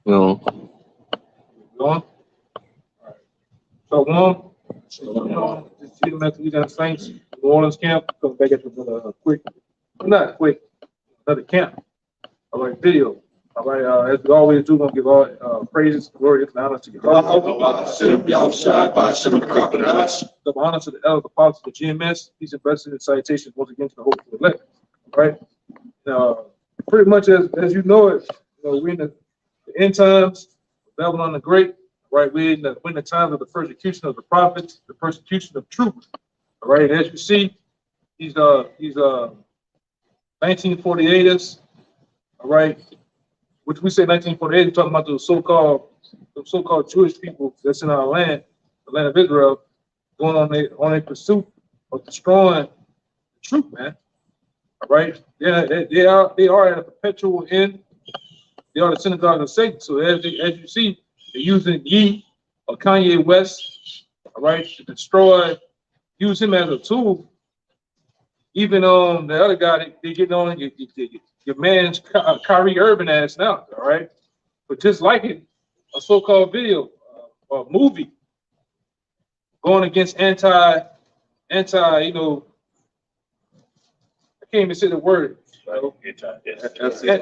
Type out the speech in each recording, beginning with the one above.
No. Going? So one, just see them at the Louisiana Saints, New Orleans camp, come back at the quick, well, not quick, another camp. All right, video. All right, as we always do, gonna give all praises, glory, and honor to God. Double honor to the elders, apostles of GMS. Peace and blessings and salutations once again to the hopeful elect. All right. Pretty much as you know it, we're in the end times, Babylon the Great. Right, we're in the times of the persecution of the prophets, the persecution of truth. All right, as you see, these 1948ers. All right, which we say 1948, we're talking about the so-called Jewish people that's in our land, the land of Israel, going on a pursuit of destroying the truth, man. All right, they are at a perpetual end. They are the synagogue of Satan. So as you see, they're using Ye or Kanye West, all right, to destroy, use him as a tool. Even the other guy, they getting on your man's Kyrie Irving ass now, all right? But just like it, a so-called video or movie going against anti, I can't even say the word.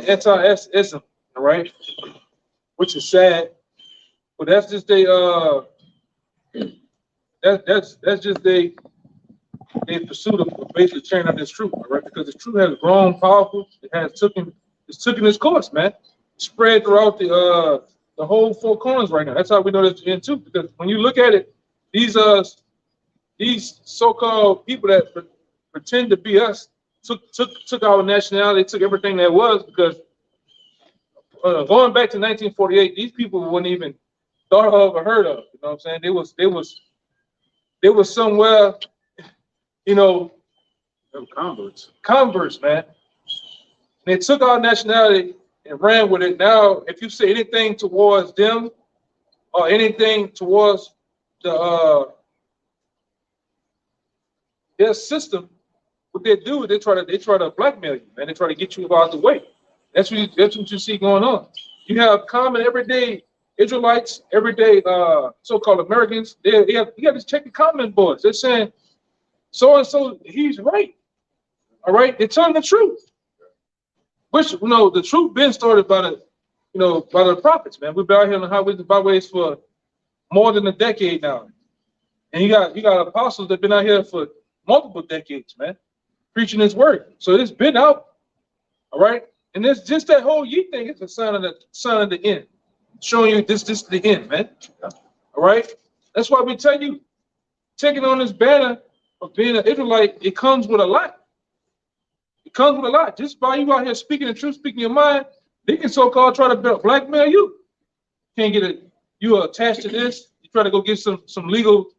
Anti-ism, all right? Which is sad. But that's just that's just they pursuit of basically tearing up this truth, all right? Because the truth has grown powerful. It's taken its course, man. Spread throughout the whole four corners right now. That's how we know that's in too. Because when you look at it, these so-called people that pretend to be us took our nationality, took everything that was. Because going back to 1948, these people weren't even thought of or heard of. You know what I'm saying? They was somewhere, converts, man. They took our nationality and ran with it. Now, if you say anything towards them or anything towards their system, what they do is they try to blackmail you, man. They try to get you out the way. That's what you see going on. You have common everyday Israelites, everyday so-called Americans. You got to check the comment boards. They're saying so and so, he's right. All right, they're telling the truth. Which the truth been started by the prophets, man. We've been out here on the highways and byways for more than a decade now, and you got apostles that've been out here for multiple decades, man, preaching His word. So it's been out, all right. And it's just that whole Ye thing is a sign of the end, showing you this is the end, man. All right. That's why we tell you, taking on this banner of being an Israelite, it comes with a lot. It comes with a lot. Just by you out here speaking the truth, speaking your mind, they can so-called try to blackmail you. Can't get it. You are attached to this. You try to go get some legal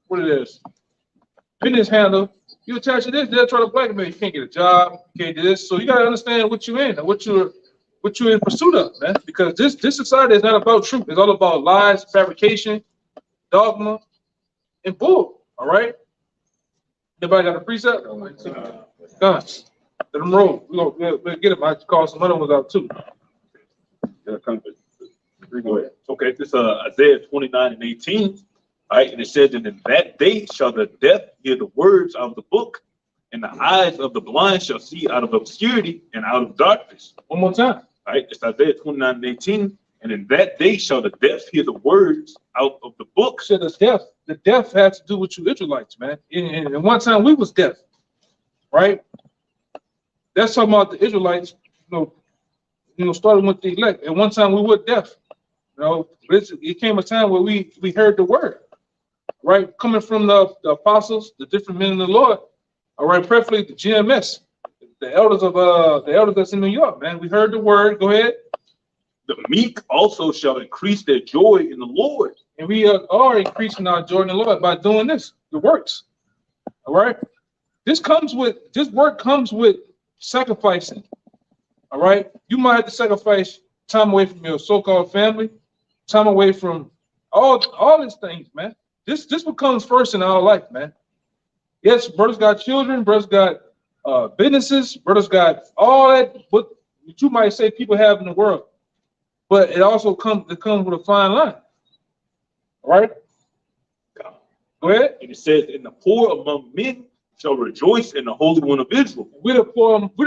what it is, business handle. You attach to this, they'll try to blackmail you. You can't get a job. You can't do this. So you gotta understand what you're in and what you're in pursuit of, man. Because this society is not about truth. It's all about lies, fabrication, dogma, and bull. All right. Everybody got a precept? Guns. Let them roll. We'll get them. I call some other ones out too. Go ahead. Okay, this Isaiah 29:18. All right, and it says, and in that day shall the deaf hear the words of the book, and the eyes of the blind shall see out of obscurity and out of darkness. One more time. All right, it's Isaiah 29:18. And in that day shall the deaf hear the words out of the book. So the deaf has to do with you Israelites, man. And one time we was deaf, right? That's talking about the Israelites, starting with the elect. And one time we were deaf. It came a time where we heard the word, right? Coming from the apostles, the different men in the Lord, all right, preferably the GMS, the elders that's in New York, man. We heard the word. Go ahead. The meek also shall increase their joy in the Lord. And we are increasing our joy in the Lord by doing this, the works. All right. This work comes with sacrificing. All right. You might have to sacrifice time away from your so-called family, time away from all these things, man. This what comes first in our life, man. Yes, brothers got children, brothers got businesses, brothers got all that, but you might say people have in the world, but it also comes with a fine line. All right? Go ahead. And it says, and the poor among men shall rejoice in the Holy One of Israel. We're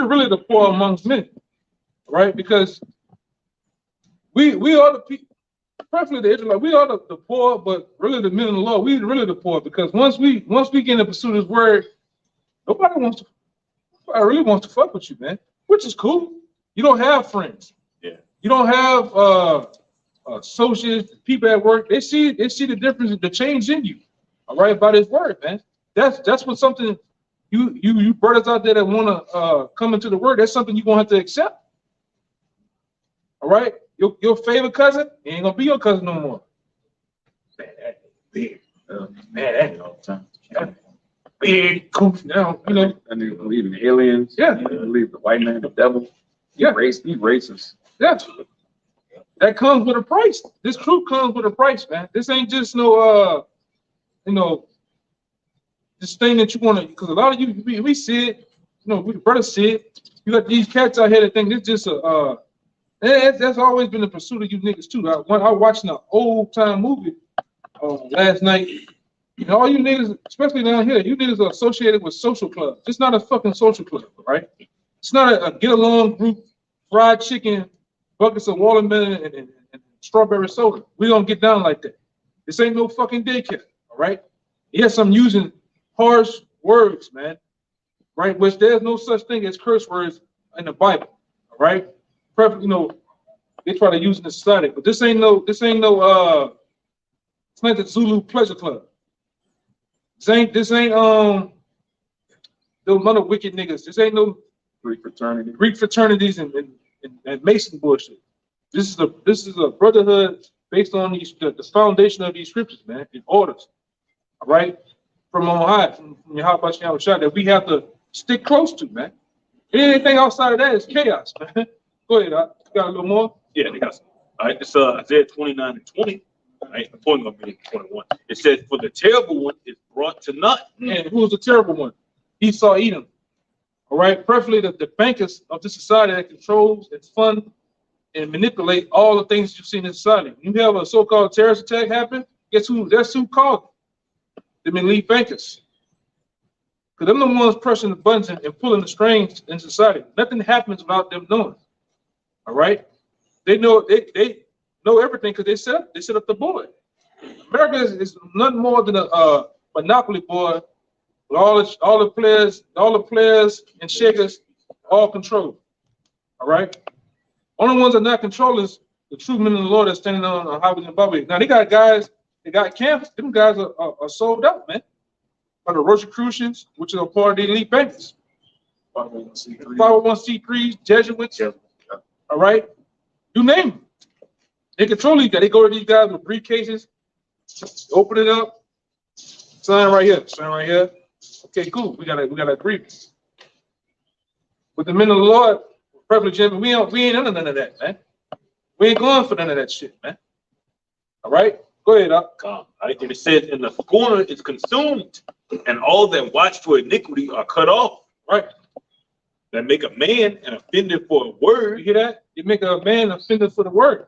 really the poor amongst men, right? Because we are the people, preferably the Israelites, we are the poor, but really the men of the Lord, we really the poor, because once we get in pursuit of His word, nobody really wants to fuck with you, man, which is cool. You don't have friends. Yeah. You don't have associates, people at work. They see the difference, the change in you. All right, by this word, man. That's what something you brothers out there that want to come into the word. That's something you're gonna have to accept. All right, your favorite cousin ain't gonna be your cousin no more. Man, that big, man, that ain't all the time. Big coach now, you know. And you believe in aliens. Yeah. You believe the white man, the devil. Yeah. He's racist. Yeah. That comes with a price. This truth comes with a price, man. This ain't just no this thing that you want to, because a lot of you, we see it, we the brothers see it. You got these cats out here that think it's just that's always been the pursuit of you niggas too. I was watching an old time movie last night. All you niggas, especially down here, you niggas are associated with social clubs. It's not a fucking social club, right? It's not a get along group, fried chicken, buckets of watermelon and strawberry soda. We don't get down like that. This ain't no fucking daycare, all right? Yes, I'm using harsh words, man, right? Which there's no such thing as curse words in the Bible, all right? They try to use it in society, but this ain't no it's not the Zulu Pleasure Club. This ain't those other wicked niggas. This ain't no Greek fraternities and Mason bullshit. This is a brotherhood based on the foundation of these scriptures, man, in orders. All right? From on high, from Yahweh Shah, that we have to stick close to, man. Anything outside of that is chaos, man. Go ahead, you got a little more? Yeah, they got some. All right, it's Isaiah 29 and 20. All right, the point gonna be 21. It says, for the terrible one is brought to naught. And who's the terrible one? Esau Edom. All right, preferably the bankers of this society that controls and fund and manipulate all the things you see in society. When you have a so-called terrorist attack happen, guess who? That's who called them elite bankers. Because they're the ones pressing the buttons and pulling the strings in society. Nothing happens without them knowing. All right, they know everything because they set up the board. America is nothing more than a monopoly board with all the players and shakers all controlled. All right. Only ones that are not controlled is the true men of the Lord that's standing on highways and byways. Now they got guys, they got camps. Them guys are sold out, man. By the Rosicrucians, which are a part of the elite bankers. 501c3s, Jesuits. All right. You name them. They control these guys. They go to these guys with briefcases, open it up, sign right here, sign right here. Okay, cool. We got agreement. With the men of the Lord, privilege, we ain't under none of that, man. We ain't going for none of that shit, man. All right, go ahead, Doc. Right? And it says, and the scorner is consumed, and all that watch for iniquity are cut off. Right. That make a man an offender for a word. You hear that? You make a man offended for the word.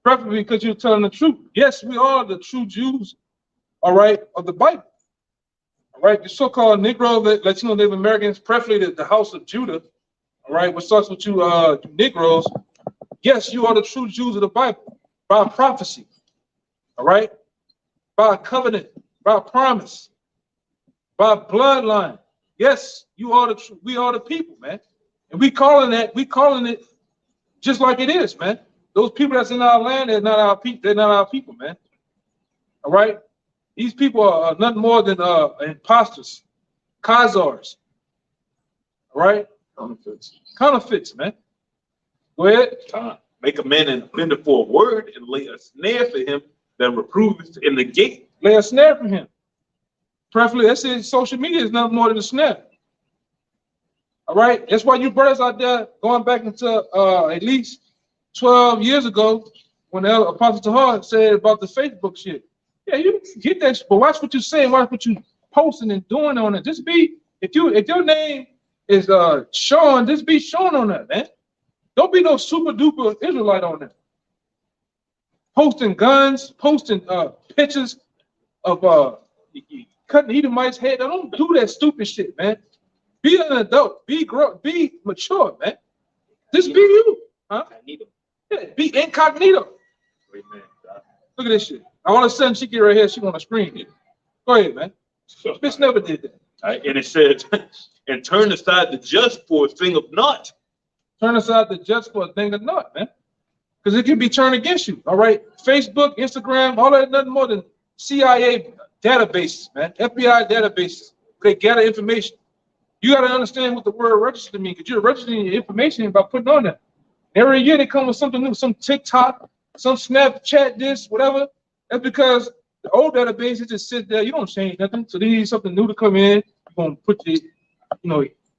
Preferably because you're telling the truth. Yes, we are the true Jews, all right, of the Bible. All right, the so-called Negro, Latino Native Americans, preferably the house of Judah, all right, what starts with you Negroes. Yes, you are the true Jews of the Bible by prophecy, all right, by covenant, by promise, by bloodline. Yes, you are we are the people, man, and we calling it just like it is, man. Those people that's in our land, they're not our people. They're not our people, man. All right, these people are nothing more than imposters, Khazars. All right, counterfeits, man. Go ahead. Make a man an offender for a word, and lay a snare for him that reproves in the gate. Lay a snare for him. Preferably, that's it. Social media is nothing more than a snare. All right, that's why you brothers out there going back into at least 12 years ago, when the Apostle Tahar said about the Facebook shit. Yeah, you get that shit, but watch what you're saying, watch what you posting and doing on it. Just be, if your name is Sean, just be Sean on that, man. Don't be no super duper Israelite on there. Posting guns, posting pictures of cutting Edomites' head. Now, don't do that stupid shit, man. Be an adult. Be mature, man. Just be you. Huh? Yeah, be incognito. Amen. Look at this shit. All of a sudden, she get right here. She want to scream it. Go ahead, man. Bitch never did that. Right, and it says, and turn aside the just for a thing of naught. Turn aside the just for a thing of naught, man. Because it can be turned against you. All right. Facebook, Instagram, all that, nothing more than CIA databases, man. FBI databases. They gather information. You got to understand what the word register means, because you're registering your information by putting on that. Every year they come with something new, some TikTok, some Snapchat, this, whatever. That's because the old databases just sit there. You don't change nothing. So they need something new to come in. You're going to put your,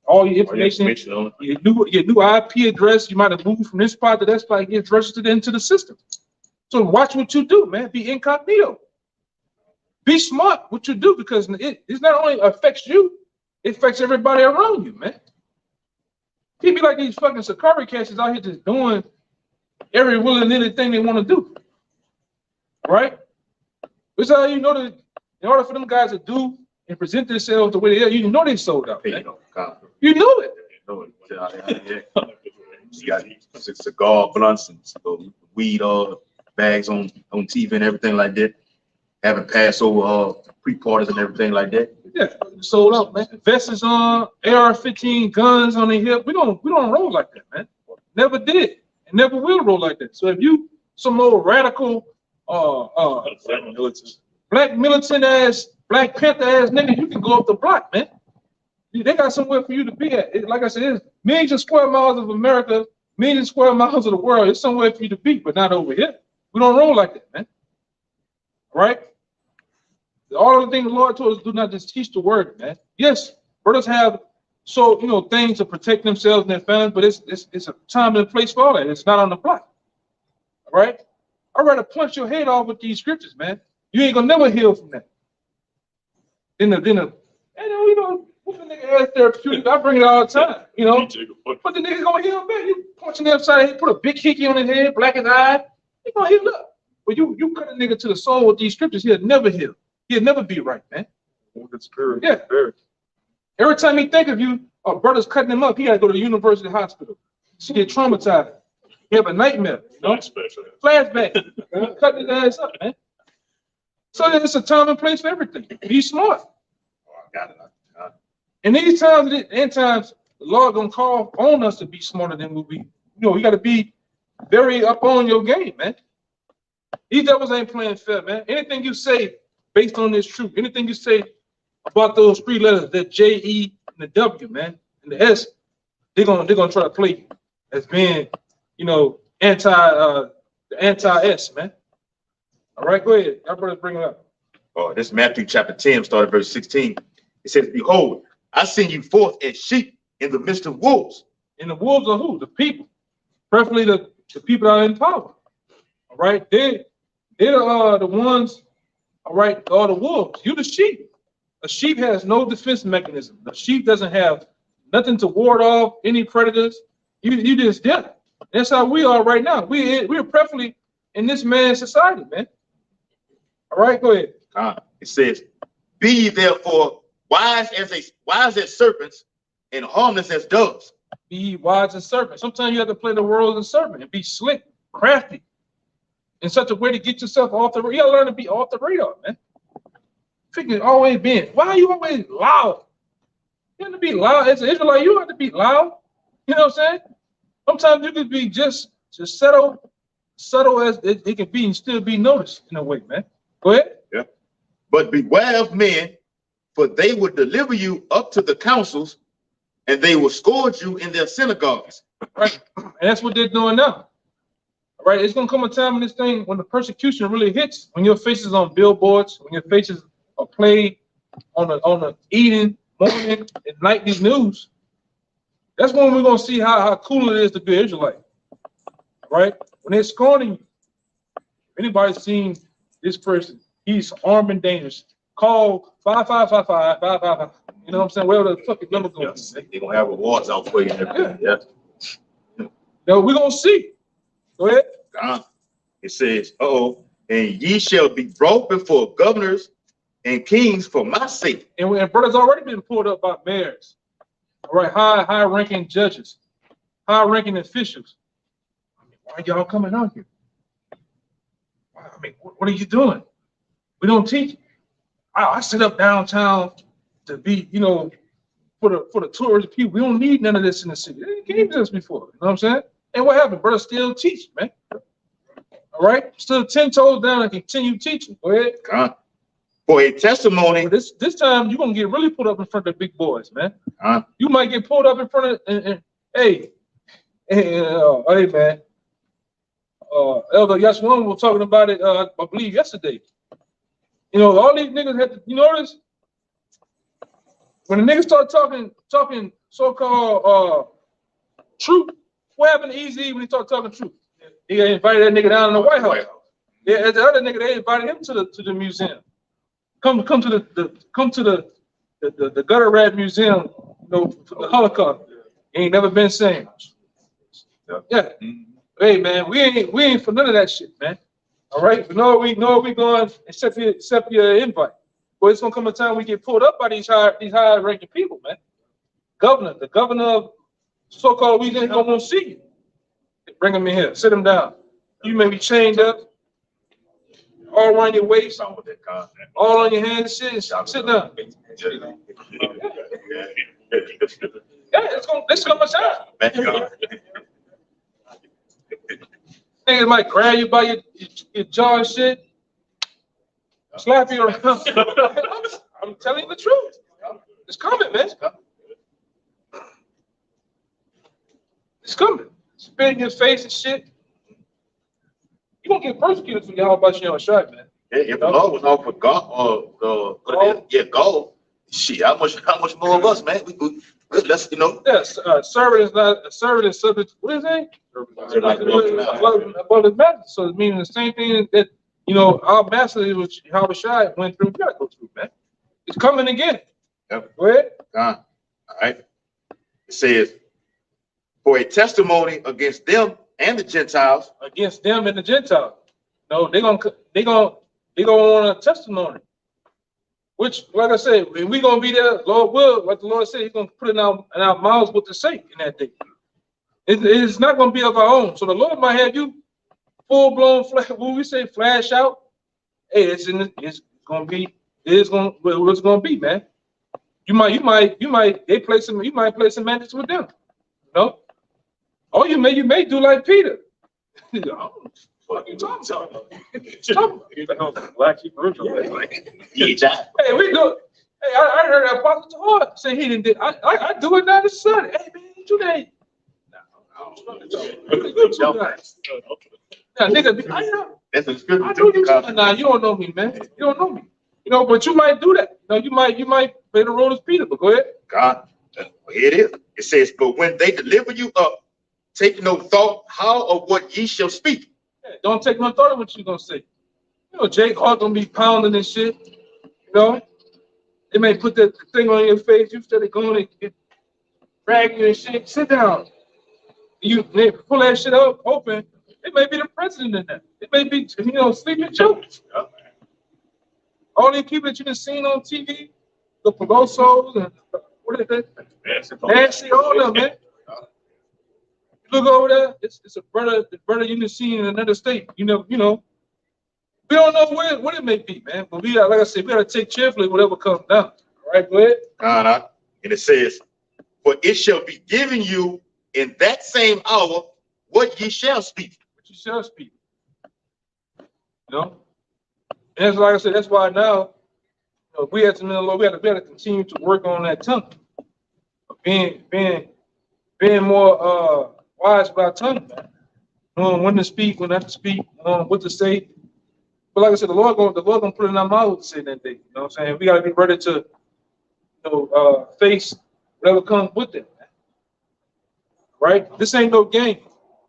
all your information on it. your new IP address. You might have moved from this spot to that spot. It gets registered into the system. So watch what you do, man. Be incognito. Be smart what you do, because it not only affects you, it affects everybody around you, man. People like these fucking Sakari cats out here just doing every will and anything they want to do. Right? Which how you know that in order for them guys to do and present themselves the way they are, you know they sold out. Man. You know it. You got cigar blunts and weed bags on TV and everything like that. Having Passover pre-parties and everything like that. Yeah, sold out, man. Vests on, AR-15 guns on their hip. We don't roll like that, man. Never did, and never will roll like that. So if you some old radical, black militant ass, Black Panther ass nigga, you can go up the block, man. They got somewhere for you to be at. Like I said, it's millions of square miles of America, millions of square miles of the world. It's somewhere for you to be, but not over here. We don't roll like that, man. All right? All of the things the Lord told us, do not just teach the word, man. Yes, brothers have things to protect themselves and their families, but it's a time and a place for all that. It's not on the block. All right? I'd rather punch your head off with these scriptures, man. You ain't gonna never heal from that. What the nigga ass therapeutic, I bring it all the time, But the nigga gonna heal back. You punching the upside of his head, put a big hickey on his head, black his eye, he gonna heal up. But you cut a nigga to the soul with these scriptures, he'll never heal. He'll never be right, man. Yeah. Every time he think of you, a brother's cutting him up, he gotta go to the university hospital. He get traumatized. He have a nightmare, Flashback. Cutting his ass up, man. So it's a time and place for everything. Be smart. And these times, the Lord gonna call on us to be smarter than we be. You gotta be very up on your game, man. These devils ain't playing fair, man. Anything you say based on this truth, anything you say about those three letters, that J-E and the W, man, and the S, they're gonna try to play you as being, anti-S, man. All right, go ahead. Y'all brothers bring it up. Oh, this is Matthew chapter 10, starting verse 16. It says, "Behold, I send you forth as sheep in the midst of wolves." And the wolves are who? The people. Preferably the people that are in power. All right, they're the ones. All right, are the wolves. You the sheep. A sheep has no defense mechanism. The sheep doesn't have nothing to ward off any predators. You just dead. That's how we are right now. We're preferably in this man's society, man. All right, go ahead. It says, "Be ye therefore wise as serpents and harmless as doves." Be wise as serpent. Sometimes you have to play the role of the serpent and be slick, crafty, in such a way to get yourself off the radar. You gotta learn to be off the radar, man. Figure always being. Why are you always loud? You have to be loud. As an Israelite, you have to be loud. You know what I'm saying? Sometimes you can be just subtle as it can be and still be noticed in a way, man. Go ahead. Yeah. "But beware of men, for they will deliver you up to the councils, and they will scourge you in their synagogues." Right. And that's what they're doing now. All right. It's gonna come a time in this thing when the persecution really hits, when your face is on billboards, when your faces are played on the evening, morning, and nightly news. That's when we're gonna see how cool it is to be Israelite. Right? When they're scorning you. If anybody's seen this person, he's armed and dangerous. Call 5555. You know what I'm saying? Wherever the fucking number goes. They're gonna have rewards out for you and everything. Yeah. No, we're gonna see. Go ahead. It says, and ye shall be brought before governors and kings for my sake. And brothers already been pulled up by mayors. All right, high ranking judges, high ranking officials. I mean, why are y'all coming out here? I mean, what are you doing? We don't teach. I sit up downtown to be, you know, for the tourist people. We don't need none of this in the city. They gave this before. You know what I'm saying? And what happened? Brother still teach, man. All right, still 10 toes down and continue teaching. Go ahead. For a testimony. This time you're gonna get really put up in front of the big boys, man. You might get pulled up in front of hey man. Elder Yashwan was talking about it, I believe yesterday. You know, all these niggas had to, you notice when the niggas start talking so-called truth, what happened to Easy when he started talking truth? He invited that nigga down in the White House. Yeah, the other nigga, they invited him to the museum. Come to the gutter rat museum, you know, for the Holocaust. He ain't never been same. Yeah. Hey man, we ain't for none of that shit, man. All right, we know we going accept your invite. But it's gonna come a time we get pulled up by these high ranking people, man. The governor of so-called we ain't gonna see you. Bring him in here, sit him down. You may be chained up, all around your waist, all on your hands, sit down. Yeah, it's gonna come a time. Niggas might grab you by your jaw and shit, slap you around. I'm telling you the truth. It's coming, man. It's coming. Spit in your face and shit. You gonna get persecuted for y'all about your shot, man. If the law was off for God, God, shit, how much more of us, man? Let's, you know. Yes, servant is subject. What is it? Above his master. So it means the same thing that, you know, our master, which Yahushua went through, we gotta go through, man. It's coming again. Yep. Go ahead. All right. It says, for a testimony against them and the Gentiles. Against them and the Gentiles. No, they gonna want a testimony. Which, like I said, when we gonna be there, Lord will, like the Lord said, He's gonna put in our mouths what to say in that day. It's not gonna be of our own. So the Lord might have you full blown, what we say, flash out. Hey, it's gonna be what it's gonna be, man. You might play some magic with them. You know? Or you may do like Peter. What you talking about? Hey, we do. Hey, I heard that Apostle Jehoiada say he didn't. I do it now this Sunday. Hey man, you that? Now, nigga, I know. That's a scripture. I know you. Nah, you don't know me, man. You don't know me. You know, but you might do that. You know, you might play the role as Peter. But go ahead. God, here it is. It says, but when they deliver you up, take no thought how or what ye shall speak. Yeah, don't take no thought of what you're gonna say. You know, Jake Hart gonna be pounding and shit. You know, they may put that thing on your face. You started going and drag you and shit. Sit down. They pull that shit up open. It may be the president in there. It may be, you know, Sleeping Joe. All these people that you have seen on TV, the Pelosos and what is that? Nancy, all of them, man. Look over there. It's a brother. The brother you done seen in another state. You know. We don't know what it may be, man. But we got, like I said, we gotta take cheerfully whatever comes down. All right, go ahead. And it says, for it shall be given you in that same hour what ye shall speak. What you shall speak. You know. And that's like I said. That's why now, you know, we have to know, Lord, we have to continue to work on that tongue. Being more wise with our tongue, man. Knowing when to speak, when not to speak, what to say. But like I said, the Lord gonna put it in our mouth to say that day. You know what I'm saying? We gotta be ready to, face whatever comes with it. Man. Right? This ain't no game.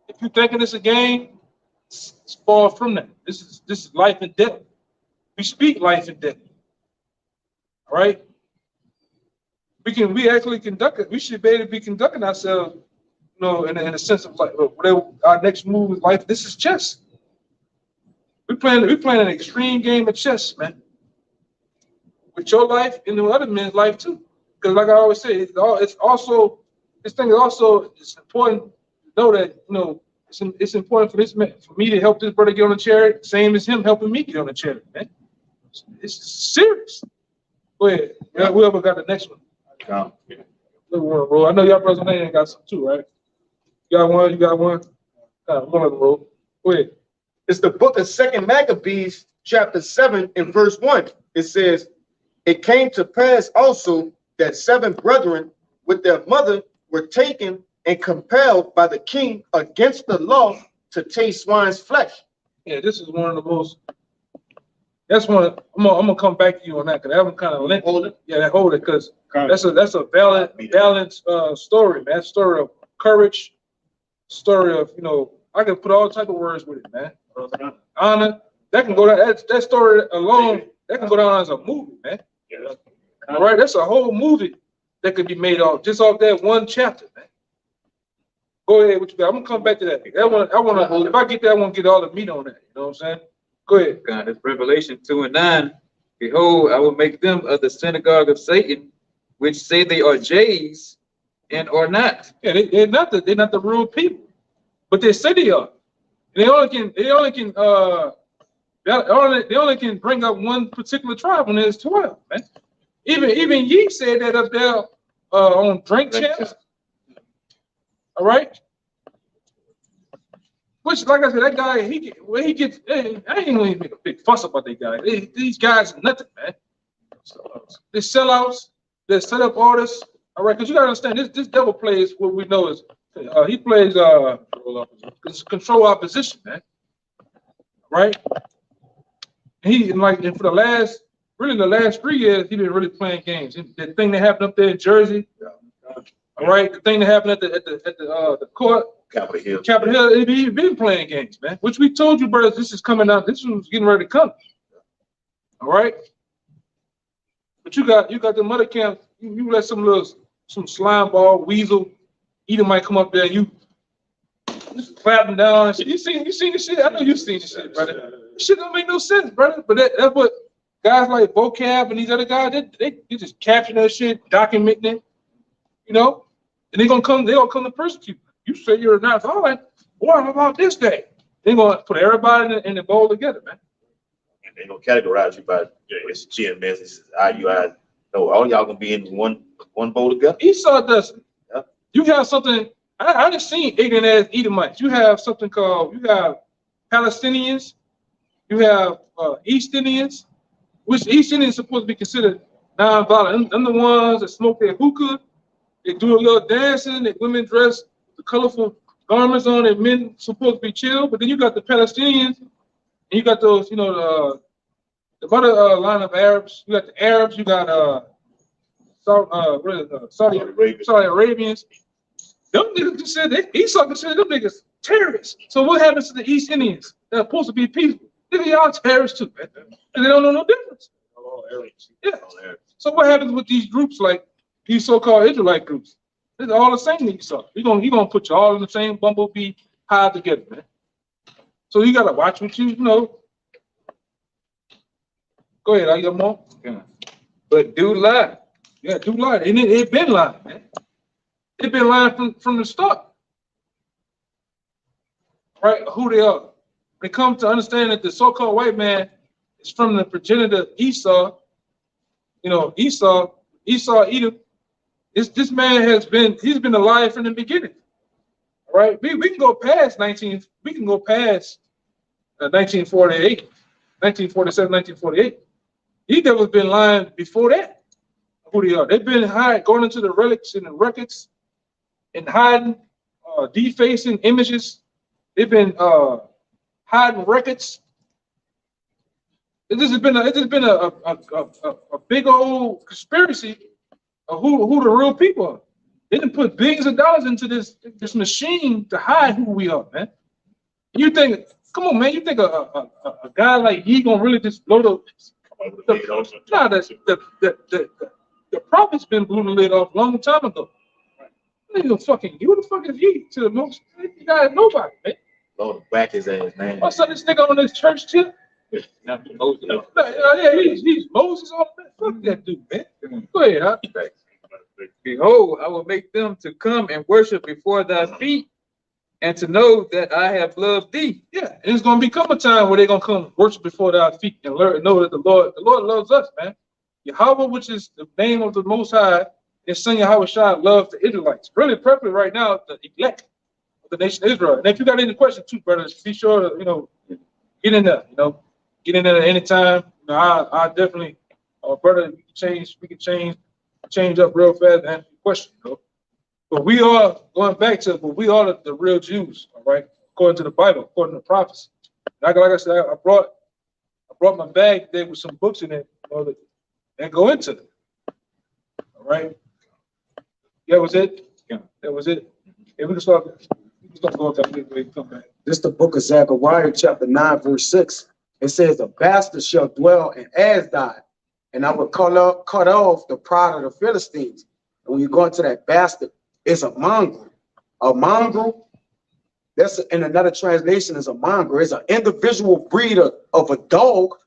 If you thinking it's a game, it's far from that. This is life and death. We speak life and death. All right? We actually conduct it. We should be able to be conducting ourselves, know, in a sense of like whatever our next move is life. This is chess. We're playing an extreme game of chess, man. With your life and the other men's life too. Because like I always say, it's important to know that, you know, it's important for this man, for me to help this brother get on the chariot, same as him helping me get on the chariot, man. It's serious. Go ahead. Yeah, whoever got the next one. I know y'all brothers ain't got some too, right? You got one, one of them, bro. Go ahead. It's the book of 2 Maccabees, chapter 7, and verse 1. It says, it came to pass also that 7 brethren with their mother were taken and compelled by the king against the law to taste swine's flesh. Yeah, this is one of the most. That's one. I'm gonna come back to you on that because that one kind of lengthy. Hold it. Yeah, hold it because that's a balanced story, man. Story of courage, story of, you know, I can put all type of words with it, man. Honor. That can go down. That story alone, that can go down as a movie, man. Yeah. All right, that's a whole movie that could be made off that one chapter, man. Go ahead, what you got? I'm gonna come back to that. That one, if I get that, I want to get all the meat on that. You know what I'm saying? Go ahead. God, it's Revelation 2:9. Behold, I will make them of the synagogue of Satan, which say they are Jays and are not. Yeah, they're not the real people, but they say they are. They only can bring up one particular tribe when there's 12, man. Even Ye said that up there on Drink Champs. All right. Which, like I said, that guy, I ain't gonna make a big fuss about that guy. These guys are nothing, man. They sellouts, they set up artists. All right, because you gotta understand, this devil plays what we know is he plays control opposition, man. Right? And for the last 3 years, he been really playing games. The thing that happened up there in Jersey, all right, the thing that happened at the court, Capitol Hill, he been playing games, man. Which we told you, brothers, this is coming out. This was getting ready to come. All right, but you got the mother camp. You let some slime ball weasel either might come up there. You just clap him down. And you seen this shit? I know you seen this shit, brother. Shit don't make no sense, brother. But that's what guys like Vocab and these other guys, they just capture that shit, documenting it, you know, and they're gonna come to persecute. You say you're not all right. What about this day? They're gonna put everybody in the bowl together, man. And they're gonna categorize you by it's GMS, it's IUI. No, all y'all gonna be in one bowl together. Esau doesn't. Yeah. You have something. I just seen ignorant ass Edomites. You have something called, you have Palestinians, you have East Indians, which East Indians supposed to be considered non-violent. Them the ones that smoke their hookah, they do a little dancing, that women dress the colorful garments on, and men supposed to be chill. But then you got the Palestinians, and you got those, you know, the other line of Arabs. You got the Arabs, you got Saudi Arabians. Them niggas just said Esau considered them niggas terrorists. So what happens to the East Indians that are supposed to be peaceful? They are terrorists too, man. And they don't know no difference. Yeah. So what happens with these groups like these so-called Israelite groups? They're all the same to Esau. He gonna put you all in the same bumblebee hive together, man. So you gotta watch what you know. Go ahead, I got more. Yeah. But do lie. Yeah, do lie. And it been lying, man. It been lying from the start. Right? Who they are. When it comes to understanding that the so-called white man is from the progenitor Esau, you know, Esau, Edom. This man he's been alive from the beginning. Right? We can go past 1948, 1947, 1948. These devils been lying before that. Who they are. They've been going into the relics and the records and hiding, defacing images. They've been hiding records. It just been a big old conspiracy of who the real people are. They didn't put billions of dollars into this machine to hide who we are, man. You think, come on, man, you think a guy like Ye gonna really just blow the prophets been blew the lid off a long time ago. Who the fuck is he to the most? You got nobody, man. Lord, whack his ass, man. What's up, this nigga on this church tip? Not Moses. Yeah, he's Moses on that. Fuck that dude, man. Go ahead, huh? Behold, I will make them to come and worship before thy feet, and to know that I have loved thee. Yeah, and it's gonna become a time where they're gonna come worship before thy feet and learn know that the Lord loves us, man. Yahweh, which is the name of the Most High, and son Yahweh Shai loves the Israelites. Really, preferably right now, the elect of the nation of Israel. And if you got any questions too, brothers, be sure to get in there. Get in there at any time. I definitely, brother, we can change up real fast and answer your question. But we are going back to, we are the real Jews, all right, according to the Bible, according to the prophecy. Like I said, I brought my bag today with some books in it, and go into it. All right. That was it. Yeah, that was it. And we can start going back. Come back. This is the book of Zechariah, chapter 9, verse 6. It says, "A bastard shall dwell in Ashdod, and I will cut off the pride of the Philistines." And when you go into that bastard, it's a mongrel. A mongrel, that's in another translation, is a mongrel. It's an individual breed of a dog,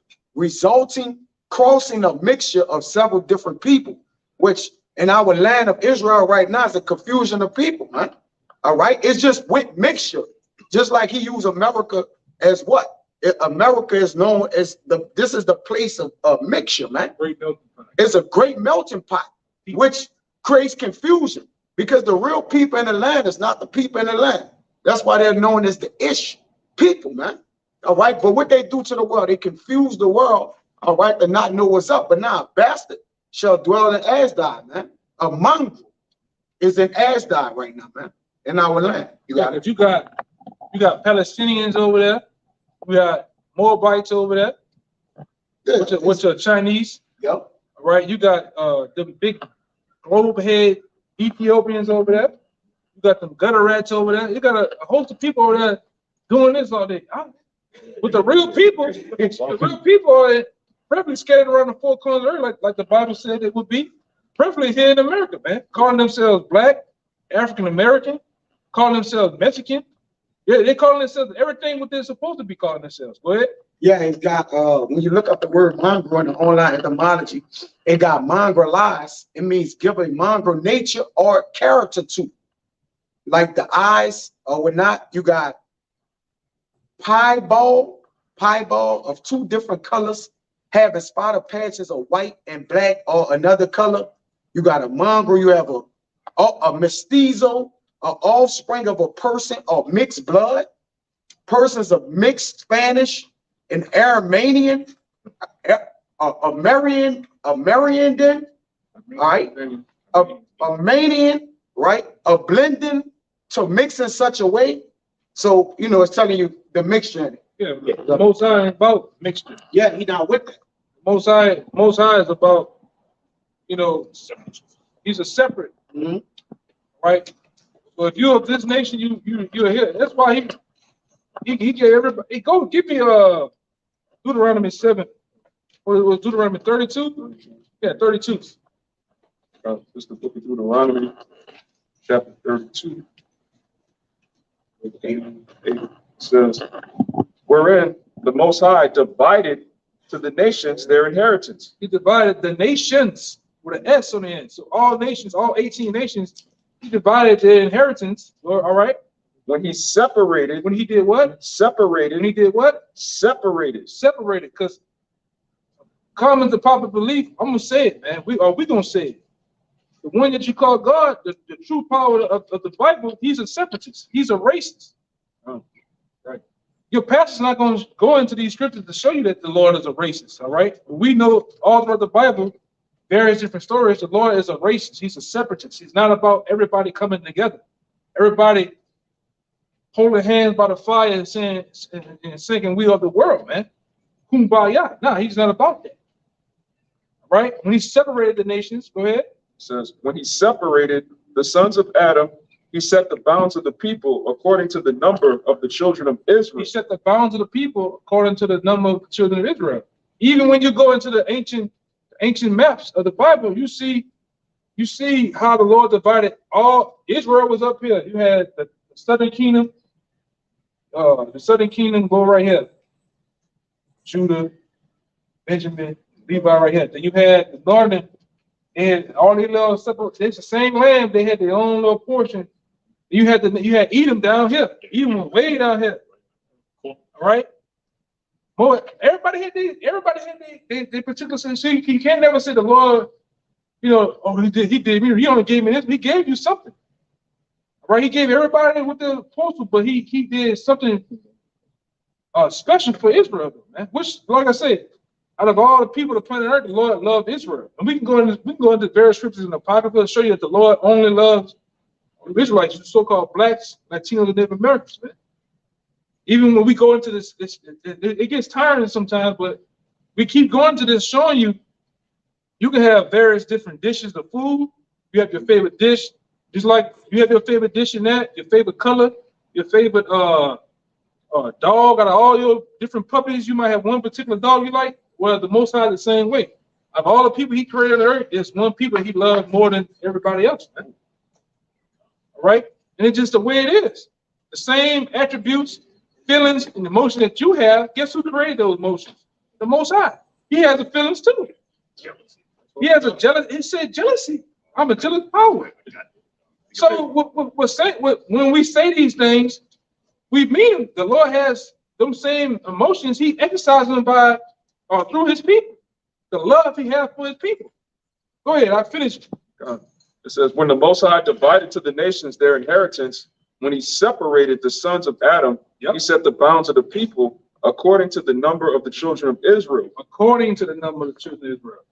crossing a mixture of several different people, which in our land of Israel right now is a confusion of people, man. All right, it's just with mixture, just like he used America as what? America is known as this is the place of mixture, man. Great melting pot. It's a great melting pot, which creates confusion because the real people in the land is not the people in the land. That's why they're known as the Ish people, man. All right, but what they do to the world, they confuse the world, all right, to not know what's up. But now, a bastard shall dwell in Ashdod, man. A mongrel is in Ashdod right now, man, in our land. You got it. You got Palestinians over there. We got Moabites over there, which are Chinese. Yep. All right, you got the big globe head Ethiopians over there. You got them gutter rats over there. You got a host of people over there doing this all day. But the real people are probably scattered around the four corners of the earth, like the Bible said it would be. Preferably here in America, man. Calling themselves black, African American, calling themselves Mexican. Yeah, they're calling themselves everything what they're supposed to be calling themselves. Go ahead. Yeah, it got when you look up the word mongrel in the online etymology, it got mongrelize. It means give a mongrel nature or character to, like the eyes or whatnot. You got piebald of two different colors, having spotted patches of white and black or another color. You got a mongrel. You have a mestizo, an offspring of a person of mixed blood, persons of mixed Spanish and Armenian, Armenian, all right, Armenian, right, a blending to mix in such a way. So, it's telling you the mixture in it. Yeah, the Most High is about mixture. Yeah, he not with that. Most High is about, he's a separate, right? So if you're of this nation, you're here. That's why he gave everybody. Go give me Deuteronomy 7. Or it was Deuteronomy 32? Yeah, 32. This is the book of Deuteronomy, chapter 32. It says, "Wherein the Most High divided to the nations their inheritance." He divided the nations with an S on the end. So all nations, all 18 nations, he divided their inheritance. All right. When he separated. When he did what? Separated. When he did what? Separated. Separated. Because common to popular belief, I'm gonna say it, man. We gonna say it. The one that you call God, the true power of the Bible, he's a separatist. He's a racist. Right. Your pastor's not going to go into these scriptures to show you that the Lord is a racist. All right. We know all throughout the Bible, various different stories. The Lord is a racist. He's a separatist. He's not about everybody coming together. Everybody holding hands by the fire and saying and singing, "We are the world," man. Kumbaya. No, he's not about that. All right. When he separated the nations, go ahead. It says, when he separated the sons of Adam, he set the bounds of the people according to the number of the children of Israel. He set the bounds of the people according to the number of the children of Israel. Even when you go into the ancient maps of the Bible, you see you see how the Lord divided all. Israel was up here. You had the southern kingdom. The southern kingdom go right here. Judah, Benjamin, Levi right here. Then you had the northern, and all these little separate. It's the same land. They had their own little portion. You had Edom down here. Edom was way down here. All right. Boy, everybody had their particular. See, you can't never say the Lord, you know, oh, he did me. He only gave me this. He gave you something. All right. He gave everybody with the postal, but he did something special for Israel, man. Which, like I said, out of all the people of the planet Earth, the Lord loved Israel. And we can go into various scriptures in the Apocrypha and show you that the Lord only loves the Israelites, so-called blacks, Latinos, and Native Americans, man. Even when we go into this, it gets tiring sometimes, but we keep going to this, showing you can have various different dishes of food. You have your favorite dish, just like you have your favorite dish in that, your favorite color, your favorite dog. Out of all your different puppies, you might have one particular dog you like. Well, the Most High the same way. Of all the people He created on the earth, there's one people He loved more than everybody else, man. All right, and it's just the way it is. The same attributes, feelings, and emotion that you have. Guess who created those emotions? The Most High. He has the feelings too. He has a jealous. He said jealousy. I'm a jealous power. So when we say these things, we mean the Lord has them same emotions. He exercises them by through His people. The love He has for His people. Go ahead. I finished. It says, when the Most High divided to the nations their inheritance, when He separated the sons of Adam, He set the bounds of the people according to the number of the children of Israel. According to the number of the children of Israel.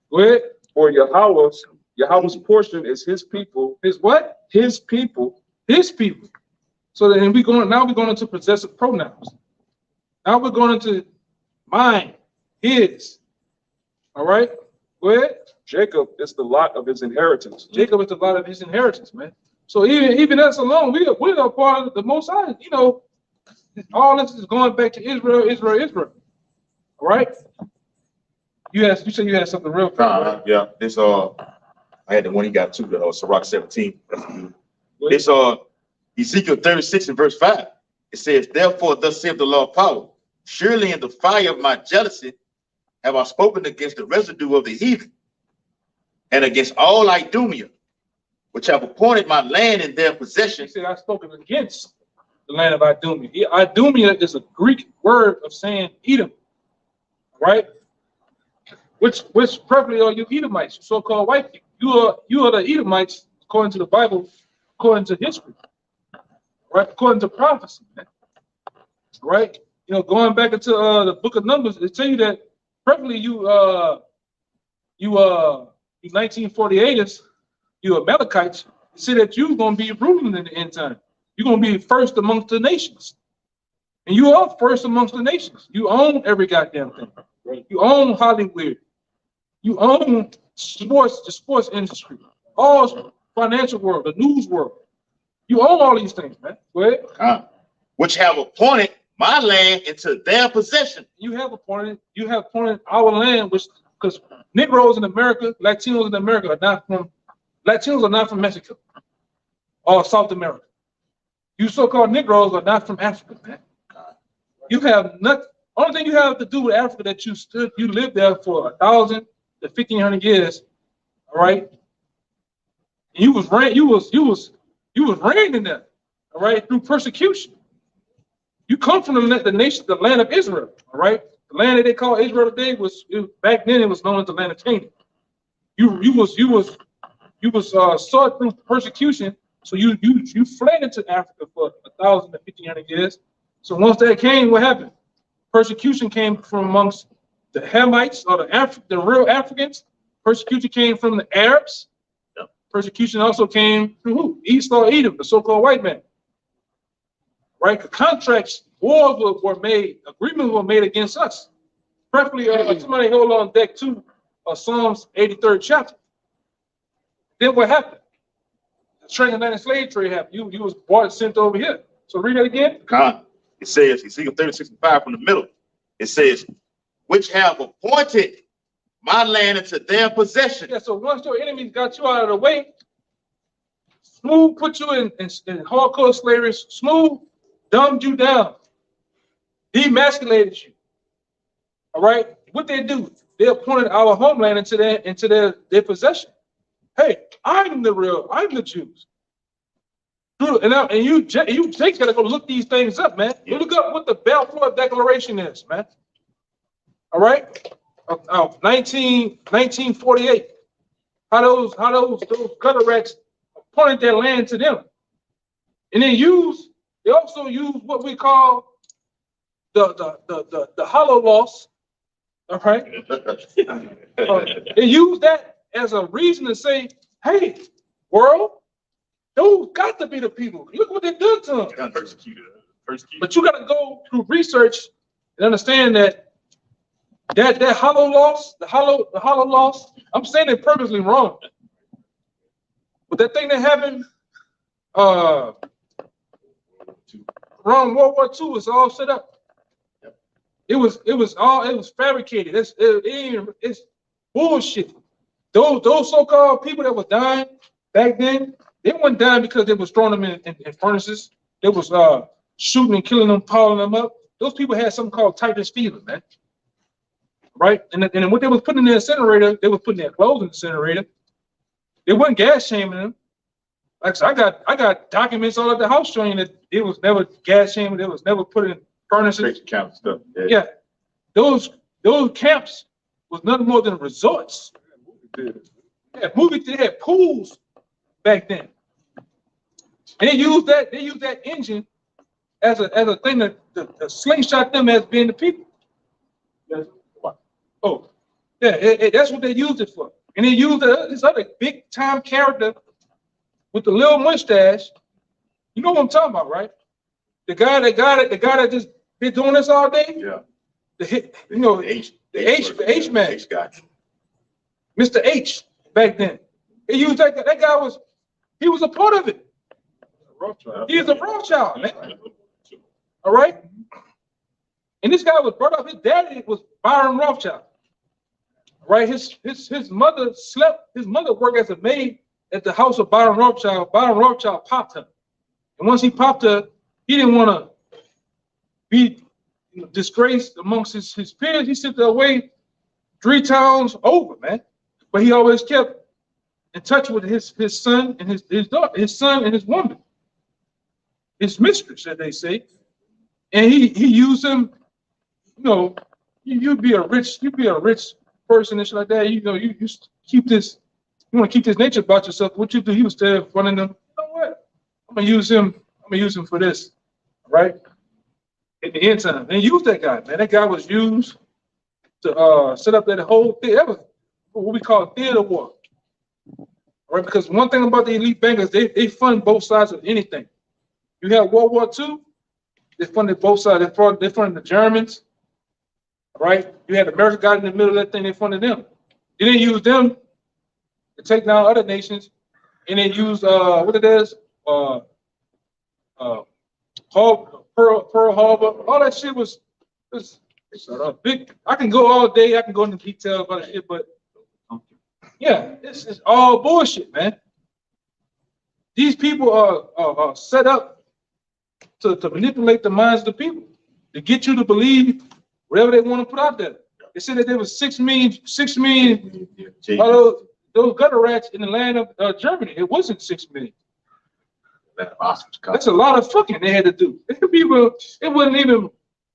Go ahead. For Yahweh's portion is His people. His what? His people. His people. So then now we're going into possessive pronouns. Now we're going into mine, his. All right. Go ahead. Jacob is the lot of his inheritance. Jacob is the lot of his inheritance, man. So even us alone, we're a part of the Most High. You know, all this is going back to Israel, Israel, Israel. All right. You said you had something real quick. Yeah. This I had the one he got too, the Sirach 17. This Ezekiel 36 and verse 5. It says, therefore, thus saith the Lord of power, surely in the fire of my jealousy have I spoken against the residue of the heathen, and against all Idumea, which have appointed my land in their possession. He said, I've spoken against the land of Idumea. Idumea is a Greek word of saying Edom, right? Which probably are you Edomites, so-called white people. You are the Edomites, according to the Bible, according to history, right? According to prophecy, man. Right? You know, going back into the book of Numbers, it tell you that probably you 1948ers, you Amalekites, say that you're going to be ruling in the end time. You're going to be first amongst the nations. And you are first amongst the nations. You own every goddamn thing. Right? You own Hollywood. You own sports, the sports industry, all financial world, the news world. You own all these things, man. Go ahead. Which have appointed my land into their possession. You have appointed our land, because Negroes in America, Latinos in America are not from Mexico or South America. You so-called Negroes are not from Africa, man. You have nothing. Only thing you have to do with Africa that you lived there for 1,000 to 1,500 years, all right? And you was reigned in there, all right, through persecution. You come from the nation, the land of Israel, all right? The land that they call Israel today back then it was known as the land of Canaan. You was sought through persecution, so you fled into Africa for 1,000 to 1,500 years. So once that came, what happened? Persecution came from amongst the Hamites or the real Africans. Persecution came from the Arabs. Persecution also came through who? Esau, Edom, the so-called white man. Right? The contracts, wars were made, agreements were made against us. Preferably, somebody hold on deck 2 of Psalms 83rd chapter. Then what happened? The transatlantic slave trade happened. You was bought and sent over here. So read that again. It says, Ezekiel 36 and 5 from the middle. It says, which have appointed my land into their possession. Yeah, so once your enemies got you out of the way, Smooth put you in hardcore slavery. Smooth dumbed you down, demasculated you. All right, what they do? They appointed our homeland into their possession. Hey, I'm the Jews. And you Jake gotta go look these things up, man. You look up what the Balfour Declaration is, man. All right, 1948. How those gutter rats appointed their land to them, and they also use what we call the hollow loss. All right, they use that as a reason to say, hey, world, those got to be the people. Look what they did to them. Persecuted. But you got to go through research and understand that hollow loss, the hollow loss. I'm saying it purposely wrong. But that thing that happened around World War II was all set up. It was fabricated. It's bullshit. Those so-called people that were dying back then, they weren't dying because they was throwing them in furnaces. They was shooting and killing them, piling them up. Those people had something called typhus fever, man. Right? And what they was putting in the incinerator, they was putting their clothes in the incinerator. They wasn't gas shaming them. Like I said, I got documents all at the house showing that it was never gas shaming. It was never put in furnaces. Camp stuff. Yeah. Those camps was nothing more than resorts. Yeah, they had pools back then. And they used that engine as a thing that slingshot them as being the people. Oh, yeah, that's what they used it for. And they used this other big time character with the little mustache. You know what I'm talking about, right? The guy that just been doing this all day. Yeah. The H man. H guy. Mr. H back then. He used that guy he was a part of it. He is a Rothschild, man. All right. And this guy was brought up. His daddy was Byron Rothschild. Right. His mother worked as a maid at the house of Byron Rothschild. Byron Rothschild popped her. And once he popped her, he didn't want to be disgraced amongst his peers. He sent her away 3 towns over, man. But he always kept in touch with his son and his daughter, his son and his woman, his mistress, as they say. And he used him. You know, you'd be a rich person and shit like that. You know, you keep this. You want to keep this nature about yourself. What you do? He was there running them. You know what? I'm gonna use him for this, right? At the end time, and use that guy, man. That guy was used to set up that whole thing. That was what we call theater war, right? Because one thing about the elite bankers, they fund both sides of anything. You have World War II, they funded both sides. They funded the Germans, right? You had America got in the middle of that thing. They funded them. They didn't use them to take down other nations, and they used what it is, Pearl Harbor. All that shit was big. I can go all day. I can go into detail about it, but yeah, it's all bullshit, man. These people are set up to manipulate the minds of the people, to get you to believe whatever they want to put out there. They said that there was 6 million those gutter rats in the land of Germany. It wasn't 6 million. That's a lot of fucking they had to do. It wasn't even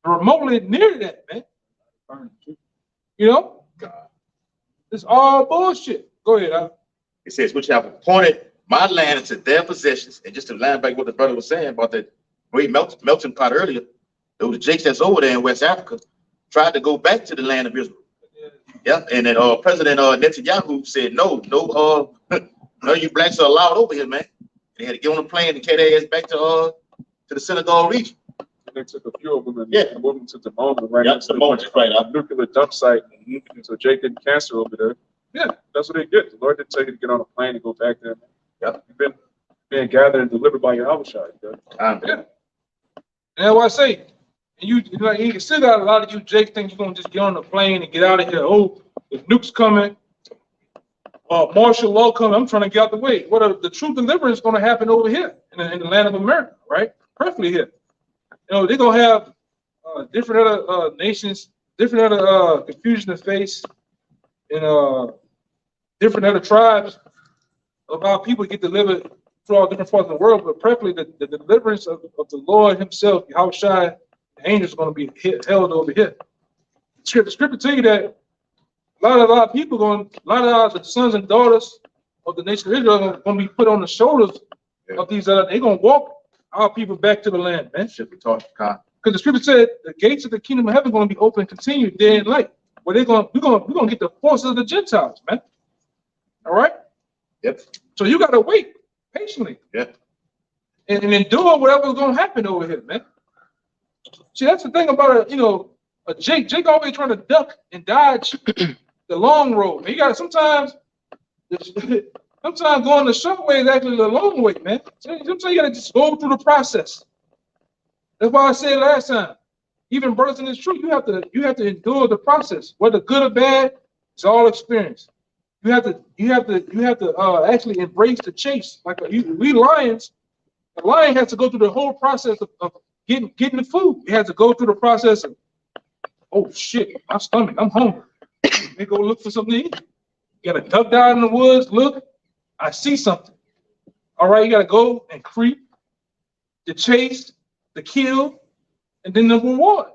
remotely near that, man. You know? It's all bullshit. Go ahead, Al. It says, which have appointed my land into their possessions. And just to line back what the brother was saying about that great melting pot earlier, there was the Jakes that's over there in West Africa tried to go back to the land of Israel. Yeah, and then President Netanyahu said, no, you blacks are allowed over here, man. They had to get on a plane and carry their ass back to the Senegal region. They took a few of them and moved them to the moment, right? Yep, the moment, right. Nuclear dump site. So Jake didn't cancel over there. Yeah, that's what they get. The Lord didn't tell you to get on a plane and go back there. Yep. You've been being gathered and delivered by your Abishai. Yeah. And that's why I say, you still got a lot of you Jake think you're gonna just get on the plane and get out of here. Oh, the nukes coming, martial law coming. I'm trying to get out the way. The true deliverance going to happen over here in the land of America, right? Perfectly here. You know, they're going to have different other nations, different other confusion to face, and different other tribes of how people get delivered throughout different parts of the world, but preferably the deliverance of the Lord himself, Yahushua, the angels are going to be held over here. The scripture tell you that a lot of people a lot of the sons and daughters of the nation of Israel are going to be put on the shoulders of these they're going to walk our people back to the land, man. Because the scripture said the gates of the kingdom of heaven are going to be open and continue day and night. Where we're going to get the forces of the Gentiles, man. All right? Yep. So you got to wait patiently. Yep. And endure whatever's going to happen over here, man. See, that's the thing about Jake. Jake always trying to duck and dodge the long road. Man, you got to sometimes going the short way is actually the long way, man. Sometimes you got to just go through the process. That's why I said last time. Even brothers in this truth, you have to endure the process, whether good or bad. It's all experience. You have to actually embrace the chase. Like we lions, the lion has to go through the whole process of getting the food. He has to go through the process of, oh shit, my stomach, I'm hungry. They go look for something to eat. You gotta duck down in the woods, look, I see something. All right, you gotta go and creep, the chase, the kill, and then the reward.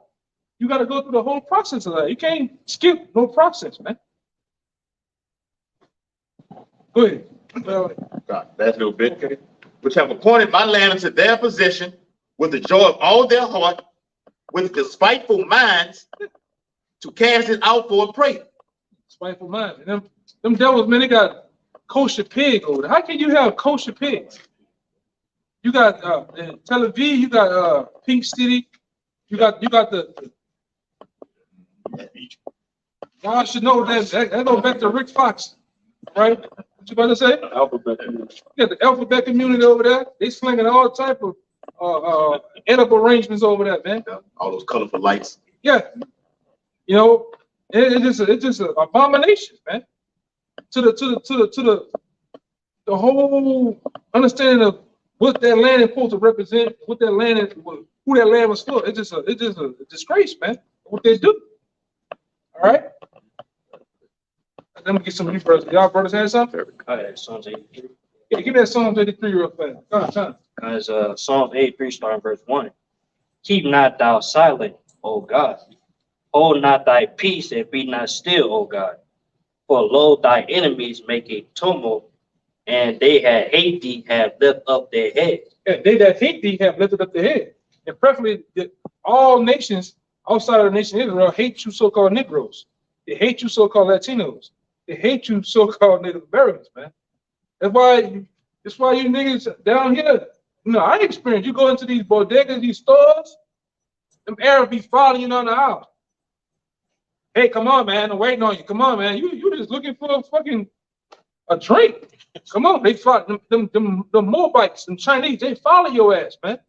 You gotta go through the whole process of that. You can't skip no process, man. Go ahead. Last little bit. Okay. Which have appointed my land into their possession with the joy of all their heart, with despiteful minds, to cast it out for a prey. Spiteful minds. And them devils, man, they got kosher pig over there. How can you have kosher pigs? You got in Tel Aviv, you got Pink City, you got the y'all should know that goes back to Rick Fox, right? What you about to say? Alphabet community. You got the alphabet community over there. They slinging all type of edible arrangements over there, man. All those colorful lights. Yeah, you know, it's just an abomination, man. To the whole understanding of what that land is supposed to represent, what that land is, who that land was for. It's just a disgrace, man. What they do. All right. Let me get some of you brothers. Y'all brothers have something? Psalms 83. Yeah, give me that Psalms 83 real fast. Go on, son. Because Psalms 83 starting verse 1. Keep not thou silent, O God. Hold not thy peace and be not still, O God. For lo, thy enemies make a tumult, and they that hate thee have lifted up their heads. Yeah, they that hate thee have lifted up their head. And preferably, all nations outside of the nation of Israel hate you so-called Negroes. They hate you so-called Latinos. They hate you so-called Native Americans, man. That's why you niggas down here, I experienced, you go into these bodegas, these stores, them Arabs be following you down the aisle. Hey, come on, man, I'm waiting on you. Come on, man. You just looking for a drink. Come on, they follow them Moabites, them Chinese, they follow your ass, man.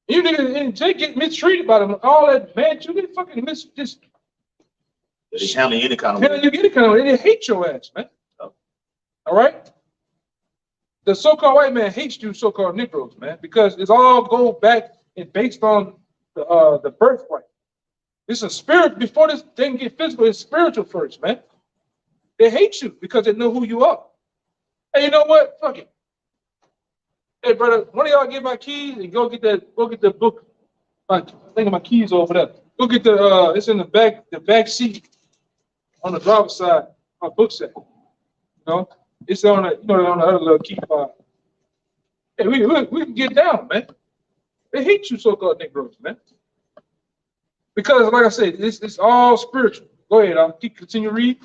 You niggas and Jay get mistreated by them. All that, man, you get fucking just They handle any kind of hell, way. you get it kind of way. They hate your ass, man. All right? The so-called white man hates you so-called Negroes, man, because it's all go back and based on the birthright. It's a spirit before this thing get physical, it's spiritual first, man. They hate you because they know who you are. Hey, you know what? Fuck it. Hey, brother, one of y'all get my keys and go get the book. I think my keys over there. Go get it's in the back seat on the driver's side, my book set. It's on the on the other little key fob. Hey, we can get down, man. They hate you so-called Negroes, man. Because like I said, it's all spiritual. Go ahead, I'll continue read.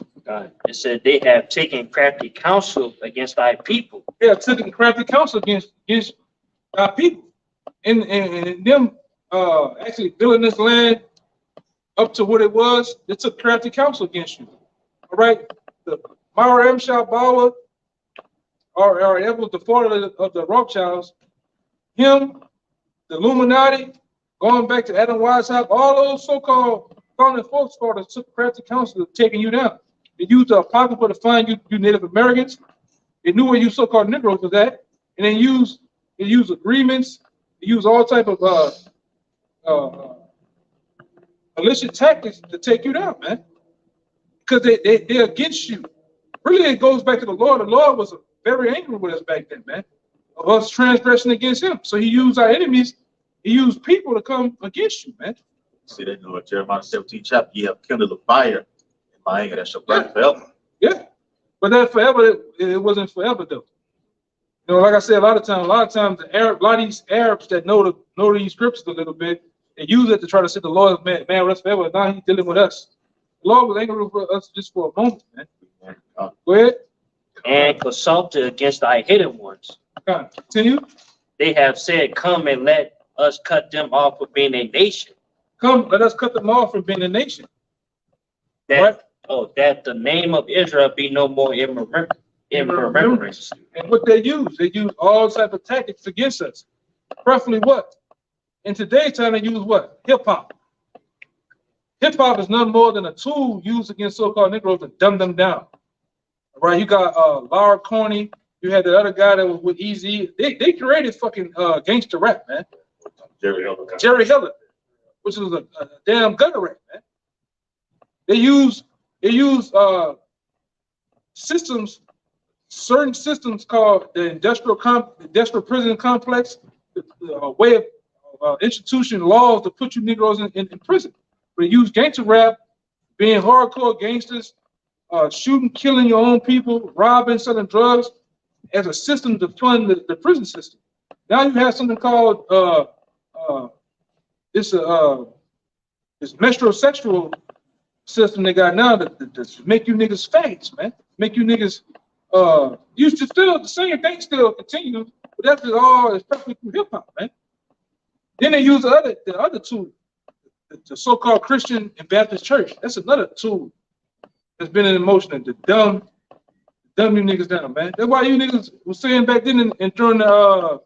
It said they have taken crafty counsel against thy people. They have taken crafty counsel against our people. And them actually building this land up to what it was, they took crafty counsel against you. All right? The Myra M. Bauer, or that was the father of the Rothschilds, him, the Illuminati, going back to Adam Weishaupt, all those so-called Founding Forefathers took practical counsel of taking you down. They used the Apocrypha to find you Native Americans. They knew where you so-called Negroes was at, and they used agreements. They used all type of malicious tactics to take you down, man. Because they're against you. Really, it goes back to the Lord. The Lord was very angry with us back then, man, of us transgressing against him. So he used our enemies. He used people to come against you, man. See that in Jeremiah 17 chapter, you have kindled a fire in my anger that shall burn forever. Yeah, but that forever, it wasn't forever though. You know, like I said, a lot of times a lot of these Arabs that know these scriptures a little bit, they use it to try to say the Lord man with us forever. Now he's dealing with us. The Lord was angry with us just for a moment, man. Go ahead. And consulted against thy hidden ones. Continue. They have said, come and let us cut them off from being a nation. Come, let us cut them off from being a nation. That, right? That the name of Israel be no more in remembrance. And what they use all type of tactics against us. Roughly what? In today's time, they use what? Hip-hop. Hip-hop is nothing more than a tool used against so-called Negroes to dumb them down. All right, you got Laura Corney. You had the other guy that was with Eazy. They created fucking gangster rap, man. Jerry Heller, which was a damn gutter rap, man. They use systems, certain systems called the industrial prison complex, the way of institution laws to put you Negroes in prison. They use gangster rap, being hardcore gangsters, shooting, killing your own people, robbing, selling drugs as a system to fund the prison system. Now you have something called this metrosexual system they got now that make you niggas faggots, man. Make you niggas used to still the same thing still continue, but that's just all especially through hip hop, man. Then they use the other tool, the so-called Christian and Baptist church. That's another tool that's been in motion to dumb you niggas down, man. That's why you niggas was saying back then and during the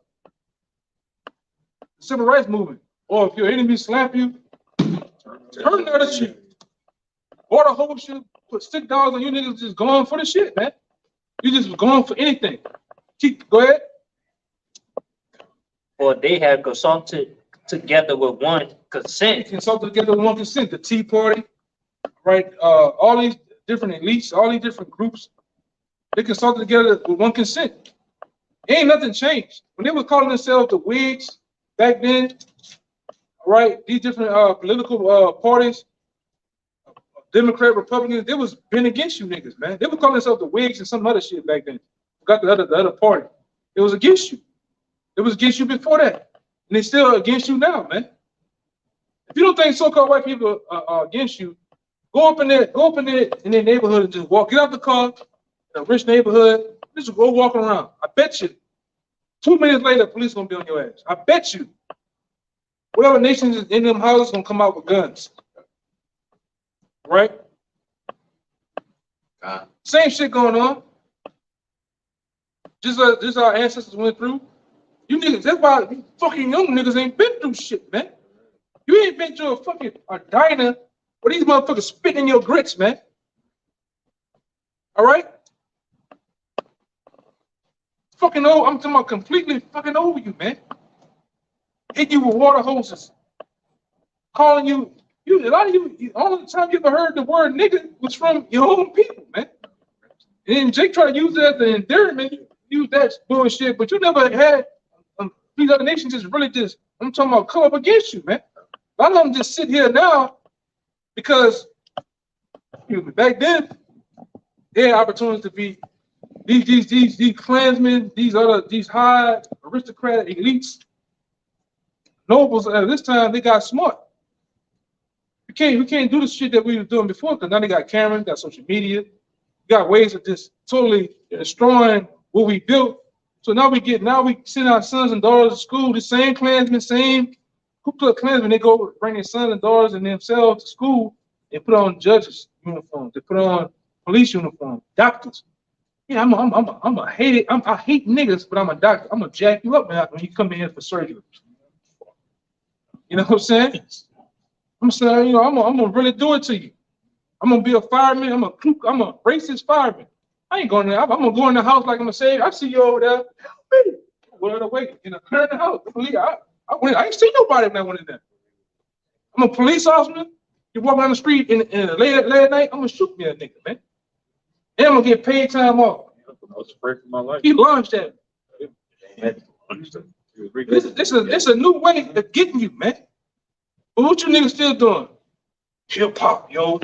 civil rights movement, or if your enemy slap you, turn the other cheek. Water hose you, put stick dogs on you niggas just going for the shit, man. You just going for anything. Go ahead. For they have consulted together with one consent. Consulted together with one consent. The Tea Party, right? All these different elites, all these different groups, they consulted together with one consent. Ain't nothing changed. When they were calling themselves the Whigs back then, all right, these different political parties, Democrat, Republicans, they was been against you niggas, man. They were calling themselves the Whigs and some other shit back then. Got the other party. It was against you. It was against you before that. And it's still against you now, man. If you don't think so-called white people are against you, go up in their neighborhood and just walk. Get out the car, in a rich neighborhood, just go walk around. I bet you 2 minutes later, police gonna be on your ass. I bet you. Whatever nations is in them houses gonna come out with guns. Right? Same shit going on. Just our ancestors went through. You niggas, that's why you fucking young niggas ain't been through shit, man. You ain't been to a diner where these motherfuckers spitting in your grits, man. All right? Fucking old, I'm talking about completely fucking over you, man. Hit you with water hoses. Calling you, a lot of you, only time you ever heard the word nigga was from your own people, man. And then Jake tried to use that as an endearment, use that bullshit, but you never had these other nations I'm talking about come up against you, man. A lot of them just sit here now because back then they had opportunities to be these Klansmen, these high aristocratic elites, nobles. At this time they got smart. We can't do the shit that we were doing before because now they got cameras, got social media, got ways of just totally destroying what we built. So now we send our sons and daughters to school. The same Klansmen, same Ku Klux Klansmen, they go bring their sons and daughters and themselves to school and put on judges' uniforms. They put on police uniforms, doctors. Yeah, I hate niggas, but I'm a doctor. I'm gonna jack you up when you come in here for surgery. You know what I'm saying? I'm saying, you know, I'm gonna really do it to you. I'm gonna be a fireman. I'm a racist fireman. I ain't going there. I'm gonna go in the house like I'm gonna say, I see you over there. Help me. Well, wait, in the house. I ain't seen nobody when I went in there. I'm a police officer. You walk down the street in late at night, I'm gonna shoot me a nigga, man. And I'm gonna get paid time off. I was afraid for my life. He launched at me. This is a new way of getting you, man. But what you niggas still doing? Hip hop, yo.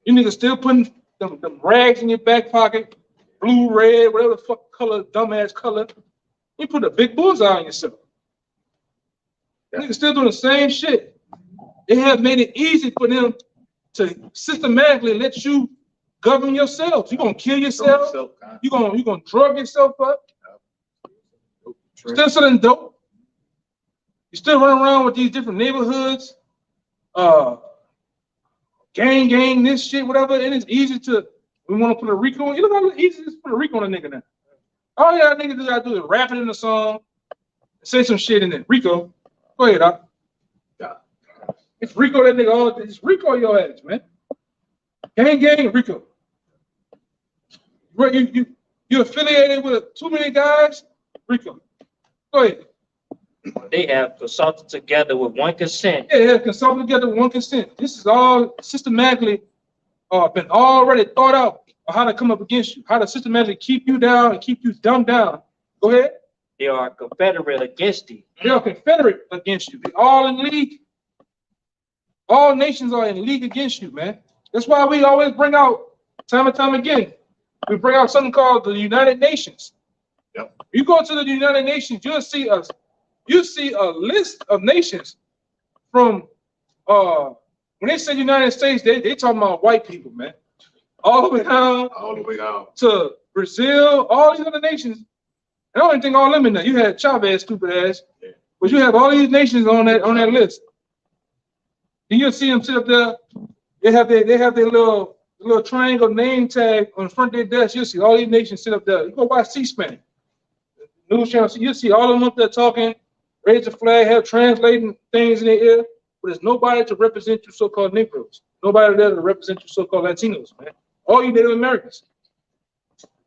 You niggas still putting them rags in your back pocket, blue, red, whatever the fuck color, dumbass color. You put a big bullseye on yourself. Niggas still doing the same shit. They have made it easy for them to systematically let you govern yourself. You're gonna kill yourself. You're gonna drug yourself up. Still selling dope. You still running around with these different neighborhoods, gang, this shit, whatever. And it's easy to, we want to put a RICO on. You know how easy it is to put a RICO on a nigga now. All y'all niggas gotta do is rap it in the song, say some shit in it. RICO. Go ahead, Doc. It's RICO that nigga all. It's RICO your ass, man. Gang, RICO. You affiliated with too many guys, RICO. Go ahead. They have consulted together with one consent. Yeah, consulted together with one consent. This is all systematically been already thought out of how to come up against you, how to systematically keep you down and keep you dumbed down. Go ahead. They are confederate against thee. They are confederate against you. They all in league. All nations are in league against you, man. That's why we always bring out, time and time again, we bring out something called the United Nations. Yep. You go to the United Nations, you'll see a list of nations from when they say United States, they talking about white people, man. All the way down to Brazil, all these other nations. I don't think all them in there. You had Chavez, stupid ass, but you have all these nations on that list. And you'll see them sit up there. They have their little triangle name tag on the front of their desk. You'll see all these nations sit up there. You go watch C-SPAN, news channel. You'll see all of them up there talking, raise the flag, have translating things in their ear. But there's nobody to represent you so-called Negroes. Nobody there to represent you so-called Latinos, man. All you Native Americans.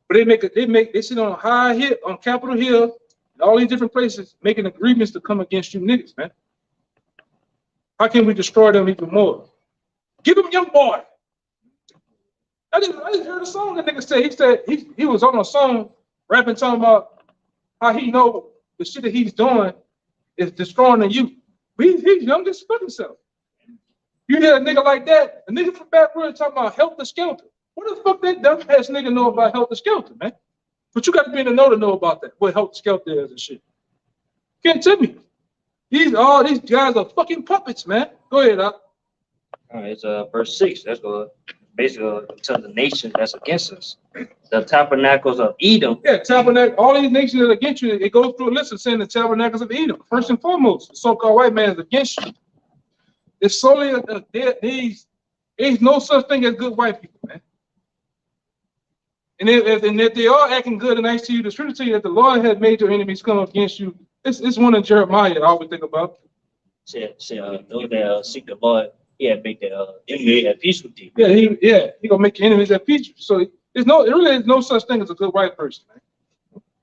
But they sit on a high hill, on Capitol Hill, and all these different places, making agreements to come against you niggas, man. How can we destroy them even more? Give him young boy. I just heard a song that nigga say. He said he was on a song rapping, talking about how he know the shit that he's doing is destroying the youth. But he's young as fucking self. You hear a nigga like that, a nigga from backwoods talking about Helter Skelter. What the fuck that dumb ass nigga know about Helter Skelter, man? But you got to be in the know about that, what Helter Skelter is and shit. Can't tell me. These guys are fucking puppets, man. Go ahead, Doc. All right, it's verse 6. That's basically tell the nation that's against us. The tabernacles of Edom. Yeah, tabernacle. All these nations that are against you, it goes through a list of saying the tabernacles of Edom. First and foremost, the so-called white man is against you. It's solely there's no such thing as good white people, man. And if they are acting good and nice to you, the scripture tell you that the Lord has made your enemies come up against you. It's one in Jeremiah I always think about. Say, those that seek the Lord, make the enemy at peace with thee. He gonna make your enemies at peace. So there really is no such thing as a good white person, man.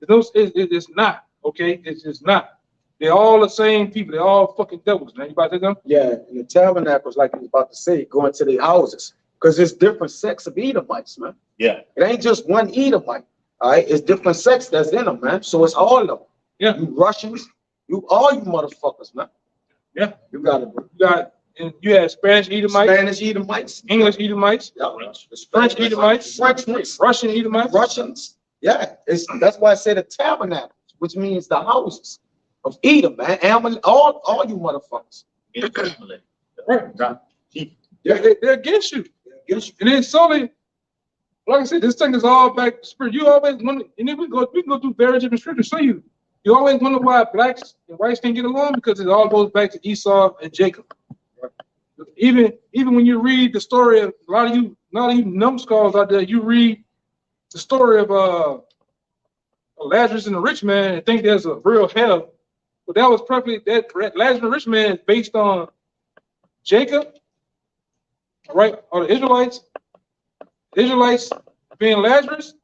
It's not, okay? It's just not. They're all the same people. They're all fucking devils, man. You about to go? Yeah, and the tabernacles, like you was about to say, going to their houses. Because there's different sects of Edomites, man. Yeah. It ain't just one Edomite. All right, it's different sects that's in them, man. So it's all of them. Yeah. You Russians, all you motherfuckers, man. Yeah. You got it, bro. And you had Spanish Edomites, Spanish Edomites, English Edomites, yeah. French Edomites, Russian Edomites, Russians. Yeah, that's why I said the tabernacles, which means the houses of Edom, man. All you motherfuckers. Right. Yeah, they're against you. And then solely, like I said, this thing is all back to spirit. You always wonder, and then we can go through very different scriptures. So you always wonder why blacks and whites can't get along, because it all goes back to Esau and Jacob. Even when you read the story of a lot of you numbskulls out there, you read the story of Lazarus and the rich man and think there's a real hell. But that was perfectly, that Lazarus and the rich man is based on Jacob, all right, or the Israelites. Israelites being Lazarus,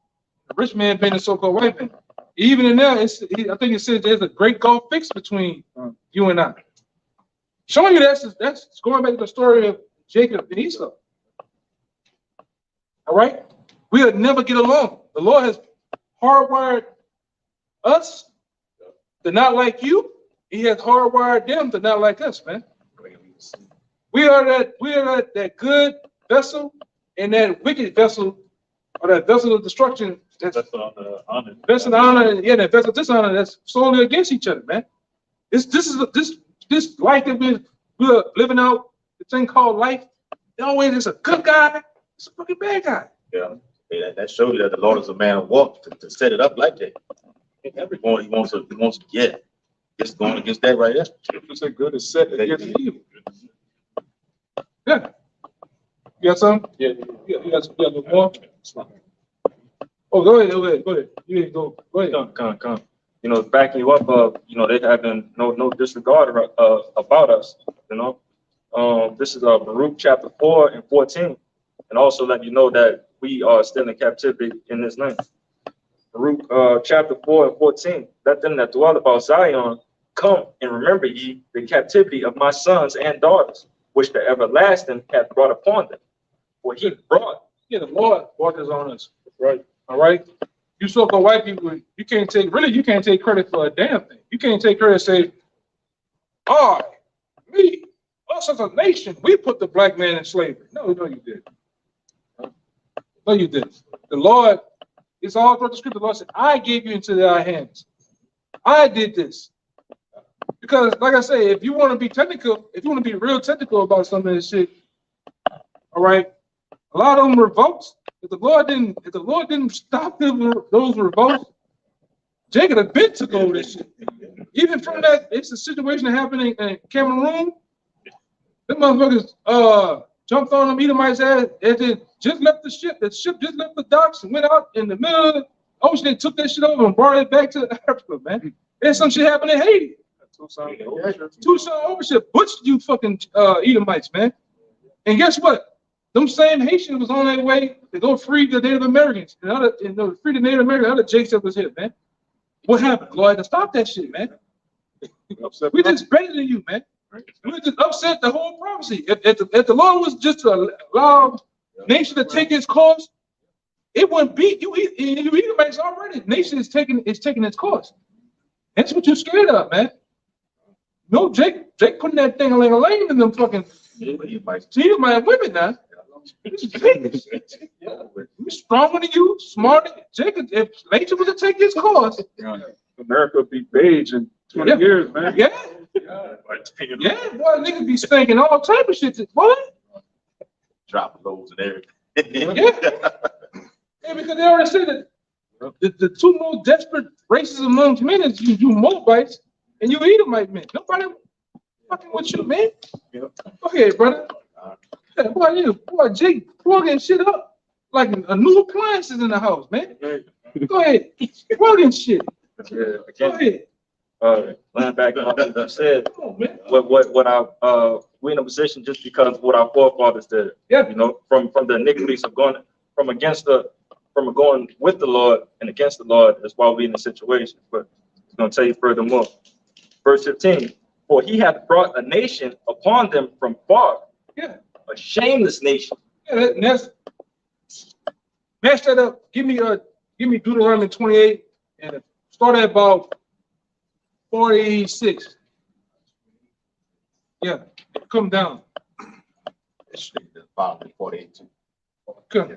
the rich man being the so-called white man. Even in there, I think it says there's a great gulf fix between you and I. Showing you that's going back to the story of Jacob and Esau. All right? We'll never get along. The Lord has hardwired us to not like you. He has hardwired them to not like us, man. We are that good vessel and that wicked vessel, or that vessel of destruction. That's vessel of honor, yeah, that vessel of dishonor that's solely against each other, man. This life that we're living out, the thing called life, always is a good guy, it's a fucking bad guy. Yeah, that shows you that the Lord is a man of war to set it up like that. Everyone he wants to get. It's going against that right there. It's a good is set against evil. Yeah. You got some? Yeah. You got a little more? Oh, go ahead. You need to go. Go ahead. Come. You know, backing you up, you know, they having no disregard about us, you know. This is Baruch chapter 4 and 14. And also let you know that we are still in captivity in this land. Baruch chapter 4 and 14. Let them that dwell about Zion come and remember ye the captivity of my sons and daughters, which the everlasting hath brought upon them. For he brought. Yeah, the Lord brought this on us. Right. All right. You so-called white people, you can't take credit for a damn thing. You can't take credit and say, me, us as a nation, we put the black man in slavery. No, you didn't. No, you didn't. The Lord, it's all throughout the scripture. The Lord said, I gave you into their hands. I did this. Because, like I say, if you want to be technical, if you want to be real technical about some of this shit, all right, a lot of them revolts. If the Lord didn't stop those revolts, Jacob had been took over this shit. Even from that, it's a situation that happened in Cameroon. The motherfuckers jumped on them Edomites ass and then just left the ship. The ship just left the docks and went out in the middle of the ocean and took that shit over and brought it back to Africa, man. And some shit happened in Haiti. Tucson overship butchered you fucking Edomites, man. And guess what? Them same Haitians was on their way to go free the Native Americans. And free the Native Americans, other Jakes that was here, man. What happened? Lord, to stop that shit, man. We just better than you, man. We just upset the whole prophecy. If the Lord was just to allow nation to take its course, it wouldn't be you. You Edomites already. Nation is taking its course. That's what you're scared of, man. No, Jake putting that thing like a lane in them fucking. You might women now. We're stronger than you, smarter. Jacob, if nature was to take his course, America would be beige in 20 years, man. Yeah, boy, niggas be stinking all type of shit, boy. Drop loads and everything. Yeah, because they already said that the two most desperate races amongst men is you Moabites and you Edomite men. Nobody fucking with you, man. Go ahead, brother. Yeah, boy, Jake plugging shit up like a new appliance is in the house, man. Go ahead, plugging shit. Go ahead. Laying back on what you said, we're in a position just because of what our forefathers did. Yeah. You know, from the iniquities of going with the Lord and against the Lord, that's why we're in the situation. But it's going to tell you furthermore. Verse 15, for he hath brought a nation upon them from far. Yeah. A shameless nation. Yeah, that's match that up. Give me Deuteronomy 28 and start at about 46. Yeah, come down. 48. Come.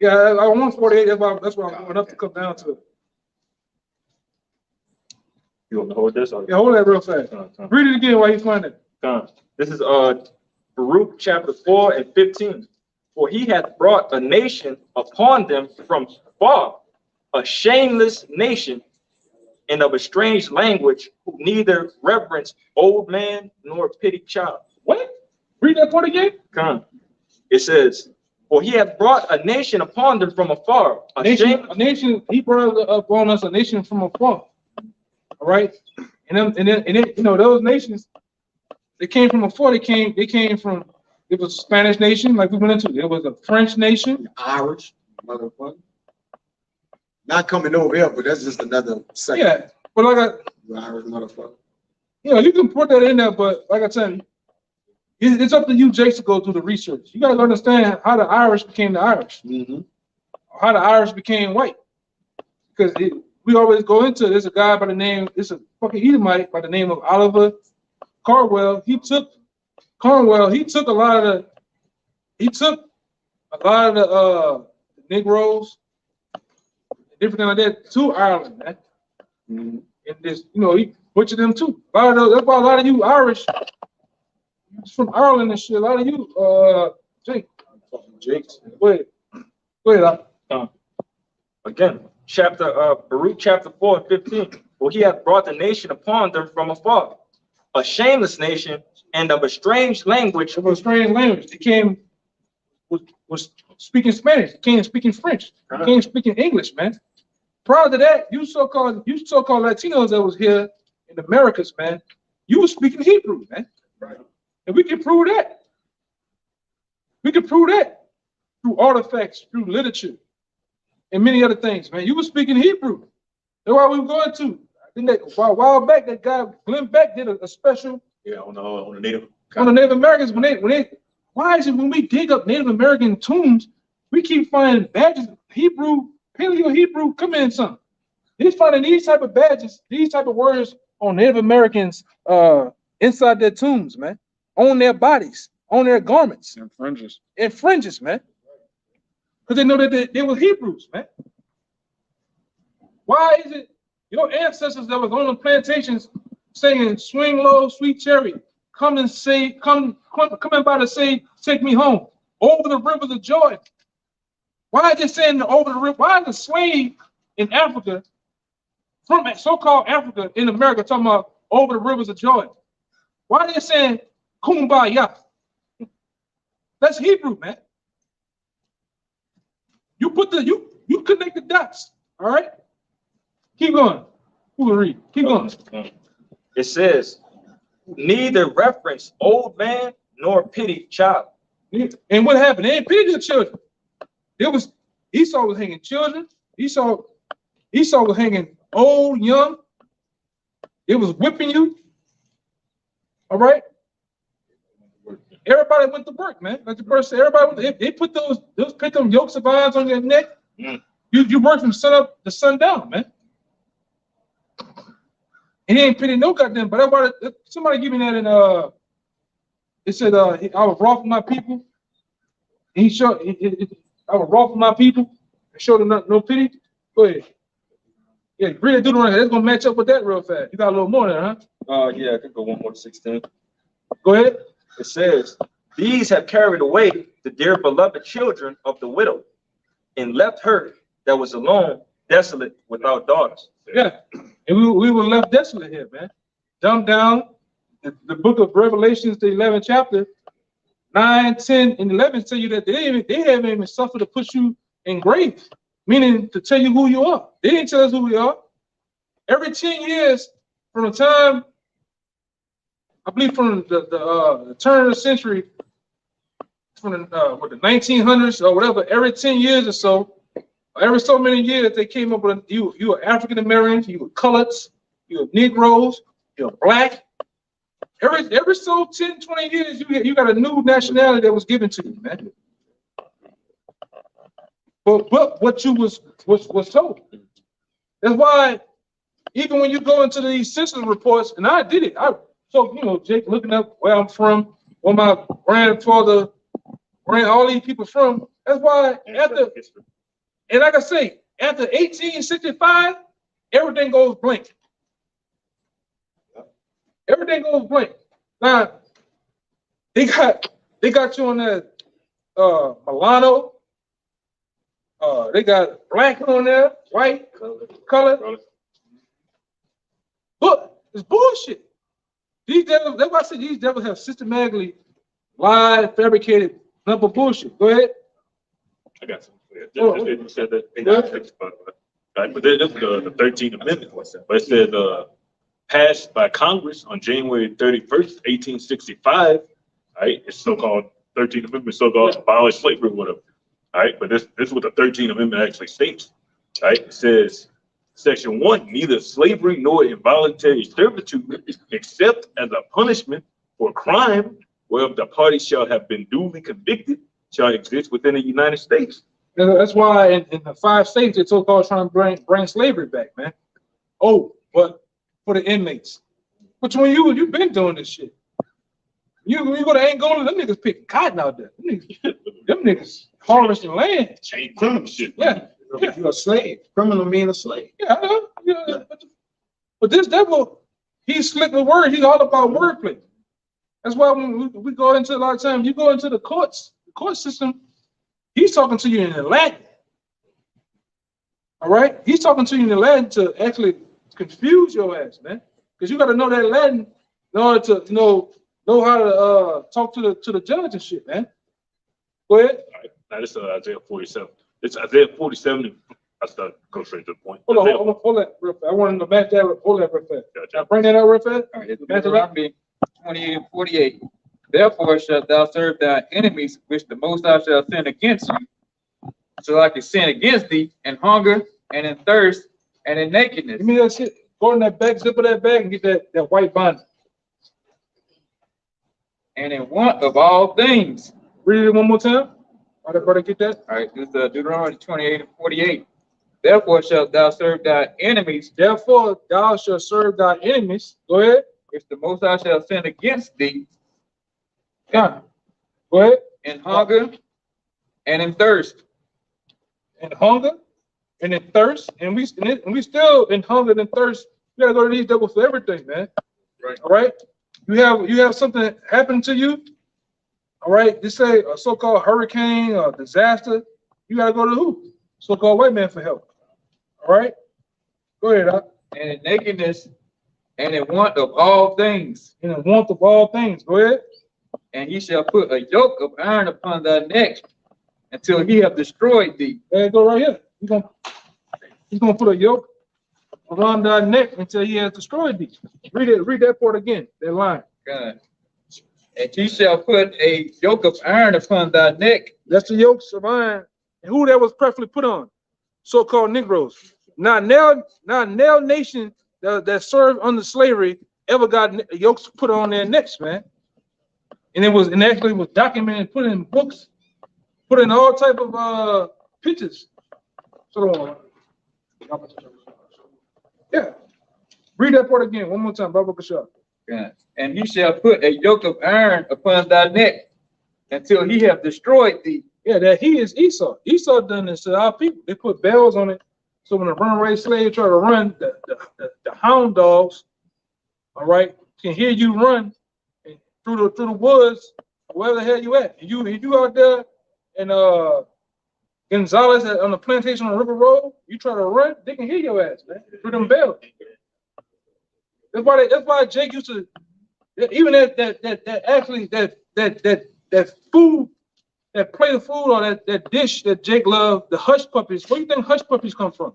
Yeah, I want 48. That's what I'm going up to come down to. You want to hold this? Or? Yeah, hold that real fast. Read it again while you find it. This is Baruch chapter 4 and 15. For he hath brought a nation upon them from far, a shameless nation, and of a strange language, who neither reverence old man nor pity child. What? Read that part again. Come. It says, for he hath brought a nation upon them from afar. A nation, he brought upon us a nation from afar. All right. you know, those nations, they came from afar. They came from, it was a Spanish nation, like we went into. It was a French nation. Irish, motherfucker. Not coming over here, but that's just another second. Yeah, but like Irish motherfucker. you know, you can put that in there, but like I said, it's up to you, Jace, to go through the research. You got to understand how the Irish became the Irish, how the Irish became white. Because we always go into, there's a guy by the name, it's a fucking Edomite by the name of Oliver Cromwell. He took a lot of the Negroes, different thing like that, to Ireland, man. And this, you know, he butchered them too. A lot of those, that's why a lot of you Irish from Ireland and shit, a lot of you, Jake. Go ahead. Again, Baruch chapter 4 and 15. For he hath brought the nation upon them from afar, a shameless nation and of a strange language. Of a strange language. They was speaking Spanish. They came speaking French. They came speaking English, man. Prior to that, you so-called Latinos that was here in the Americas, man, you was speaking Hebrew, man. Right. And we can prove that. We can prove that through artifacts, through literature, and many other things, man. You were speaking Hebrew. That's why we were going to. I think that a while back, that guy Glenn Beck did a special. Yeah, on the Native. On the Native Americans, why is it when we dig up Native American tombs, we keep finding badges, Hebrew, Paleo-Hebrew, come in son. He's finding these type of badges, these type of words on Native Americans inside their tombs, man, on their bodies, on their garments. And fringes. And fringes, man. Because they know that they were Hebrews, man. Why is it your ancestors that was on the plantations saying, swing low, sweet cherry, come and say, come in by to say, take me home, over the rivers of Jordan. Why are they saying over the river? Why is the slave in Africa, from so-called Africa in America, talking about over the rivers of Jordan? Why are they saying kumbaya? That's Hebrew, man. You put you connect the dots, all right? Keep going. Who will read? Keep going. It says, neither reference old man nor pity child. And what happened? They ain't pity the children. It was Esau was hanging children. Esau was hanging old, young. It was whipping you. All right. Everybody went to work, man. Like the verse said, everybody they put those put them yokes of irons on your neck. You work from sun up to sundown, man. And he ain't pity no goddamn. But everybody, somebody give me that in it said I was raw for my people. And he showed I was raw for my people. And showed them no pity. Go ahead. Yeah, read it, Deuteronomy. That's gonna match up with that real fast. You got a little more there, huh? Yeah, I could go 1 more to 16. Go ahead. It says, these have carried away the dear beloved children of the widow, and left her that was alone, desolate, without daughters. Yeah, and we were left desolate here, man. Dumb down. The book of Revelations, the 11th chapter, 9, 10, and 11 tell you that they haven't even suffered to put you in grave, meaning to tell you who you are. They didn't tell us who we are. Every 10 years from the time, I believe from the turn of the century, from the 1900s or whatever, every 10 years or so, every so many years, they came up with you were African Americans, you were coloreds, you were Negroes, you were black. Every so 10, 20 years, you got a new nationality that was given to you, man. But what you was told. That's why even when you go into these census reports, and I did it, so you know, Jake, looking up where I'm from, where my grandfather ran all these people from. That's why after, and like I say, after 1865, everything goes blank. Everything goes blank. Now they got you on that Milano. They got black on there, white, color. But it's bullshit. These devils, that's why I said these devils have systematically lied, fabricated, number bullshit. Go ahead. I got some. You said that they got 65, right? But this is the 13th Amendment. But it says passed by Congress on January 31st, 1865. Right, it's so-called 13th Amendment, so-called abolish slavery, whatever. All right, but this is what the 13th Amendment actually states. Right, it says, Section 1, neither slavery nor involuntary servitude, except as a punishment for crime whereof the party shall have been duly convicted, shall exist within the United States. And that's why in the 5 states, it's so-called trying to bring slavery back, man. Oh, but for the inmates. But when you've been doing this shit. You go to Angola, them niggas picking cotton out there. Them niggas harvesting land. Chain criminal shit. Yeah. Yeah. You're a slave. Criminal mean a slave. Yeah, I know. Yeah. But this devil, he's slick with words. He's all about wordplay. That's why when we go into a lot of times, you go into the court system, he's talking to you in Latin. All right? He's talking to you in Latin to actually confuse your ass, man. Because you got to know that Latin in order to know how to talk to the judge and shit, man. Go ahead. All right. Now this is Isaiah 47. It's Isaiah 47. I start go straight to the point. Hold that real fast. I wanted to match that. Hold that real fast. Can I bring that out real fast? All right, it's Deuteronomy 28 and 48. Therefore shalt thou serve thy enemies, which the Most High shall send against you, so I can sin against thee in hunger and in thirst and in nakedness. Give me that shit. Go in that bag, zip of that bag, and get that white binder. And in want of all things. Read it one more time. All right, brother, get that. All right, this is Deuteronomy 28 and 48. Therefore shalt thou serve thy enemies. Therefore thou shalt serve thy enemies. Go ahead. If the Most High shall sin against thee. Yeah. Go ahead. In hunger and in thirst. In hunger and in thirst. And we still in hunger and thirst. You gotta go to these devils for everything, man. Right. All right. You have something happen to you. All right. Just say a so-called hurricane or disaster. You gotta go to who? So-called white man for help. All right. Go ahead, Doc. And in nakedness and in want of all things. In the want of all things. Go ahead. And he shall put a yoke of iron upon thy neck until he have destroyed thee. There you go right here. He's gonna put a yoke around thy neck until he has destroyed thee. Read that part again, that line. God. And he shall put a yoke of iron upon thy neck. That's the yokes of iron. And who that was preferably put on? So-called Negroes. Not now nation that served under slavery ever got yokes put on their necks, man. And actually was documented, put in books, put in all type of pictures. Yeah. Read that part again, one more time, Baba Kashab. God. And he shall put a yoke of iron upon thy neck until he have destroyed thee. Yeah, that he is Esau. Esau done this to our people. They put bells on it. So when a runaway slave try to run, the hound dogs, all right, can hear you run through the woods, wherever the hell you at. You out there in Gonzales on the plantation on River Road, you try to run, they can hear your ass, man, through them bells. That's why Jake used to, even that food, that plate of food or that dish that Jake loved, the hush puppies. Where do you think hush puppies come from?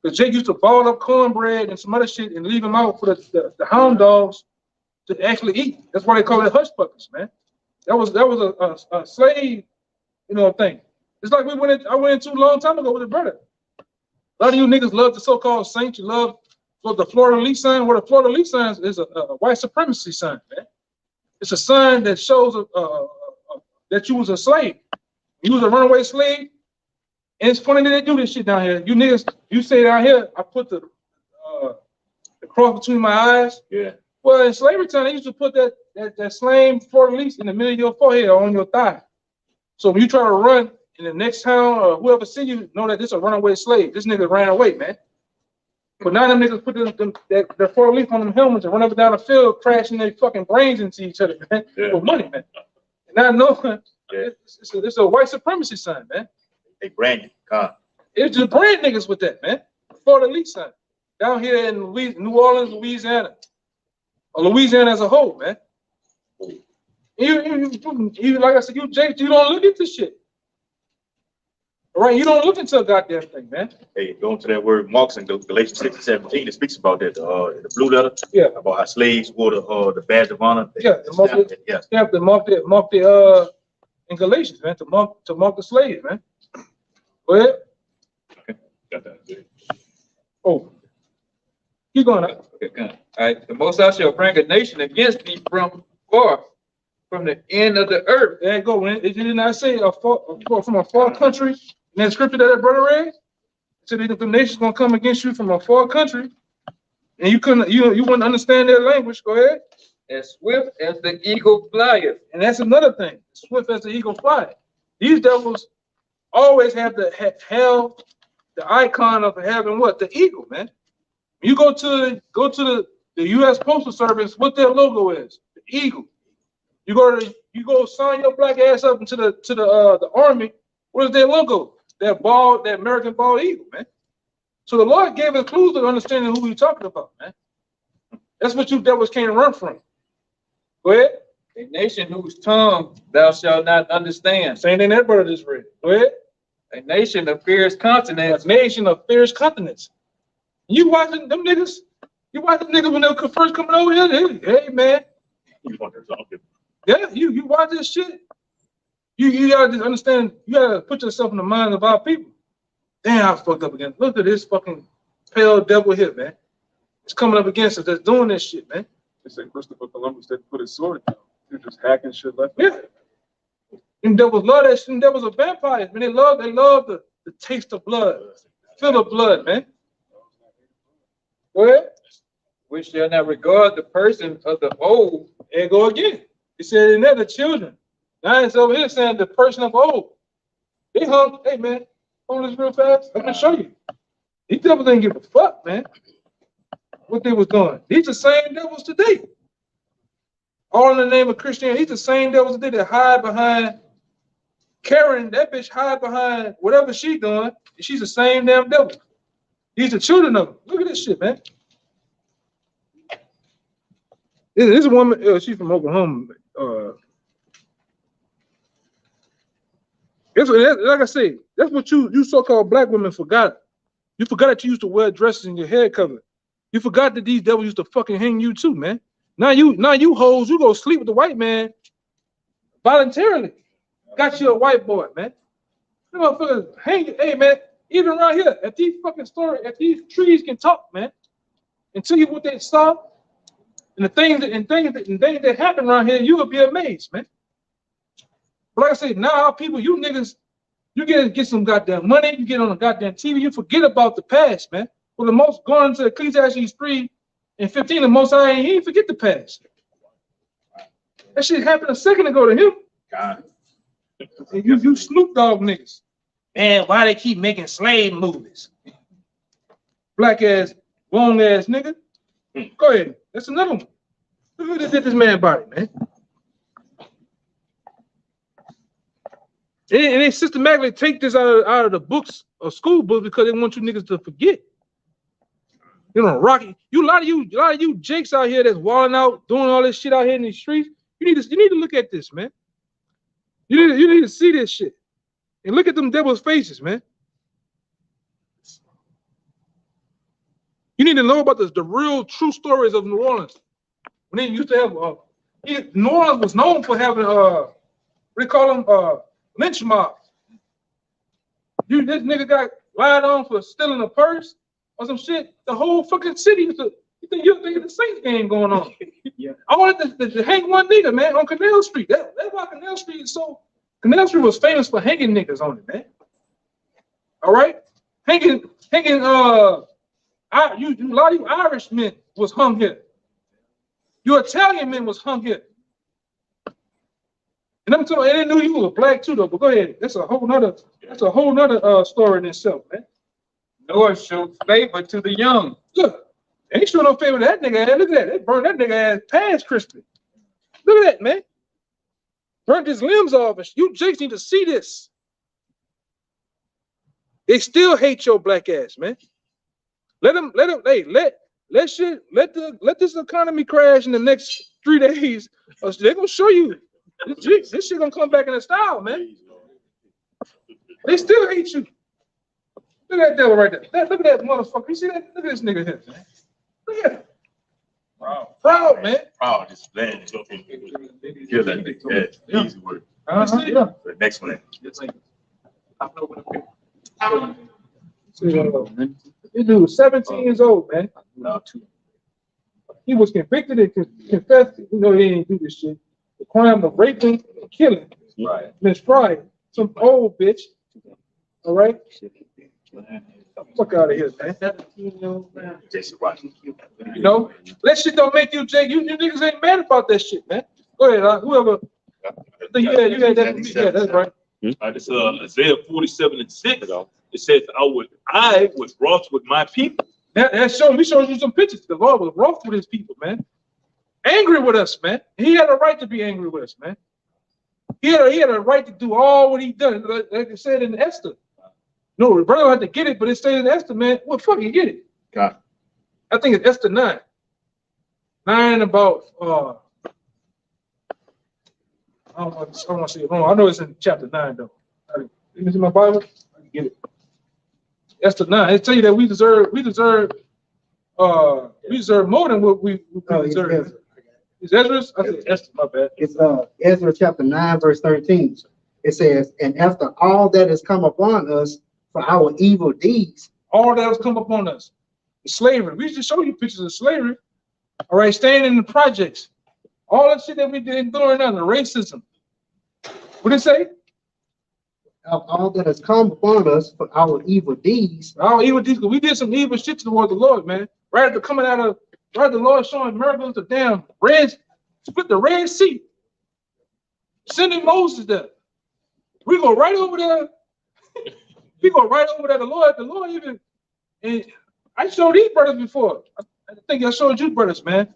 Because Jake used to ball up cornbread and some other shit and leave them out for the hound dogs to actually eat. That's why they call it hush puppies, man. That was a slave, thing. It's like I went into a long time ago with a brother. A lot of you niggas love the so-called saints. You love the fleur-de-lis sign. Where the fleur-de-lis sign is a white supremacy sign, man. It's a sign that shows that you was a slave. You was a runaway slave. And it's funny that they do this shit down here. You niggas, you say down here, I put the cross between my eyes. Yeah. Well, in slavery time, they used to put that same fleur-de-lis in the middle of your forehead or on your thigh. So when you try to run in the next town or whoever see you, know that this is a runaway slave. This nigga ran away, man. But now them niggas put the fleur-de-lis on them helmets and run up and down the field, crashing their fucking brains into each other, man, for money, man. And I know it's a white supremacy sign, man. They brand you, huh? It's just brand niggas with that, man. Fleur-de-lis sign. Down here in New Orleans, Louisiana. Or Louisiana as a whole, man. You like I said, Jake, you don't look at this shit. All right, you don't look into a goddamn thing, man. Hey, going to that word Marx in Galatians 6:17, it speaks about that, in the blue letter. Yeah. About how slaves wore the badge of honor. Yeah, the mark it. Yeah. You have to mark the in Galatians, man, to mark the slave, man. Go ahead. Got that. Oh, keep going up. Okay, good. All right, the Most High shall bring a nation against thee from far, from the end of the earth. There you go. Man. It did not say from a far country in that scripture that brother read. It said that the nation's gonna come against you from a far country, and you wouldn't understand their language. Go ahead. As swift as the eagle flieth. And that's another thing. Swift as the eagle fly. These devils always have the icon of having what? The eagle, man. You go to the U.S. Postal Service, what their logo is? The eagle. You go sign your black ass up into the army. What is their logo? That American bald eagle, man. So the Lord gave us clues to understanding who we're talking about, man. That's what you devils can't run from. Go ahead. A nation whose tongue thou shalt not understand. Same thing that brother just read. Go ahead. A nation of fierce continents. A nation of fierce continents. You watching them niggas? You watching niggas when they were first coming over here? Hey man. Yeah, you watch this shit. You gotta just understand, you gotta put yourself in the mind of our people. Damn, I fucked up again. Look at this fucking pale devil here, man. It's coming up against us. That's doing this shit, man. They say Christopher Columbus didn't put his sword down. They're just hacking shit left. Yeah. Them devils love that shit. Them devils are vampires, man. They love the taste of blood. Feel of blood, man. Go ahead. We shall not regard the person of the old. There you go again. He said in there the children. Now it's over here saying the person of old. They hung. Hey man, hold this real fast. I'm gonna show you. These devils didn't give a fuck, man. What they was doing. These the same devils today. All in the name of Christianity. These the same devils today that hide behind Karen. That bitch hide behind whatever she doing. And she's the same damn devil. These are children of them. Look at this shit, man. This is a woman. She's from Oklahoma. Like I say, that's what you so-called black women forgot. You forgot that you used to wear dresses and your hair covered. You forgot that these devils used to fucking hang you too, man. Now you hoes, you go sleep with the white man voluntarily. Got you a white boy, man. You motherfuckers hang you. Hey man, even around here, if these trees can talk, man, and tell you what they saw, and the things that happen around here, you will be amazed, man. But like I said, now our people, you niggas, you get some goddamn money, you get on the goddamn TV, you forget about the past, man. For the most, going to Ecclesiastes 3:15, the most I ain't forget the past. That shit happened a second ago to him. God. And you Snoop Dogg niggas. Man, why they keep making slave movies? Black ass, long ass nigga. Go ahead. That's another one. Look who did this man body, man. And they systematically take this out of the books or school books because they want you niggas to forget. You know, Rocky. A lot of you jakes out here that's wilding out, doing all this shit out here in these streets. You need to look at this, man. You need to see this shit. And look at them devils' faces, man. You need to know about the real true stories of New Orleans. When they used to have New Orleans was known for having what do you call them? Lynch mobs. This nigga got lied on for stealing a purse or some shit. The whole fucking city used to, you think the Saints game going on. Yeah. I wanted to hang one nigga, man, on Canal Street. That's why Canal Street is so. Canal Street was famous for hanging niggas on it, man. All right, hanging. A lot of you Irish men was hung here. Your Italian men was hung here. And I'm telling you, they knew you were black too, though. But go ahead. That's a whole nother story in itself, man. Nor show favor to the young. Look, they ain't show no favor to that nigga ass. Look at that. They burned that nigga ass past crispy. Look at that, man. Burnt his limbs off. You jakes need to see this. They still hate your black ass, man. Let this economy crash in the next 3 days. They're gonna show you. This shit gonna come back in the style, man. They still hate you. Look at that devil right there. Look at that motherfucker. You see that? Look at this nigga here, man. Look at him. Proud, man. Proud, this land is okay. Kill that nigga. Yeah, easy work. Yeah. The next one. This dude was 17 years old, man. He was convicted and confessed, he didn't do this shit. The crime of raping and killing. Right. Miss Fry, some old bitch. All right? Fuck out of here, man. That shit don't make you, Jake. You niggas ain't mad about that shit, man. Go ahead, whoever. You had that for me. Yeah, that's right. It's Isaiah 47:6. It says, I was wroth with my people. We showed you some pictures. The Lord was wroth with his people, man. Angry with us, man. He had a right to be angry with us, man. He had a right to do all what he done, like it said in Esther. No, the brother had to get it, but it said in Esther, man. Well, fuck, you get it. God. I think it's Esther 9. 9 about, I don't want to say it wrong. I know it's in chapter 9, though. Let me see my Bible. I can get it. Esther 9. It tell you that we deserve more than what we deserve. Is Ezra's? I said Esther, my bad. It's Ezra chapter 9, verse 13. It says, and after all that has come upon us for our evil deeds. All that has come upon us. The slavery. We just show you pictures of slavery. All right, staying in the projects. All that shit that we did during the racism. What did it say? All that has come upon us for our evil deeds. Our evil deeds, because we did some evil shit toward the Lord, man. Right after coming out of, right, the Lord showing miracles, the damn split the Red Sea, sending Moses there. We go right over there. We go right over there. The Lord even, and I showed these brothers before. I think I showed you brothers, man.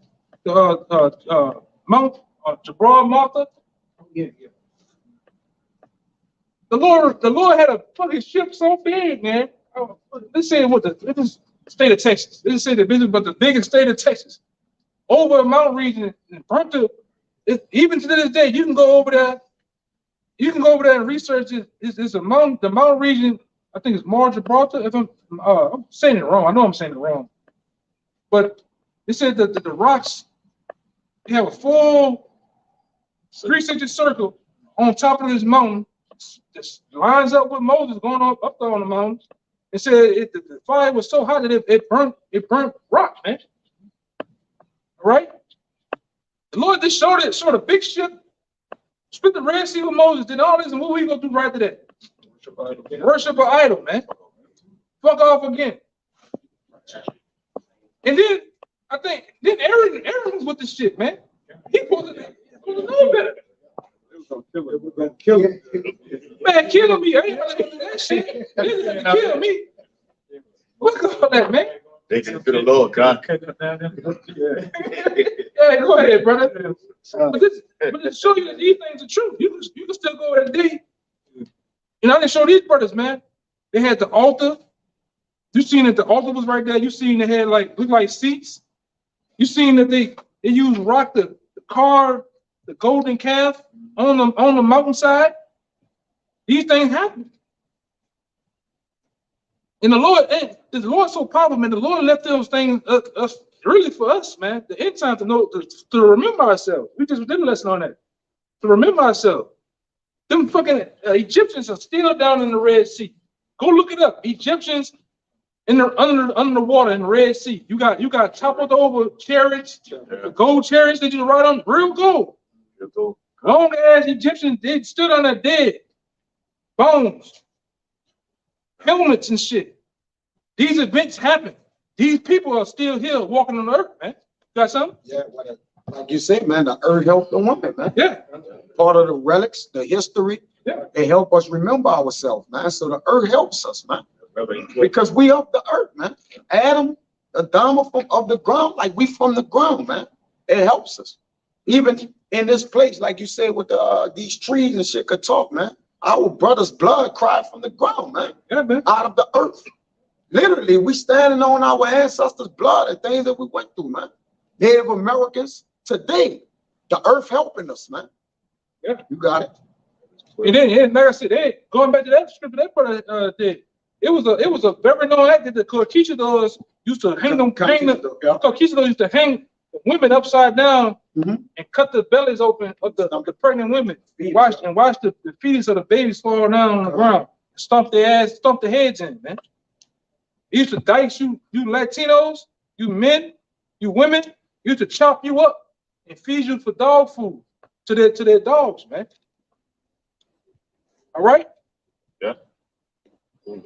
The Mount Jabal Martha. Yeah. The Lord had a fucking ship so big, man. Let's say this state of Texas. Let's say the business, but the biggest state of Texas, over a mountain region, and burnt to. Even to this day, you can go over there. You can go over there and research it. It's a mountain. The mountain region, I think it's Mount Gibraltar. If I'm saying it wrong, I know I'm saying it wrong. But it said that the rocks, they have a full 360 circle on top of this mountain. This lines up with Moses going up there on the mountain. It said the fire was so hot that it burnt rock, man. All right. The Lord just showed a big ship, split the Red Sea with Moses, did all this, and what we gonna do right after that? Worship an idol, man. Fuck off again. And then I think Aaron was with this shit, man. He supposed to know better. Kill him. Man, killing me. I ain't gonna do that shit. This gonna kill me. Look at that, man. They didn't feel the Lord, God. Yeah, go ahead, brother. But to show you that these things are true, you can still go over that day. I didn't show these brothers, man. They had the altar. You seen that the altar was right there. You seen they had looked like seats. You seen that they used rock to carve the golden calf on the mountainside. These things happen. And the Lord's so powerful, man. The Lord left those things really for us, man. The end time to remember ourselves. We just did a lesson on that. To remember ourselves. Them fucking Egyptians are still down in the Red Sea. Go look it up. Egyptians under the water in the Red Sea. You got toppled over chariots, the gold chariots that you ride on, real gold. Long as Egyptians, they stood on their dead bones, helmets and shit. These events happen. These people are still here walking on the earth, man. Got something? Yeah, like you said, man, the earth helped the woman, man. Yeah. Part of the relics, the history, yeah. They help us remember ourselves, man. So the earth helps us, man. Because we of the earth, man. Adam, Adam of the ground, like we from the ground, man. It helps us. Even in this place, like you said, with these trees and shit could talk, man. Our brother's blood cried from the ground, man. Yeah, man. Out of the earth. Literally, we standing on our ancestors' blood and things that we went through, man. Native Americans, today, the earth helping us, man. Yeah. You got it. And then, yeah, like I said, going back to that scripture that brother did. It was a very known act that the conquistadors used to hang them. Conquistadors used to hang women upside down and cut the bellies open of the pregnant women. Watch the fetus of the babies fall down on the ground. Stomp their heads in, man. They used to dice you Latinos, you men, you women. Used to chop you up and feed you for dog food to their dogs, man. All right? Yeah. And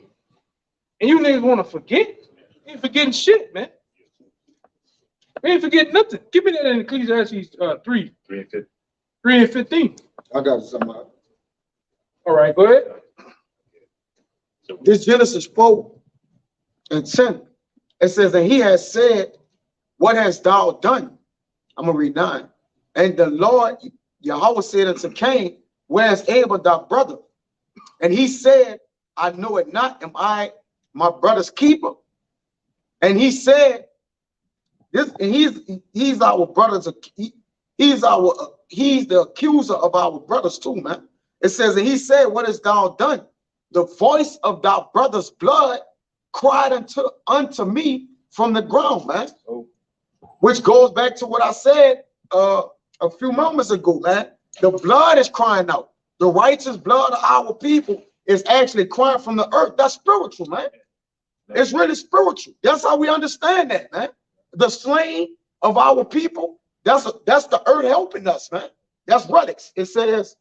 you niggas want to forget? You ain't forgetting shit, man. We ain't forgetting nothing. Give me that in Ecclesiastes 3 and 15. I got some. All right, go ahead. This Genesis 4 and 10. It says, and he has said, what hast thou done? I'm going to read 9. And the Lord Yahweh said unto Cain, where is Abel thy brother? And he said, I know it not. Am I my brother's keeper? And he said, this, and he's our brothers. He's the accuser of our brothers too, man. It says, and he said, what hast thou done? The voice of thy brother's blood cried unto me from the ground, man. Which goes back to what I said a few moments ago, man. The blood is crying out. The righteous blood of our people is actually crying from the earth. That's spiritual, man. It's really spiritual. That's how we understand that, man. The slain of our people, that's the earth helping us, man. That's relics. It says,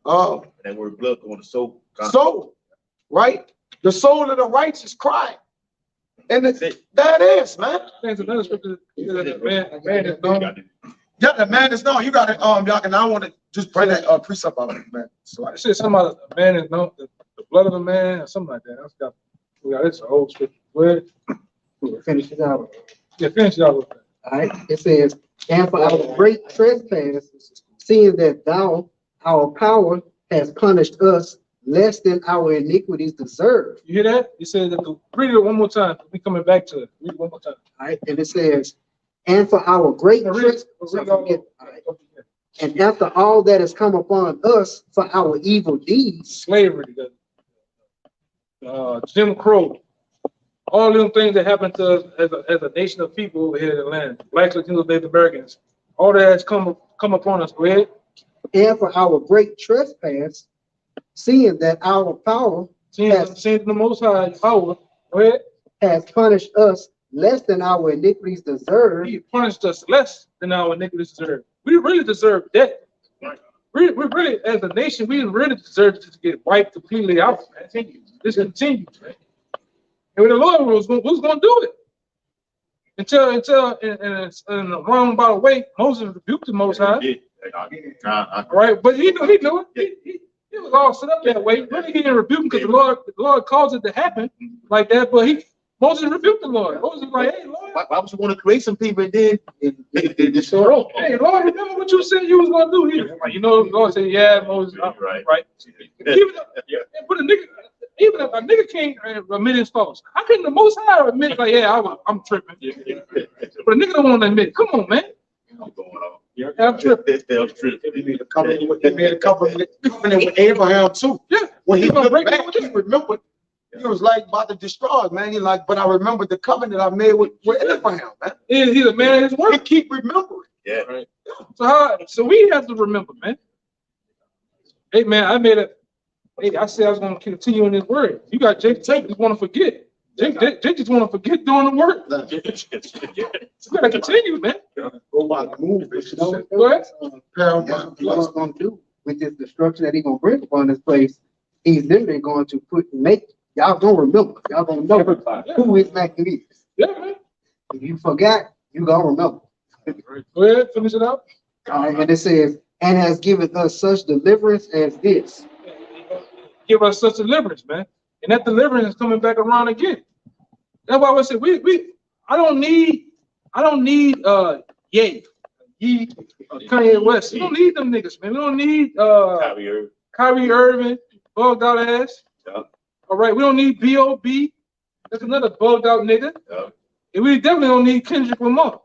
that word blood going to soul. Soul, right? The soul of the righteous crying. And that is, man. There's another scripture that man is known. Yeah, the man is known. You got it, y'all, and I want to just bring that precept out, man. So I said something about a man is known, the blood of a man, or something like that. It's an old scripture. Go ahead. Finish it out. Yeah, finish it out with that. All right. It says, and for our great trespass, seeing that thou, our power, has punished us less than our iniquities deserve. You hear that? He said that. Read it one more time. We coming back to it. Read it one more time. All right. And it says, and for our great trespass, and after all that has come upon us for our evil deeds, slavery, Jim Crow, all them things that happened to us as a nation of people over here in the land, blacks, Latinos, Native Americans, all that has come upon us. Go ahead. And for our great trespass, seeing that our power seeing the Most High power, go ahead, has punished us less than our iniquities deserve. He punished us less than our iniquities deserve. We really deserve that. We really, as a nation, we really deserve to get wiped completely out. This continues, right? And when the Lord was going to do it, until in a roundabout way, Moses rebuked the Most High. Right, but he knew it. He was all set up that way. Really, he didn't rebuke him because the Lord caused it to happen like that. But Moses rebuked the Lord. Moses was like, hey, Lord. Why would you want to create some people and then destroy? Hey, Lord, remember what you said you was going to do here. Like, the Lord said, yeah, Moses, right. But even if a nigga can't admit his faults, how can the Most High admit, like, yeah, I'm tripping? But a nigga don't want to admit, come on, man. I'm tripping. He made a covenant with Abraham too. Yeah. When he looked back, he remembered. He was like about to destroy us, man. He like, but I remember the covenant I made with Abraham, man. He's a man of his word. He keep remembering. Yeah. Right. So we have to remember, man. Hey, man, I said I was going to continue in this word. You got Jake just want to forget. Jake just want to forget doing the work. You got to continue, man. Go by the move. What God's going to do with this destruction that he's going to bring upon this place, he's literally going to y'all don't remember. Y'all don't know who his Mackie is. Yeah, man. If you forgot, you gonna remember. Go ahead, finish it out. And it says, and has given us such deliverance as this. Give us such deliverance, man. And that deliverance is coming back around again. That's why I said I don't need Ye, Kanye West. We don't need them niggas, man. We don't need Kyrie Irving, bugged out ass. Yeah. All right, we don't need B.O.B. That's another bugged out nigga. Yeah. And we definitely don't need Kendrick Lamar.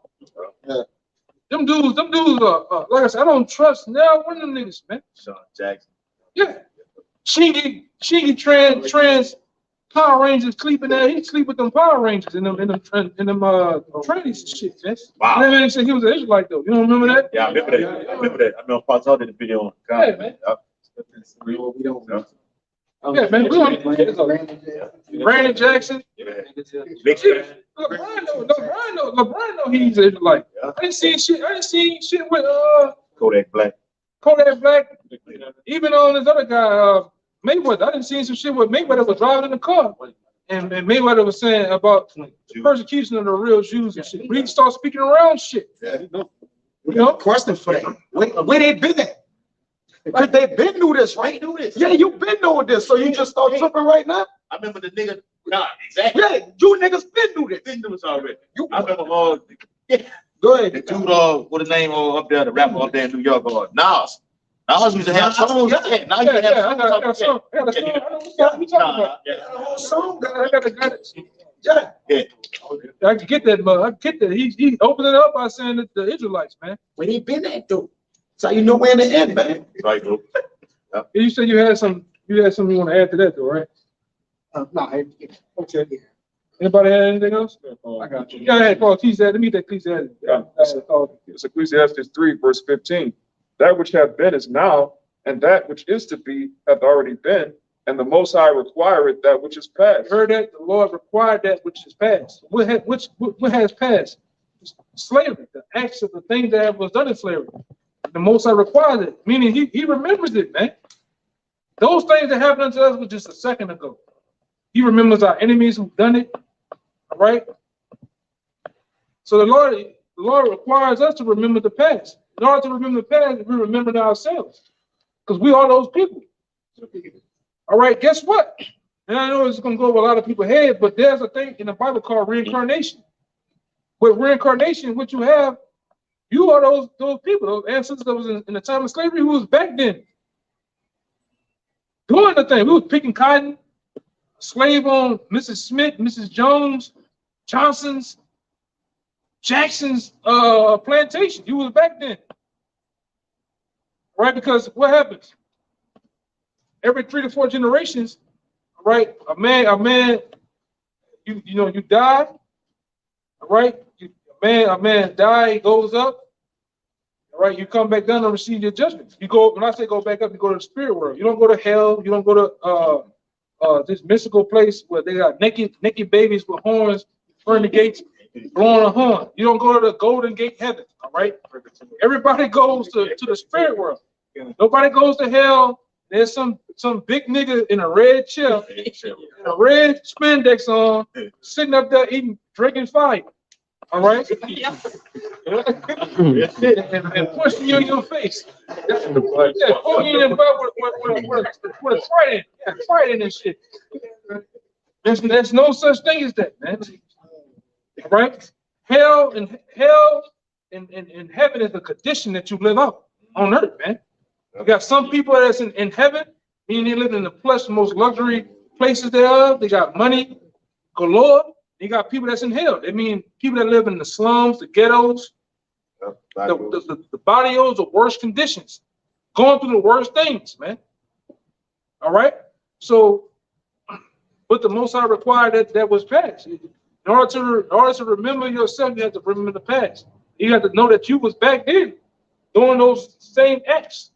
Yeah. Them dudes are like I said, I don't trust now one of them niggas, man. Sean Jackson. Yeah. Shingy trans Power Rangers sleeping there. He sleep with them Power Rangers in them trannies and shit, man. Wow. And then said he was an Israelite though. You don't remember that? Yeah, I remember that. I remember that. I remember Paul did the video on. Yeah, man. We don't know. Yeah, man. We don't. Brandon Jackson. Big LeBron know he's an Israelite. I didn't see shit with Kodak Black. Kodak Black. Even on this other guy, Mayweather. I didn't see some shit with Mayweather was driving in the car. And Mayweather was saying about persecution of the real Jews and shit. We start speaking around shit. Yeah. We got a question for them. Where they been at? Like they been through this, right? Yeah, you been doing this, so you just start tripping right now? I remember the nigga, nah, exactly. Yeah, you niggas been through this. Been through this already. You, I remember go ahead. the dude, what the name up there, the rapper up there in New York, Nas. Nas used to have songs. Yeah, now you have songs. I got a song. I got the guy that, Yeah. I can get that, but I get that. He opened it up by saying that the Israelites, man. Where they been at, though? So you know where in the end, man. Right, bro. You said you had something you want to add to that, though, right? No, Okay. Anybody have anything else? I got you. Yeah, Paul, let me get that Ecclesiastes. It's Ecclesiastes 3, verse 15. That which hath been is now, and that which is to be hath already been, and the Most High requireth that which is past. Heard that? The Lord required that which is past. What has passed? Slavery, the acts of the things that was done in slavery. The Most High required it, meaning he remembers it, man. Those things that happened to us was just a second ago. He remembers our enemies who've done it. All right. So the Lord requires us to remember the past. In order to remember the past, we remember ourselves, because we are those people. All right. Guess what? And I know it's going to go over a lot of people's heads, but there's a thing in the Bible called reincarnation. With reincarnation, what you have, you are those people, those ancestors that was in the time of slavery, who was back then doing the thing. We was picking cotton, slave on Mrs. Smith, Mrs. Jones, Johnson's, Jackson's plantation. You was back then, right? Because what happens? Every 3 to 4 generations, right? A man, you die, all right? A man die, he goes up, all right? You come back down and receive your judgment. You go, when I say go back up, you go to the spirit world. You don't go to hell. You don't go to this mystical place where they got naked babies with horns, burn the gates, blowing a horn. You don't go to the Golden Gate heaven, all right? Everybody goes to the spirit world. Nobody goes to hell. There's some big nigga in a red chair, in a red spandex on, sitting up there drinking fire. All right, and pushing you in your face. Yeah, poking you in the butt with a trident and shit. There's no such thing as that, man. All right, hell and heaven is the condition that you live out on earth, man. You got some people that's in heaven, meaning they live in the plush, most luxury places thereof. They got money galore. You got people that's in hell. I mean, people that live in the slums, the ghettos, the barrios, the worst conditions, going through the worst things, man. All right. So, but the Most High required that was past. In order to remember yourself, you have to remember the past. You have to know that you was back then doing those same acts.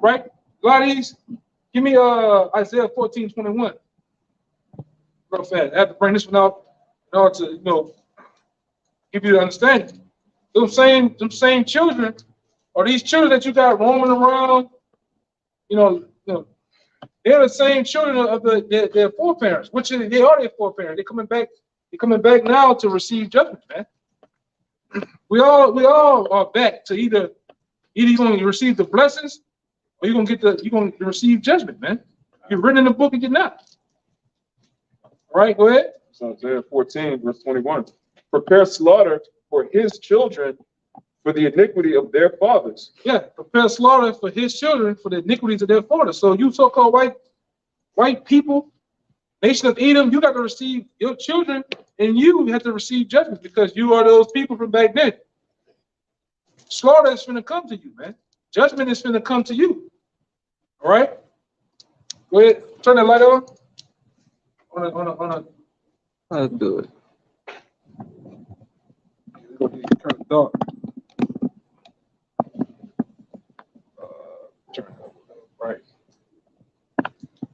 Right? A lot of these. Give me Isaiah 14:21. Real fast. I have to bring this one out in order to, give you the understanding. Them same children, or these children that you got roaming around, they're the same children of their foreparents, which they are their foreparents. They're coming back now to receive judgment, man. We all are back to either you're gonna receive the blessings, or you're gonna receive judgment, man. You're written in the book and you're not. All right, go ahead. So Isaiah 14, verse 21. Prepare slaughter for his children for the iniquity of their fathers. Yeah, prepare slaughter for his children for the iniquities of their fathers. So you so-called white people, nation of Edom, you got to receive your children, and you have to receive judgment because you are those people from back then. Slaughter is going to come to you, man. Judgment is going to come to you. All right? Go ahead, turn the light on. On a. Let's do it. It's gonna be kind of dark. Turn it up, right.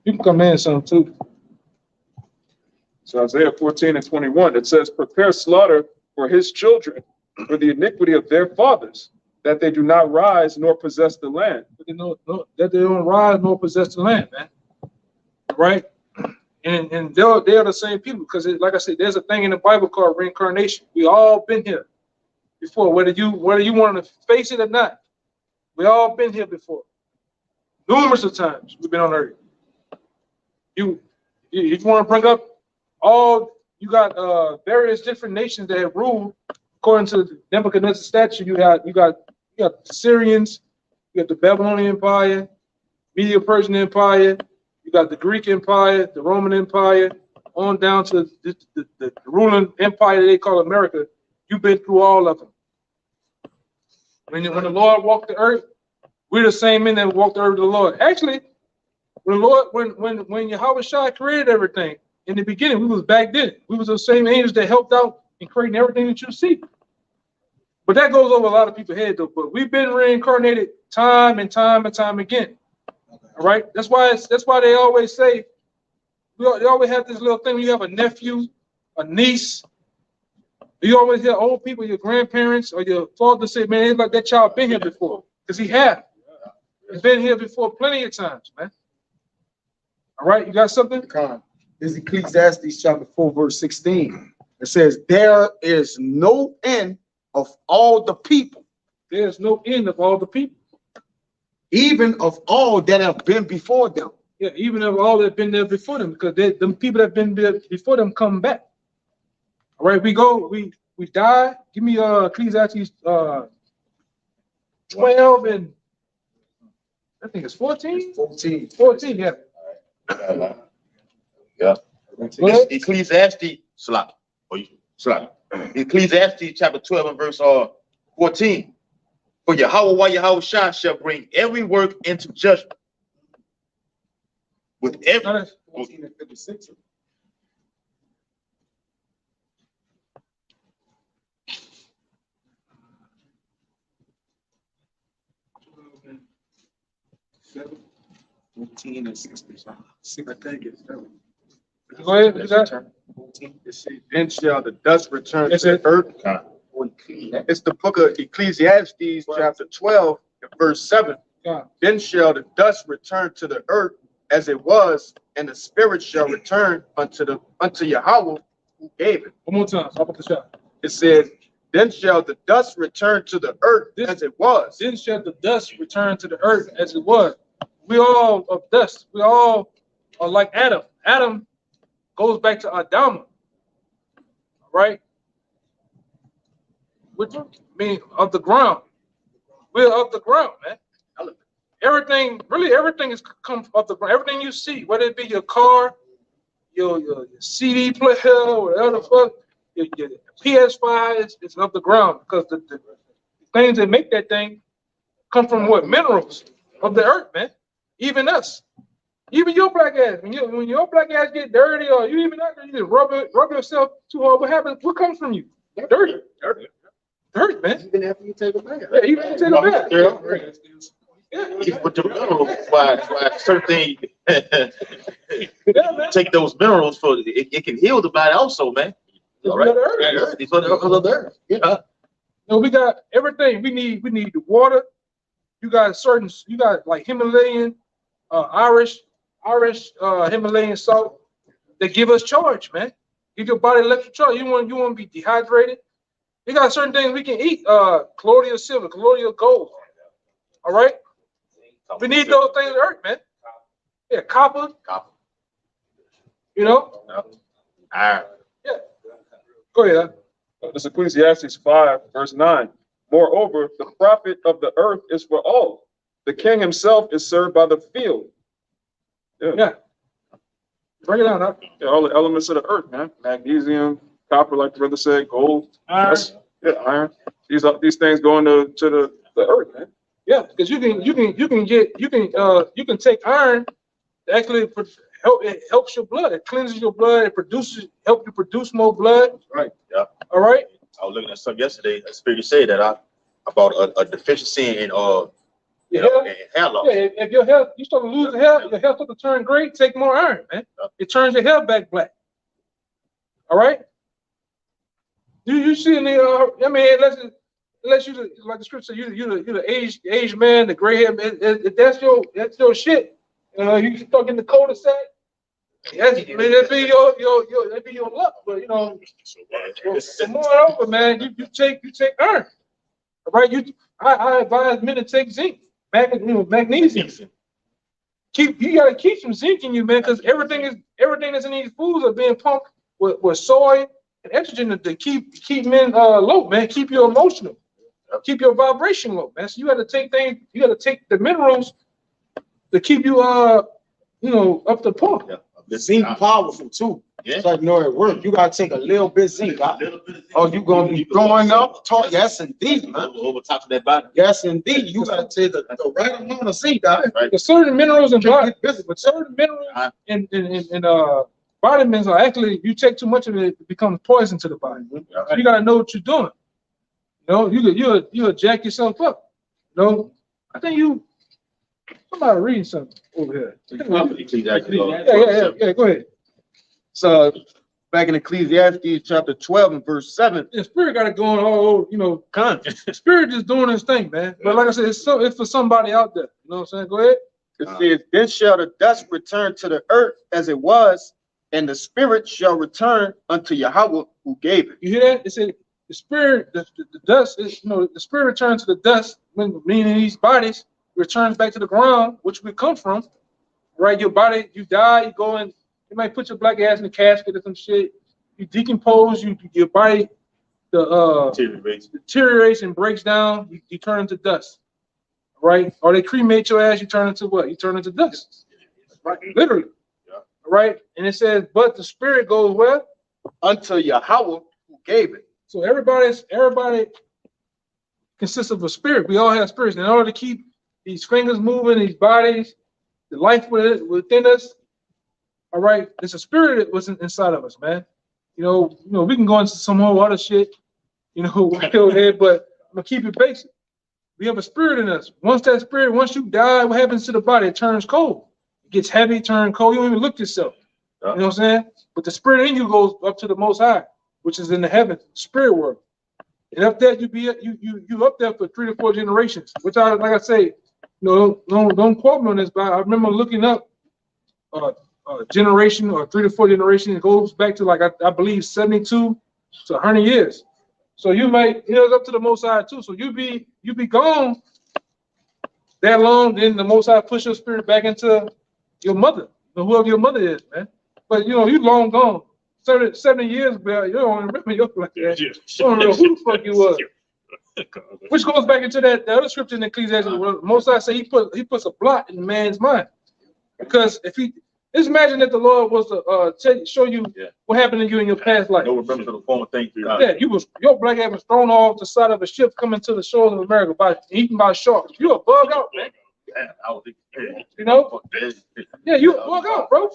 You can come in some too. So Isaiah 14:21, it says, prepare slaughter for his children, for the iniquity of their fathers, that they do not rise nor possess the land. But they know that they don't rise nor possess the land, man. Right? And they are the same people, because like I said, there's a thing in the Bible called reincarnation. We all been here before, whether you want to face it or not. We all been here before. Numerous of times we've been on earth. If you want to bring up you got various different nations that have ruled according to the Nebuchadnezzar statute. You got the Syrians, you got the Babylonian Empire, Medo-Persian Empire, you got the Greek Empire, the Roman Empire, on down to the ruling empire that they call America. You've been through all of them. When the Lord walked the earth, we're the same men that walked the earth with the Lord. Actually, when Yahweh Shai created everything, in the beginning, we was back then. We was the same angels that helped out in creating everything that you see. But that goes over a lot of people's head, though. But we've been reincarnated time and time and time again. All right. That's why they always say, they always have this little thing. When you have a nephew, a niece, you always hear old people, your grandparents or your father say, "Man, it's like that child been here before," because he have. He's been here before plenty of times, man. All right, you got something? This is Ecclesiastes chapter 4, verse 16. It says, there is no end of all the people. There's no end of all the people. Even of all that have been before them. Yeah, even of all that have been there before them, because them people that have been there before them come back. All right, we die. Give me Ecclesiastes 12 and I think it's 14. 14, yeah. Yeah. Ecclesiastes, Ecclesiastes chapter 12 and verse 14. For Yahweh Shai shall bring every work into judgment. With every 14 and 56. I think it's 7. Go ahead. You got it? Then shall the dust return That's to it. the earth. It's the book of Ecclesiastes, chapter 12, and verse 7. Yeah. Then shall the dust return to the earth as it was, and the spirit shall return unto Yahweh who gave it. One more time. How about the shot? It says, then shall the dust return to the earth as it was. Then shall the dust return to the earth as it was. We all of dust. We all are like Adam. Adam goes back to Adama. Right? Which means of the ground. We're of the ground, man. Everything is come off the ground. Everything you see, whether it be your car, your CD player, or whatever the fuck, your PS5 is off the ground, because the things that make that thing come from what? Minerals of the earth, man. Even us. Even your black ass. When your black ass get dirty, or you even not, you just rub yourself too hard, what happens? What comes from you? Dirt, man. Even after you take a bath. Yeah, even if you take a bath. Yeah. With the minerals, why certain things take those minerals for it can heal the body also, man. All right. It's for the earth. Yeah. No, we got everything. We need the water. You got like Himalayan, Irish Himalayan salt that give us charge, man. Give your body electric charge. You want to be dehydrated. We got certain things we can eat. Colloidal silver, colloidal gold. All right. We need those things on earth, man. Yeah, copper. You know? Iron. Yeah. Go ahead. This is Ecclesiastes 5, verse 9. Moreover, the profit of the earth is for all. The king himself is served by the field. Yeah. Bring it on up. Yeah, all the elements of the earth, man. Magnesium, copper, like the brother said, gold, Iron. iron. These things go into the earth, man. Yeah, because you can take iron to actually it helps your blood. It cleanses your blood. It helps you produce more blood. Right. Yeah. All right. I was looking at something yesterday. A spirit said that about a deficiency in Yeah. in hair loss. Yeah, if your hair, you start to lose the hair, your hair start to turn gray, take more iron, man. It turns your hair back black. All right. You see in the I mean, unless you like the scripture, you're the aged man, the gray hair man. If that's your shit. You stuck in the cul-de-sac. That'd be your luck. But moreover, man, you take iron. All right. I advise men to take zinc, magnesium. You gotta keep some zinc in you, man, because everything that's in these foods are being pumped with soy and estrogen to keep men low, man. Keep you emotional, keep your vibration low, man. So you gotta take the minerals to keep you up to par. Yeah. The zinc powerful too. Yeah. So it work. You gotta take a little bit zinc. Or you gonna be throwing up. Yes, indeed, man. Over top of that body. Yes, indeed. You gotta take the right amount of zinc, guys. Right. There's certain minerals and certain minerals and vitamins are actually, you take too much of it becomes poison to the body. So you gotta know what you're doing. You'll jack yourself up. I think somebody reading something over here. Yeah, go ahead. So back in Ecclesiastes chapter 12 and verse 7. The spirit got it going all over, The spirit just doing his thing, man. But like I said, it's for somebody out there. You know what I'm saying? Go ahead. It says, then shall the dust return to the earth as it was, and the spirit shall return unto Yahweh who gave it. You hear that? It said the spirit, the dust is, the spirit returns to the dust, meaning these bodies returns back to the ground, which we come from. Right? Your body, you die, you go in. You might put your black ass in a casket or some shit. You decompose, your body deteriorates and breaks down. You turn into dust, right? Or they cremate your ass. You turn into what? You turn into dust, right? Literally, right? And it says, but the spirit goes where? Unto Yahweh who gave it. So everybody consists of a spirit. We all have spirits. In order to keep these fingers moving, these bodies, the life within us. All right, there's a spirit that was inside of us, man. We can go into some whole other shit, but I'm gonna keep it basic. We have a spirit in us. Once you die, what happens to the body? It turns cold. It gets heavy, turns cold. You don't even look yourself. You know what I'm saying? But the spirit in you goes up to the Most High, which is in the heavens, spirit world. And up there, you up there for 3 to 4 generations. Which like I say, don't quote me on this, but I remember looking up. Generation or 3 to 4 generations. It goes back to I believe 72 to 100 years. So you might it's up to the Most High too. So you be gone that long, then the Most High push your spirit back into your mother, whoever your mother is, man. But you long gone. 70 years, bro. You don't remember your like that. You don't know who the fuck you was. Which goes back into that other scripture in Ecclesiastes where Most High say he puts a blot in the man's mind. Because just imagine that the Lord was to show you what happened to you in your past life. No remember to the former thing. Yeah, your black ass was thrown off the side of a ship coming to the shores of America eaten by sharks. You a bug out, man. Yeah, you a bug out, bro.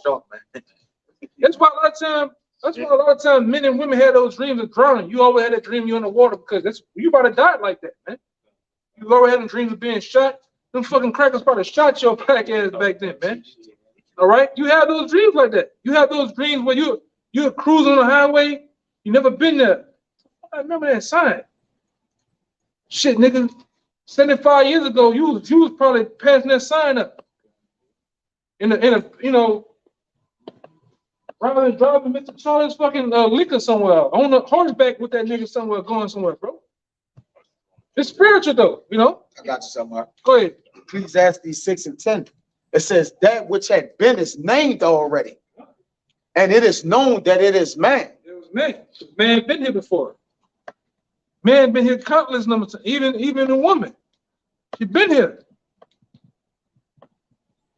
That's why a lot of times men and women had those dreams of drowning. You always had that dream you're in the water because you about to die like that, man. You always had dreams of being shot. Them fucking crackers probably shot your black ass back then, man. All right, you have those dreams like that. You have those dreams where you're cruising on the highway. You never been there. I remember that sign. Shit, nigga, 75 years ago, you was probably passing that sign up. Driving Mr. Charlie's fucking liquor somewhere on the horseback with that nigga somewhere going somewhere, bro. It's spiritual though, I got you somewhere. Go ahead. Ecclesiastes 6 and 10. It says that which had been is named already, and it is known that it is man. It was man. Man been here before. Man been here countless numbers. Even a woman, she been here.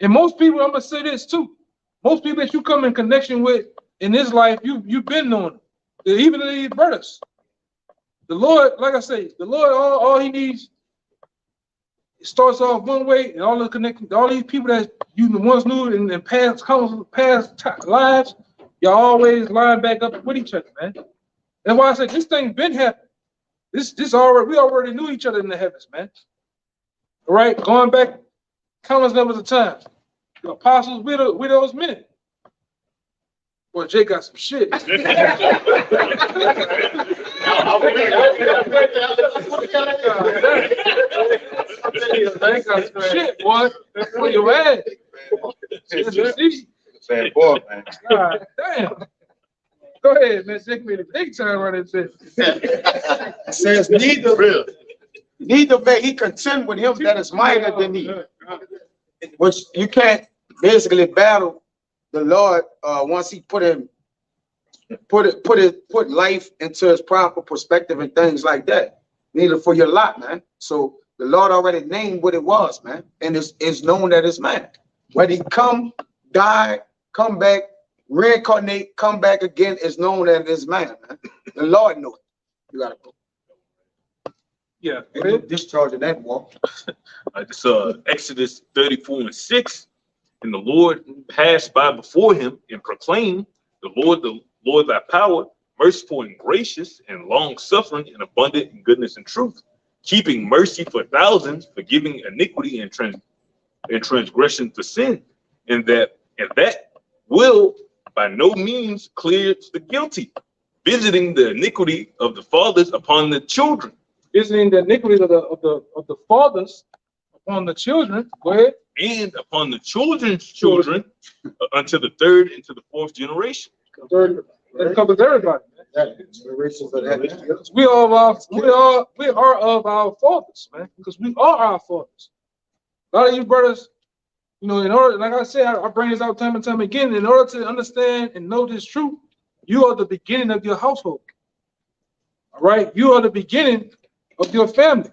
And most people, I'm gonna say this too. Most people that you come in connection with in this life, you've been knowing. Even these brothers. The Lord, like I say, the Lord, all he needs it starts off one way, and all these people that you once knew in past lives, y'all always line back up with each other, man. That's why I said this thing been happening. We already knew each other in the heavens, man. All right, going back countless numbers of times. The apostles, we those men. Boy, Jay got some shit. Shit, boy. Where you at? Bad boy, man. God damn. Go ahead, man. Take me the big time on this shit. It says neither may he contend with him that is mightier than he. Which you can't basically battle the Lord once he put life into his proper perspective and things like that. Neither for your lot, man. So the Lord already named what it was, man, and it's known that it's man. Whether he come, die, come back, reincarnate, come back again, is known that it's man, man. The Lord knows it. You gotta go. Yeah, discharging that walk. This Exodus 34:6, and the Lord passed by before him and proclaimed, the Lord thy power, merciful and gracious and long suffering and abundant in goodness and truth, keeping mercy for thousands, forgiving iniquity and transgression to sin, and that will by no means clear the guilty, visiting the iniquity of the fathers upon the children. Visiting the iniquities of the fathers upon the children. Go ahead. And upon the children's children unto the third and to the fourth generation. That covers everybody. We are of our fathers, man, because we are our fathers. A lot of you brothers, you know, in order, like I said, I bring this out time and time again. In order to understand and know this truth, you are the beginning of your household. All right, you are the beginning of your family,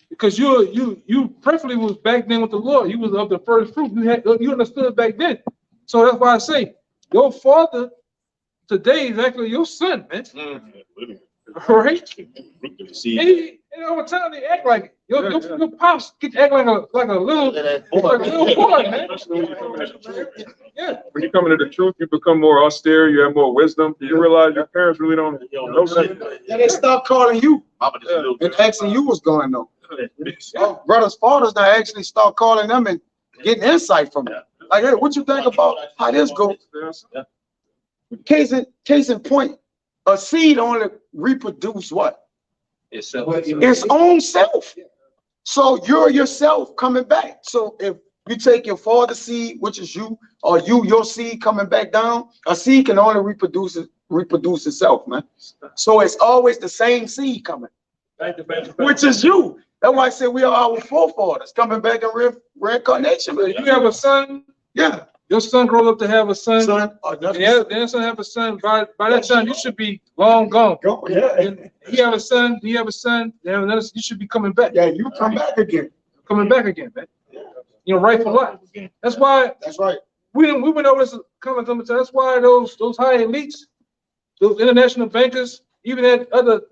because you preferably was back then with the Lord. You was of the first fruit. You understood back then. So that's why I say your father today is actually your son, man. All right. And over time they act like it. Your pops get to act like a little boy, man. Yeah. When you come into the truth, you become more austere. You have more wisdom. You realize your parents really don't know nothing. And they start calling you and asking you what's going on. Brothers, fathers, they actually start calling them and getting insight from them. Like, hey, what you think about how this goes? Case in point, a seed only reproduce what? Its own self. So you're yourself coming back. So if you take your father's seed, which is you, or your seed coming back down, a seed can only reproduce itself, man. So it's always the same seed coming, which is you. That's why I said we are our forefathers coming back in reincarnation. Man. You have a son. Yeah. Your son grows up to have a son. Then son have a son. By that time, you should be long gone. Yeah. He have a son. You have a son. You should be coming back. Yeah, you come back again. Coming back again, man. You know, right for life. That's why. That's right. We went over this comment. That's why those high elites, those international bankers, even that other.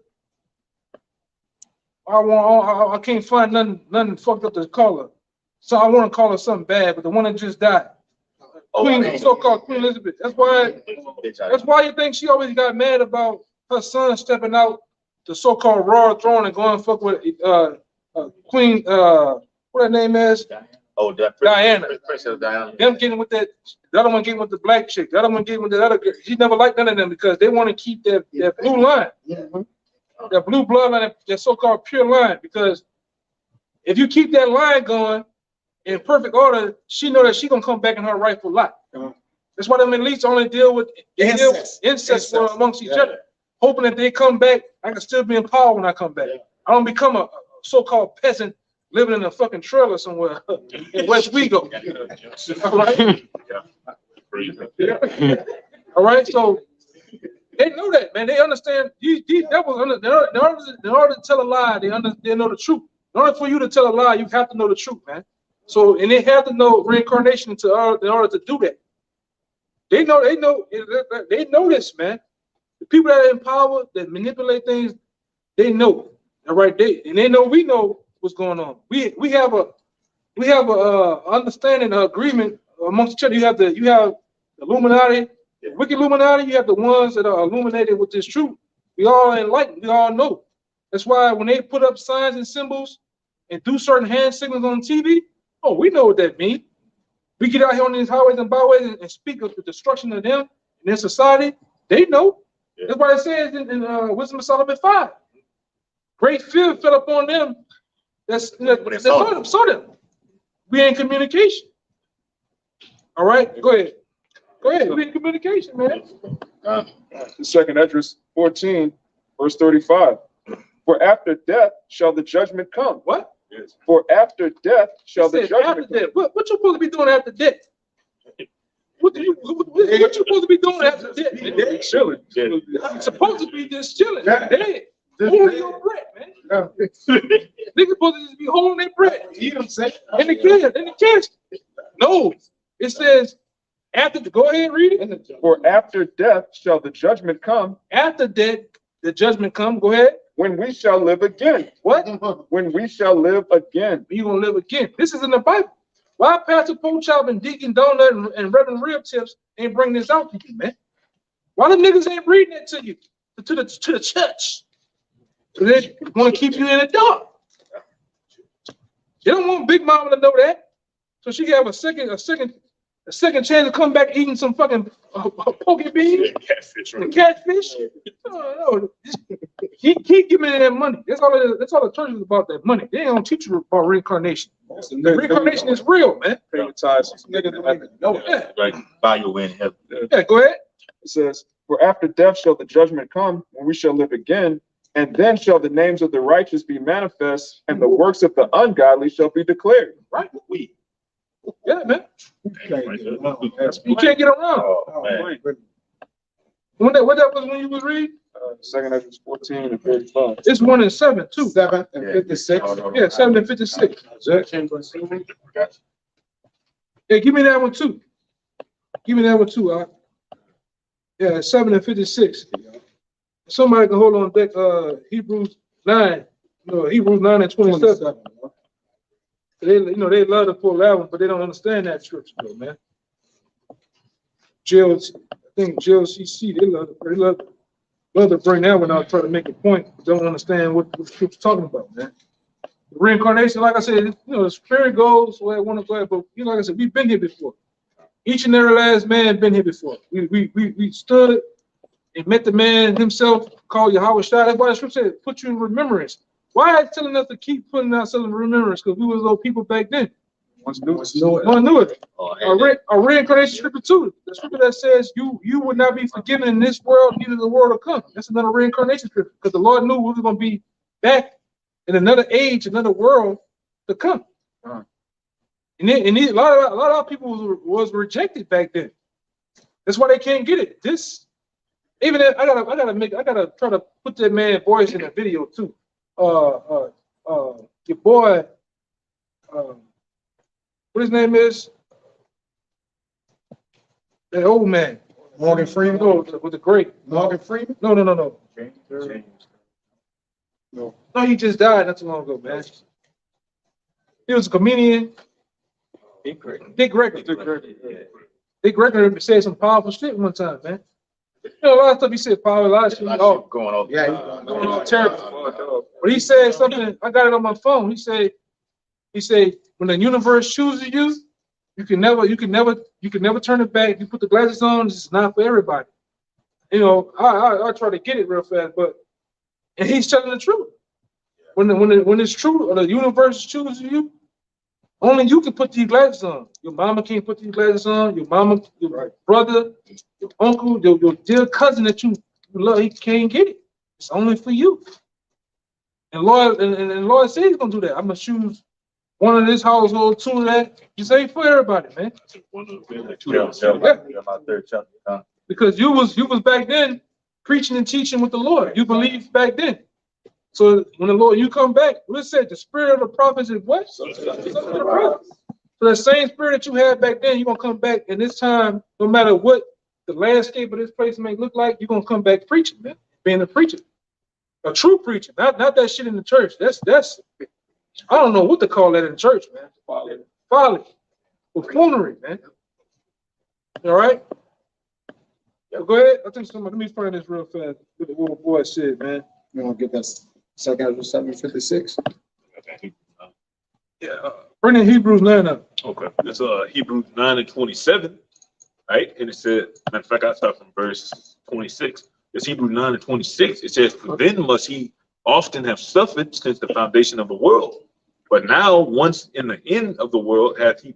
I can't find nothing fucked up to call her. So I want to call her something bad, but the one that just died. So-called Queen Elizabeth. That's why you think she always got mad about her son stepping out the so-called royal throne and going fuck with Queen what her name is? Diana. Princess Diana. Them getting with that, the other one getting with the black chick, the other one getting with the other girl. She never liked none of them because they want to keep that blue line. That blue bloodline, that so-called pure line. Because if you keep that line going in perfect order, she know that she gonna come back in her rightful lot. That's why them elites only deal with incest amongst each other, hoping that they come back. I can still be in power when I come back. I don't become a so-called peasant living in a fucking trailer somewhere in West Wego. All right. All right. So they know that, man. They understand these devils. In order to tell a lie, they know the truth. In order for you to tell a lie, you have to know the truth, man. So, and they have to know reincarnation in order to do that. They know this, man. The people that are in power, that manipulate things, they know. All right, they know we know what's going on. We have a understanding, agreement amongst each other. You have the Illuminati, wicked Illuminati. You have the ones that are illuminated with this truth. We all enlightened. We all know. That's why when they put up signs and symbols and do certain hand signals on TV, oh, we know what that means. We get out here on these highways and byways and speak of the destruction of them and their society. They know. Yeah. That's why it says in Wisdom of Solomon 5. Great fear fell upon them. They saw them. We in communication. All right, go ahead. Go ahead. We in communication, man. The second Esdras 14, verse 35. For after death shall the judgment come. What? Yes. For after death shall the judgment after come. Death. What you supposed to be doing after death? What you supposed to be doing after death? Chilling. You're supposed to be just chilling. Dead. Holding your breath, man. Niggas supposed to just be holding their breath. You know what I'm saying? In the casket. No. It says, go ahead and read it. For after death shall the judgment come. After death, the judgment come. Go ahead. When we shall live again. What? When we shall live again. You're going to live again. This is in the Bible. Why Pastor Pochop and Deacon Donut and Reverend Rib Tips ain't bringing this out to you, man? Why the niggas ain't reading it to you, to the church? They want to keep you in the dark. They don't want Big Mama to know that, so she can have a second chance to come back eating some fucking poke beans, catfish. No. Keep giving me that money. That's all the church is about. That money. They don't teach you about reincarnation. Reincarnation is real, man. Right. By your way in heaven. Yeah, go ahead. It says, for after death shall the judgment come, when we shall live again, and then shall the names of the righteous be manifest, and the works of the ungodly shall be declared. Right? Yeah, man. You can't get around. What that was when you was reading? Second Esdras 14 and 35. It's 1 and 7 too. 7 and 56. Yeah, 7 and 56. Yeah, give me that one too. Give me that one too. Yeah, 7 and 56. Somebody can hold on deck. Hebrews 9. No, Hebrews 9 and 27. They love to pull that one, but they don't understand that scripture, though, man. I think JLCC, they love to bring that one out, try to make a point. Don't understand what the scripture's talking about, man. The reincarnation, like I said, the spirit goes where I want to go, but like I said, we've been here before. Each and every last man been here before. We stood and met the man himself, called Yahweh Shai. That's why the scripture said, put you in remembrance. Why is it telling us to keep putting ourselves in remembrance? Because we was those people back then. One knew it. A reincarnation scripture too. The scripture that says you would not be forgiven in this world, neither the world will come. That's another reincarnation scripture. Because the Lord knew we were going to be back in another age, another world to come. And a lot of people was rejected back then. That's why they can't get it. I gotta try to put that man's voice in the video too. Your boy, what his name is? That old man. Morgan Freeman? No, with the great. Morgan Freeman? No. No, he just died not too long ago, man. He was a comedian. Dick Gregory. Dick Gregory said some powerful shit one time, man. A lot of stuff he said, power, a lot of shit. Going off. Yeah, going on terrible. But he said something, I got it on my phone. He said, when the universe chooses you, you can never turn it back. You put the glasses on, it's not for everybody. I try to get it real fast, and he's telling the truth. When it's true, or the universe chooses you, only you can put these glasses on. Your mama can't put these glasses on. Your mama, your brother, your uncle, your dear cousin that you love, he can't get it. It's only for you. And Lord said he's gonna do that. I'm gonna choose one of this household, two of that. This ain't for everybody, man. Because you was back then preaching and teaching with the Lord. You believed back then. So when the Lord, you come back, what it said, the spirit of the prophets is what? So the same spirit that you had back then, you're gonna come back, and this time, no matter what the landscape of this place may look like, you're gonna come back preaching, man. Being a preacher. A true preacher, not that shit in the church. That's I don't know what to call that in church, man. Folly. Buffoonery, man. All right? Yeah, go ahead. I think somebody, let me find this real fast. What the little boy said, man. You want to get that second Ezra 7:56? Yeah, bring in Hebrews 9 up. Okay, it's Hebrews 9:27, right? And it said, matter of fact, I start from verse 26. It's Hebrews 9:26. It says, "For then must he often have suffered since the foundation of the world. But now, once in the end of the world, hath he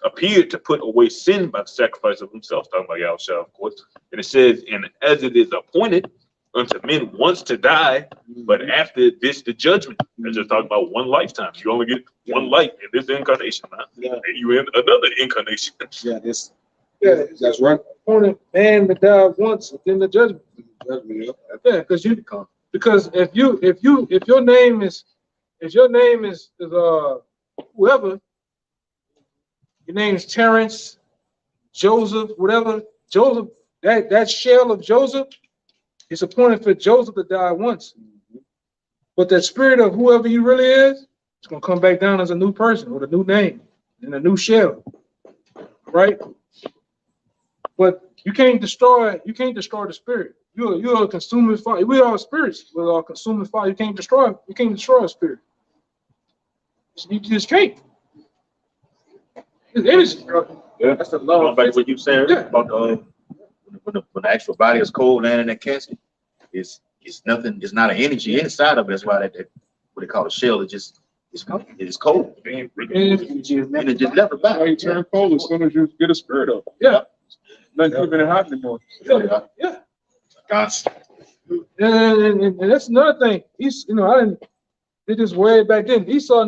appeared to put away sin by the sacrifice of himself," talking about Yahushua, of course. And it says, "And as it is appointed unto men once to die, but after this the judgment." They're just talking about one lifetime. You only get one life in this incarnation, man. Yeah. And you in another incarnation. Yeah, this. Yeah, That's right. Appointed man to die once, then the judgment. Judgment, Yeah, because if your name is whoever, your name is Terrence, Joseph, whatever, Joseph, that shell of Joseph, it's appointed for Joseph to die once. But that spirit of whoever you really is, it's gonna come back down as a new person with a new name and a new shell. Right? But you can't destroy the spirit. You're a consuming fire. We are spirits. We're a consuming fire. You can't destroy a spirit. You just can't. It's energy. Yeah, that's the law. Back to what you said about when the actual body is cold and in that casket, it's nothing. It's not an energy inside of it. That's why that what they call a shell. It's cold. And it just never back. You turn cold as soon as you get a spirit up. Yeah. Nothing keeping it hot anymore. Yeah. Constant. And that's another thing. I did this way back then. Esau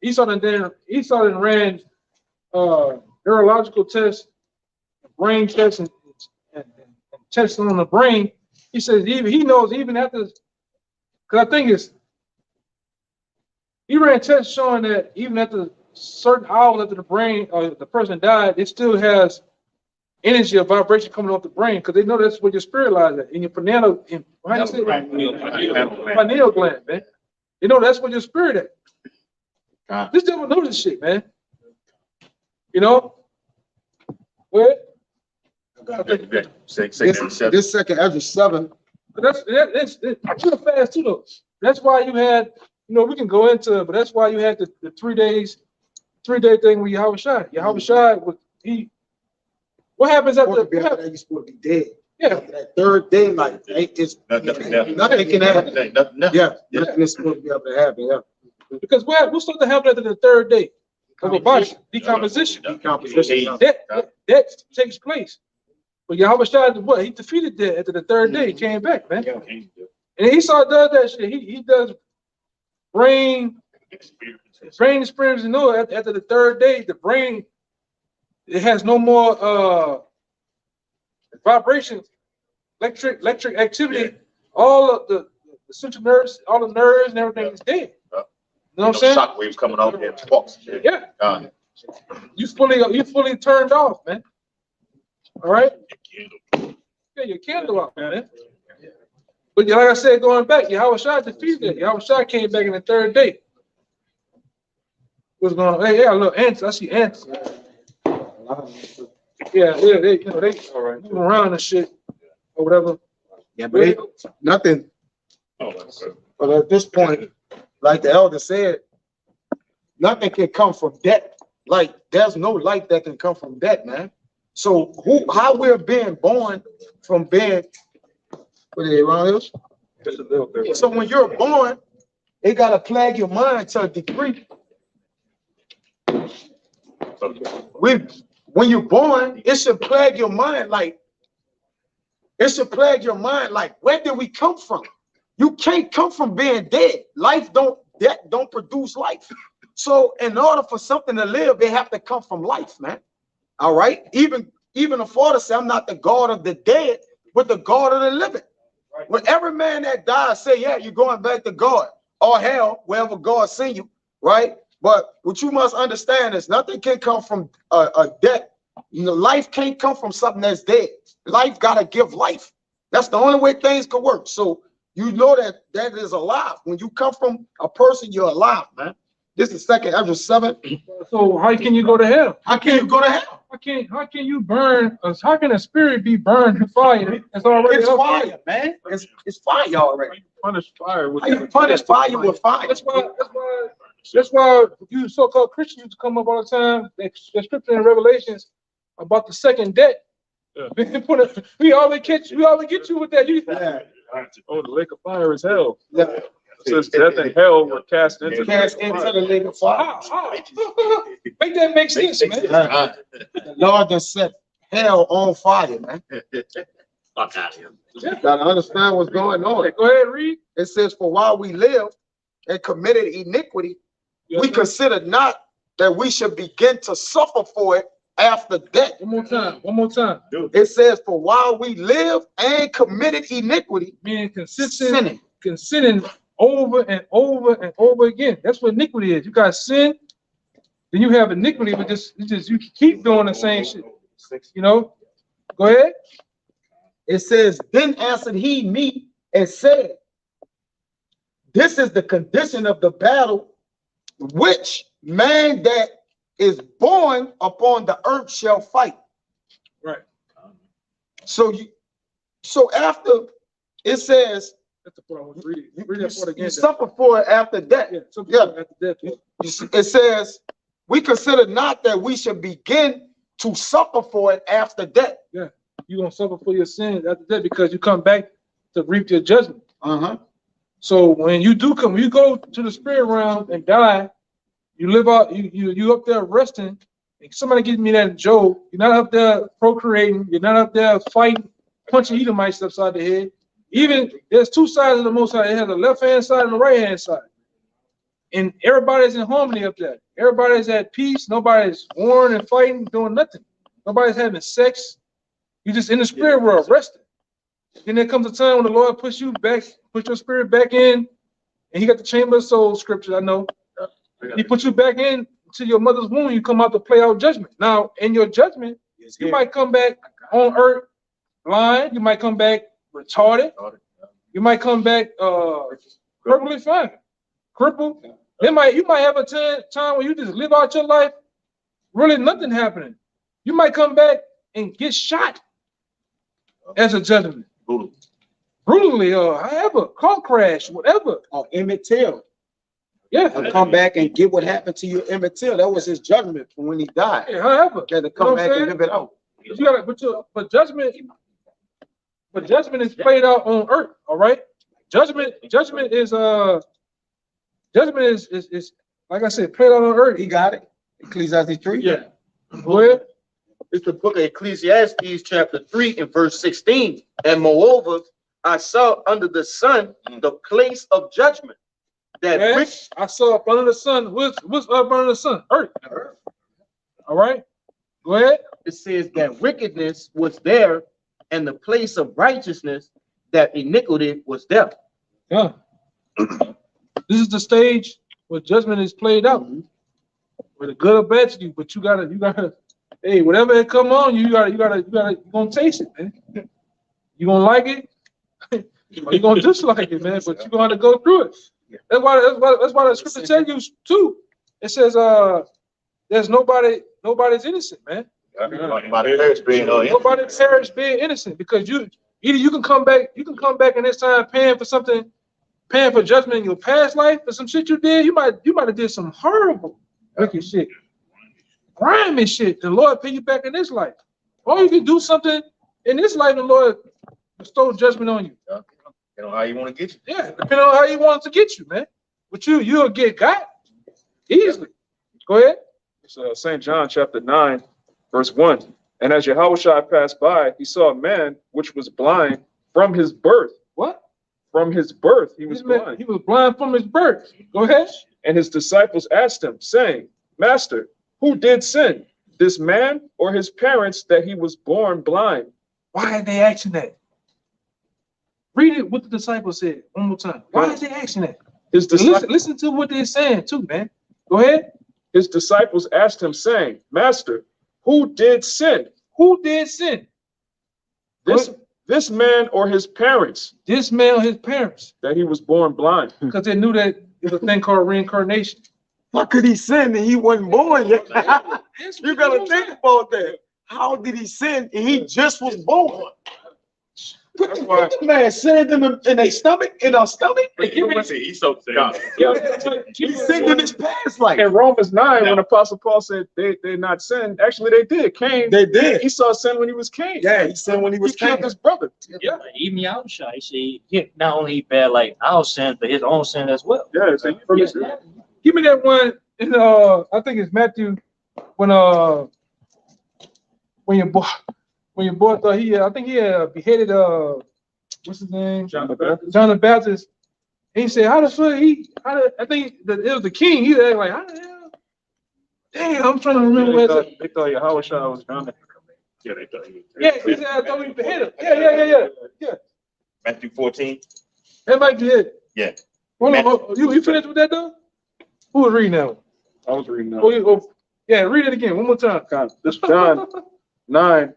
then ran neurological tests, brain tests, and tests on the brain. He says he knows even after, because I think he ran tests showing that even after certain hours after the brain or the person died, it still has energy or vibration coming off the brain, because they know that's where your spirit lies at, in your pineal gland, man. You know that's where your spirit at. This devil knows this shit, man. You know? What? This second Ezra 7. That's real fast too, though. That's why you had, we can go into it, but that's why you had the 3 day thing with Yahushua. Yahushua was what happens after You're supposed to be dead. Yeah. After that third day, like nothing can happen. Yeah, nothing is supposed to be able to happen. Yeah. Because what's supposed to happen after the third day of a body? Decomposition. That takes place. But Yahushua, what? He defeated that after the third day. He came back, man. And Esau does that shit. He does brain experience. After the third day, the brain, it has no more vibration, electric activity. Yeah. All of the central nerves, all the nerves and everything is dead. You know what I'm saying? Shock waves coming off there. Yeah. You fully turned off, man. All right. Yeah, your candle off, man. But like I said, going back, Yahushua defeated it. Yahushua came back in the third day. What's going on? Hey, look, ants. I see ants. Yeah, they move around and shit or whatever. Yeah, but nothing. But at this point, like the elder said, nothing can come from that. Like there's no light that can come from that, man. So how we're being born from being, what are they around us? So when you're born, it gotta plague your mind to a degree. When you're born, it should plague your mind like, where did we come from? You can't come from being dead. Death don't produce life. So in order for something to live, they have to come from life, man. All right. Even the Father said, I'm not the God of the dead, but the God of the living. Right. When every man that dies say, yeah, you're going back to God or hell, wherever God send you, right? But what you must understand is nothing can come from a death. Life can't come from something that's dead. Life got to give life. That's the only way things can work. So You know that that is alive. When you come from a person, you're alive, man. This is second Ezra 7. So how can you go to hell? How can you go to hell? How can you burn? How can a spirit be burned in fire? It's already It's up. fire, man. It's fire already. Punish fire with How you punish fire with fire? That's why you so-called Christians used to come up all the time. The scripture in Revelations about the second death. We always get you with that. Oh, the lake of fire is hell. Yeah. It says death and hell were cast into Cast into the lake of fire. Make that make sense, man. The Lord done set hell on fire, man. Fuck out of here. You gotta understand what's going on. Go ahead, read. It says, for while we live and committed iniquity, we consider not that we should begin to suffer for it after death. One more time. It says, for while we live and committed iniquity, Meaning sinning over and over and over again. That's what iniquity is. You got sin, then you have iniquity, but you keep doing the same shit. You know? Go ahead. It says, then answered he me and said, this is the condition of the battle which man that is born upon the earth shall fight. Right. So after it says, that's the part I want to read. Read that part again. You suffer for it after death. After death. It says, we consider not that we should begin to suffer for it after death. Yeah. You're going to suffer for your sins after death because you come back to reap your judgment. So when you go to the spirit realm and die, you live out, you up there resting. Somebody give me that in Job. You're not up there procreating. You're not up there fighting, punching Edomites upside the head. Even there's two sides of the Most High. It has a left-hand side and a right-hand side. And everybody's in harmony up there. Everybody's at peace. Nobody's warring and fighting, doing nothing. Nobody's having sex. You're just in the spirit world, resting. Then there comes a time when the Lord puts your spirit back in, and he got the chamber of soul scripture, I know. He puts you back in to your mother's womb, you come out to play out judgment. Now, in your judgment, you might come back on earth blind, you might come back retarded, you might come back perfectly fine, crippled. You might have a time where you just live out your life, really nothing happening. You might come back and get shot as a judgment. Brutally, or however, car crash, whatever. Or Emmett Till. Yeah. Come back and get what happened to you, Emmett Till. That was his judgment for when he died. Yeah, however. He had to come back and live it out. You gotta, but judgment is played out on earth, all right? Judgment is like I said, played out on earth. He got it. Ecclesiastes 3. Yeah. Go ahead. It's the book of Ecclesiastes, chapter 3, and verse 16. And moreover, I saw under the sun the place of judgment. I saw up under the sun. What's up under the sun? Earth. All right. Go ahead. It says that wickedness was there, and the place of righteousness, that iniquity was there. Yeah. This is the stage where judgment is played out. Where the good or bad to you, but you gotta, hey, whatever it come on, you gonna taste it, man. You gonna like it, or you gonna dislike it, man. But you're gonna have to go through it. That's why the scripture tells you too. It says, there's nobody's innocent, man. Nobody perish being innocent, because you can come back in this time paying for judgment in your past life for some shit you did. You might have did some horrible wicked shit, grimy shit. The Lord pay you back in this life. Or you can do something in this life, the Lord bestow judgment on you. You know how you want to get you. Yeah, depending on how he wants to get you, man. But you'll get got easily. Go ahead. It's St. John chapter 9, verse 1. And as Yahushua passed by, he saw a man which was blind from his birth. What? From his birth, he was blind. He was blind from his birth. Go ahead. And his disciples asked him, saying, Master, who did sin, this man or his parents, that he was born blind? Why are they asking that? Read it what the disciples said one more time. Why is they asking that? Listen to what they're saying too, man. Go ahead. His disciples asked him, saying, Master, who did sin? Who did sin? this man or his parents This man or his parents, that he was born blind. because they knew that it was a thing called reincarnation. How could he sin and he wasn't born yet? That's You what gotta the think Most about that. How did he sin and he just was born? That's why This man sinned in their stomach, in our stomach. He's so High. He sinned in his past life. in Romans 9, when Apostle Paul said they not sinned, actually they did. Cain, They did. he saw sin when he was Cain. Yeah, he sinned when he He was killed king. his brother. Yeah, even Yahushua, he not only bear like our sin, but his own sin as well. Yeah, so Yeah. Give me that one in I think it's Matthew when your boy thought I think he had beheaded what's his name? John the Baptist. John the Baptist. And he said, I think that it was the king. He was like, how the hell? Dang, I'm trying to remember what it They thought Yahushua was drowning. Yeah, they thought he was. Yeah, he said, I thought we beheaded him. Yeah. Matthew 14. That might be it. Yeah. Hold on, you finished with that though? Who was reading that one? I was reading that. Yeah, read it again one more time. This is John 9.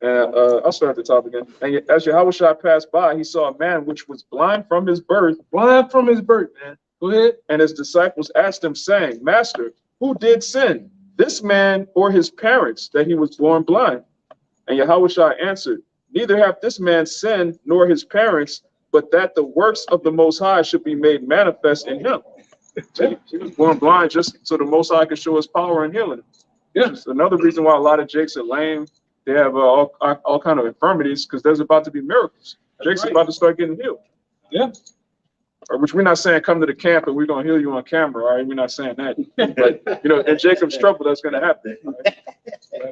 And I'll start at the top again. And as Yahushua passed by, he saw a man which was blind from his birth. Blind from his birth, man. Go ahead. And his disciples asked him, saying, Master, who did sin, this man or his parents, that he was born blind? And Yahushua answered, neither hath this man sinned nor his parents, but that the works of the Most High should be made manifest in him. He was born blind just so the Most High could show his power in healing. Yeah, it's another reason why a lot of Jakes are lame. They have all kind of infirmities because there's about to be miracles. Jake's about to start getting healed. Yeah. Which we're not saying come to the camp and we're gonna heal you on camera, all right? We're not saying that. But in Jacob's trouble, that's gonna happen. Right?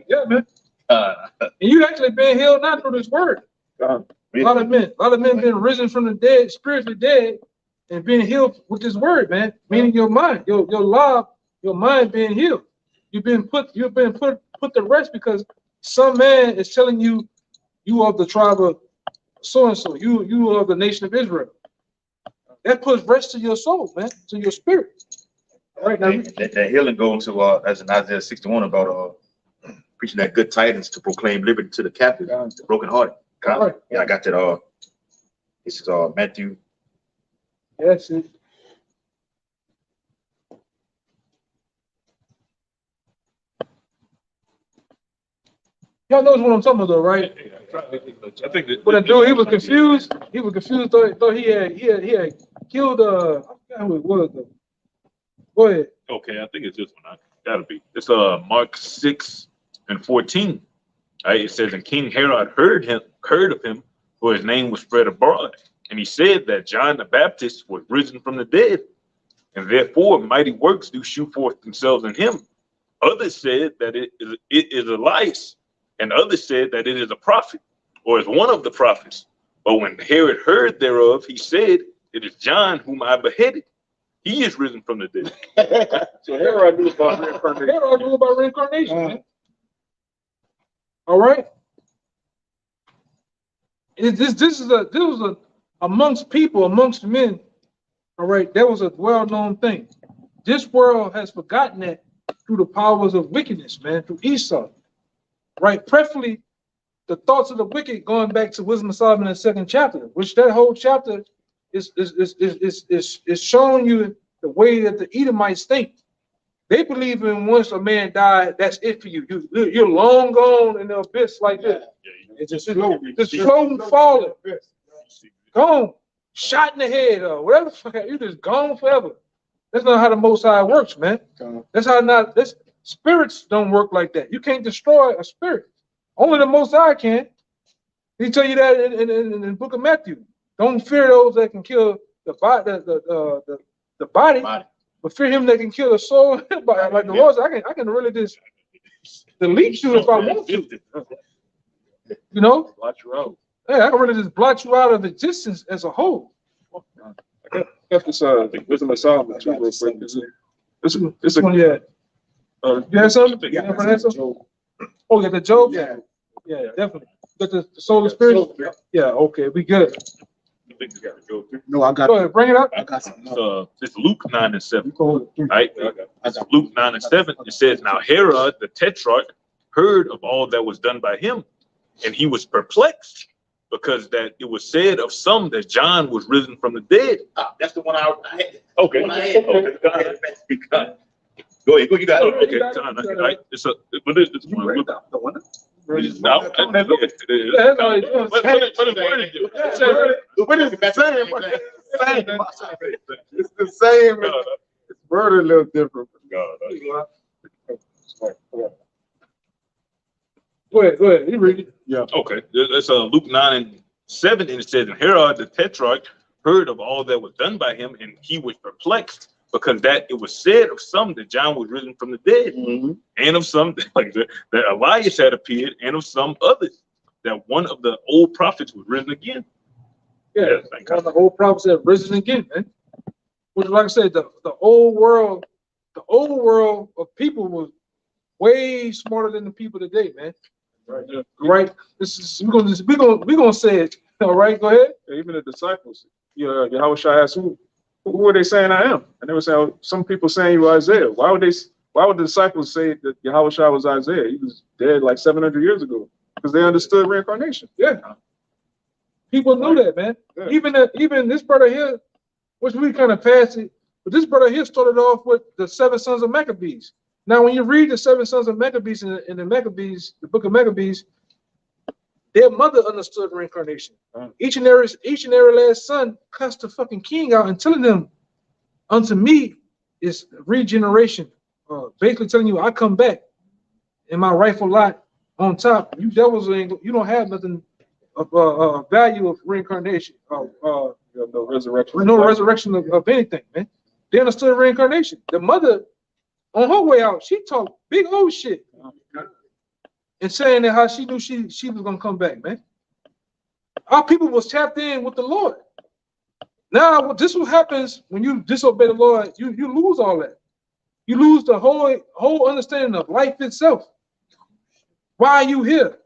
Yeah, man. And you actually been healed not through this word. A lot of men been risen from the dead, spiritually dead, and being healed with this word, man. Meaning your mind, your mind being healed. You've been put to rest because some man is telling you are the tribe of so and so. You are the nation of Israel. That puts rest to your soul, man, to your spirit. All right now. That healing goes to as in Isaiah 61 about preaching that good tidings to proclaim liberty to the captive, the brokenhearted. Right. Yeah, I got that. This is Matthew. That's it. Y'all knows what I'm talking about, though, right? I think that. But the dude, he was confused. He was confused. Thought he had killed. I forgot who it was, though. Go ahead. Okay, I think it's this one. Gotta be. It's Mark 6:14. Right? It says, and King Herod heard of him, for his name was spread abroad. And he said that John the Baptist was risen from the dead, and therefore mighty works do shew forth themselves in him. Others said that it is Elias, and others said that it is a prophet, or is one of the prophets. But when Herod heard thereof, he said, it is John whom I beheaded. He is risen from the dead. So Herod knew about reincarnation. Herod knew about reincarnation, man. All right. This was amongst people, amongst men. All right, that was a well-known thing. This world has forgotten that through the powers of wickedness, man, through Esau. Right, preferably the thoughts of the wicked, going back to Wisdom of Solomon in the 2nd chapter, which that whole chapter is showing you the way that the Edomites think. They believe in once a man died, that's it for you. You're long gone in the abyss like this. It's just floating, falling, gone, shot in the head or whatever. You just gone forever. That's not how the Most High works, man. That's how not. This spirits don't work like that. You can't destroy a spirit. Only the Most High can. He tell you that in the book of Matthew. Don't fear those that can kill the body, but fear him that can kill the soul. Like the Lord said, I can really just delete you if I want to. You know? Blot you out. Yeah, I can really just blot you out of existence as a whole. I got this Wisdom of Solomon too, real quick. It's a one, yeah. You have something? Yeah, Oh, you got the Job? Yeah. Yeah, definitely. Got the soul of spirit? Yeah, okay, we good. I think you gotta go through. No, I got. Go ahead, bring it up. I got some. It's Luke 9:7. Right? It's Luke 9:7. It says, now Herod the Tetrarch heard of all that was done by him, and he was perplexed, because that it was said of some that John was risen from the dead. That's the one I had. Okay. Go ahead. Go ahead. You got it. Okay. Right. It's a, but it's You read the one. What is That's all he doing. What is the same? It's the same. It's worded a little different. Go ahead. You read it. Okay, that's Luke 9:7, and it says, and Herod the Tetrarch heard of all that was done by him, and he was perplexed, because that it was said of some that John was risen from the dead, and of some that Elias had appeared, and of some others that one of the old prophets was risen again. Yeah, one of the old prophets have risen again, man. Which, like I said, the old world of people was way smarter than the people today, man. Right. This is we're gonna say it. All right, go ahead. Even the disciples, Yahushua asked, who are they saying I am? And they were saying, some people saying you are Isaiah. Why would the disciples say that Yahushua was Isaiah? He was dead like 700 years ago, because they understood reincarnation. Yeah. People knew that, man. Yeah. Even this brother here, which we kind of passed it, but this brother here started off with the 7 sons of Maccabees. Now, when you read the 7 sons of Maccabees in the Maccabees, the book of Maccabees, their mother understood reincarnation. Each and every last son cussed the fucking king out and telling them, unto me is regeneration. Basically telling you, I come back in my rightful lot on top. You devils, you don't have nothing of value of reincarnation. No resurrection. No resurrection of anything, man. They understood reincarnation. The mother, on her way out, she talked big old shit. And saying that how she knew she was gonna come back, man. Our people was tapped in with the Lord. Now, this is what happens when you disobey the Lord. You lose all that. You lose the whole understanding of life itself. Why are you here?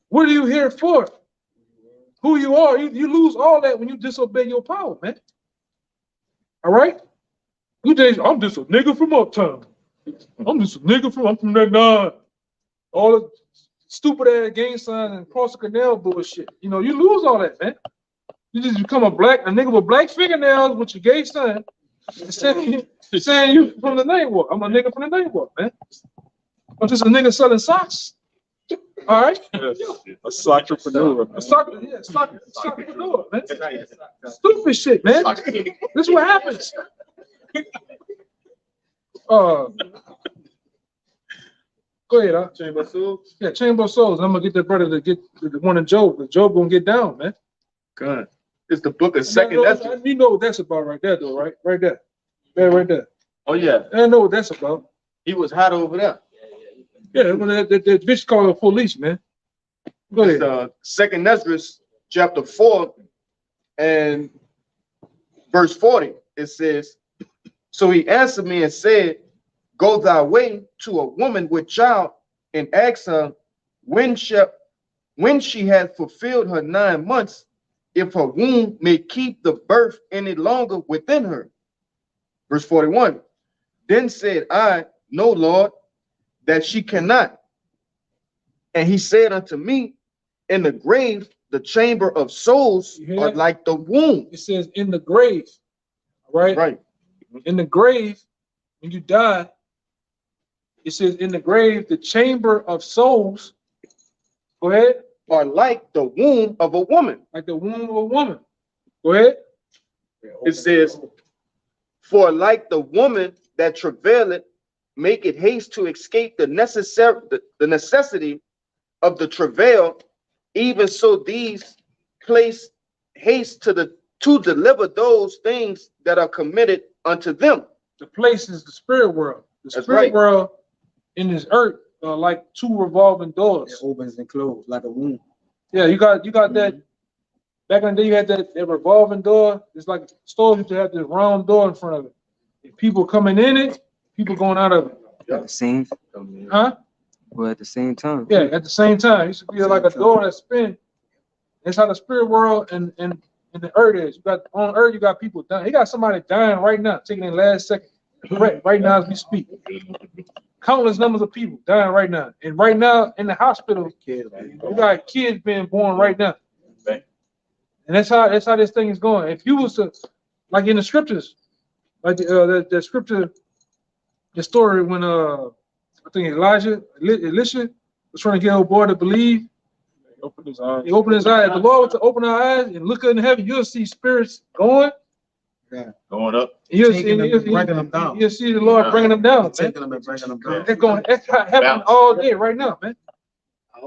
What are you here for? Who you are? You lose all that when you disobey your power, man. All right? I'm just a nigga from uptown. I'm from that 9. All the stupid ass gang sign and cross the canal bullshit. You lose all that, man. You just become a nigga with black fingernails with your gay sign, saying you from the name walk. I'm a nigga from the name walk, man. I'm just a nigga selling socks. All right? A sockpreneur. A sockpreneur, man. Stupid shit, man. This is what happens. Go ahead, huh? Chamber of Souls. Yeah, Chamber of Souls. I'm gonna get that brother to get the one in Job. The Job gonna get down, man. Good. It's the book of Second Ezra. You know what that's about right there, though, right? Right there. Yeah, right there. Oh yeah, I know what that's about. he was hot over there. Yeah, well, that bitch called the police, man. Go ahead. It's, Second Ezra, chapter 4, and verse 40. It says, so he answered me and said, go thy way to a woman with child, and ask her when she hath fulfilled her 9 months, if her womb may keep the birth any longer within her. Verse 41. Then said I, no, Lord, that she cannot. And he said unto me, in the grave, the chamber of souls are like the womb. It says in the grave, right? Right. In the grave, when you die, it says in the grave, the chamber of souls, go ahead, are like the womb of a woman. like the womb of a woman. Go ahead. It says, for like the woman that travaileth, make it haste to escape the necessity of the travail, even so these place haste to deliver those things that are committed unto them. The place is the spirit world. The That's spirit right. world in this earth are like 2 revolving doors. It opens and closes like a womb. Yeah, you got that. Back in the day, you had that revolving door. It's like stores used to have this round door in front of it. And people coming in it, people going out of it. At the same, Huh? well, at the same time. Yeah, at the same time. It used to be like a door that spin. That's how the spirit world and the earth is. You got on earth, you got people dying. You got somebody dying right now, taking their last second. Right now as we speak. Countless numbers of people dying right now. And right now in the hospital, you got kids being born right now. And that's how this thing is going. If you was to, like in the scriptures, like the scripture, the story when I think Elisha was trying to get old boy to believe. He opened his eyes. He opened his eyes. If the Lord was to open our eyes and look in heaven, you'll see spirits going. Going up. You'll Taking them and bringing them down. You'll see the Lord bringing them down. Man. Taking them and bringing them down. It's happening all day right now, man.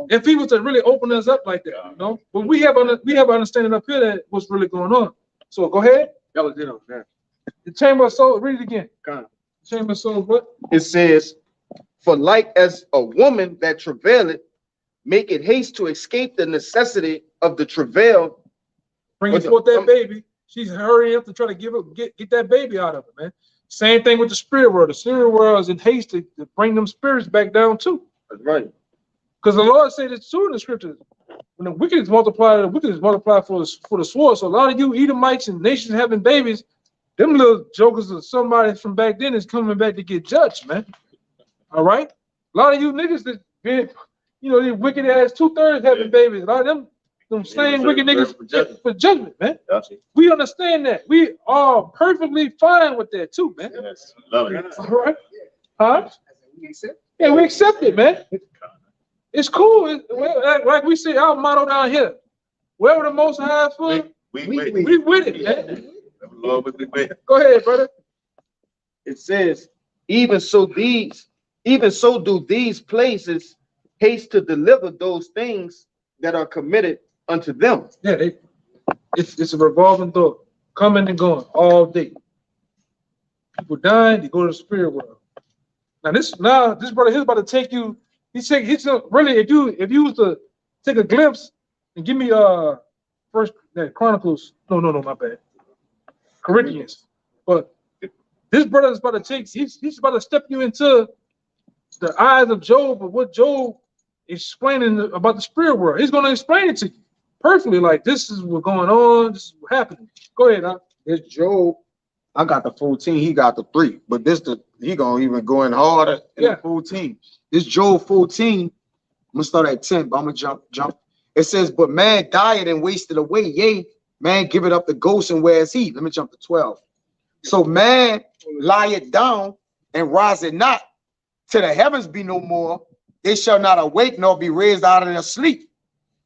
If he was to really open us up like that, you know, but we have understanding up here that what's really going on. So go ahead. That was it on that. The chamber of soul. Read it again. God. Chamber of soul. What? It says, for like as a woman that travaileth, make it haste to escape the necessity of the travail. Bringing forth that baby. She's hurrying up to try to get that baby out of it, man. Same thing with the spirit world. The spirit world is in haste to bring them spirits back down too. That's right. Because the Lord said it's true in the scriptures. When the wicked is multiplied for the sword. So a lot of you Edomites and nations having babies, them little jokers or somebody from back then is coming back to get judged, man. All right? A lot of you niggas that been, you know, these wicked ass 2/3 having babies. A lot of them same wicked niggas for judgment, man. We understand that. We are perfectly fine with that too, man. Yes, love it. All right? Huh? Yeah, we accept it, man. It's cool. Like we say, our motto down here, wherever the Most High foot, we with it, man. Go ahead, brother. It says, even so do these places haste to deliver those things that are committed unto them. Yeah, it's a revolving door, coming and going all day. People dying, they go to the spirit world. Now this brother here's about to take you. He's really, if you was to take a glimpse and give me first Chronicles, no, my bad, Corinthians. But this brother is about to take, he's about to step you into the eyes of Job, of what Job is explaining about the spirit world. He's going to explain it to you perfectly, like this is what's going on, this is what's happening. Go ahead, It's Job. I got the 14, he got the 3, but he gonna even go in harder in the 14. This Job 14, I'm gonna start at 10, but I'm gonna jump. It says, but man died and wasted away, yea, man give it up to ghosts and where is he? Let me jump to 12. So man lie it down and rise it not, till the heavens be no more, they shall not awake nor be raised out of their sleep.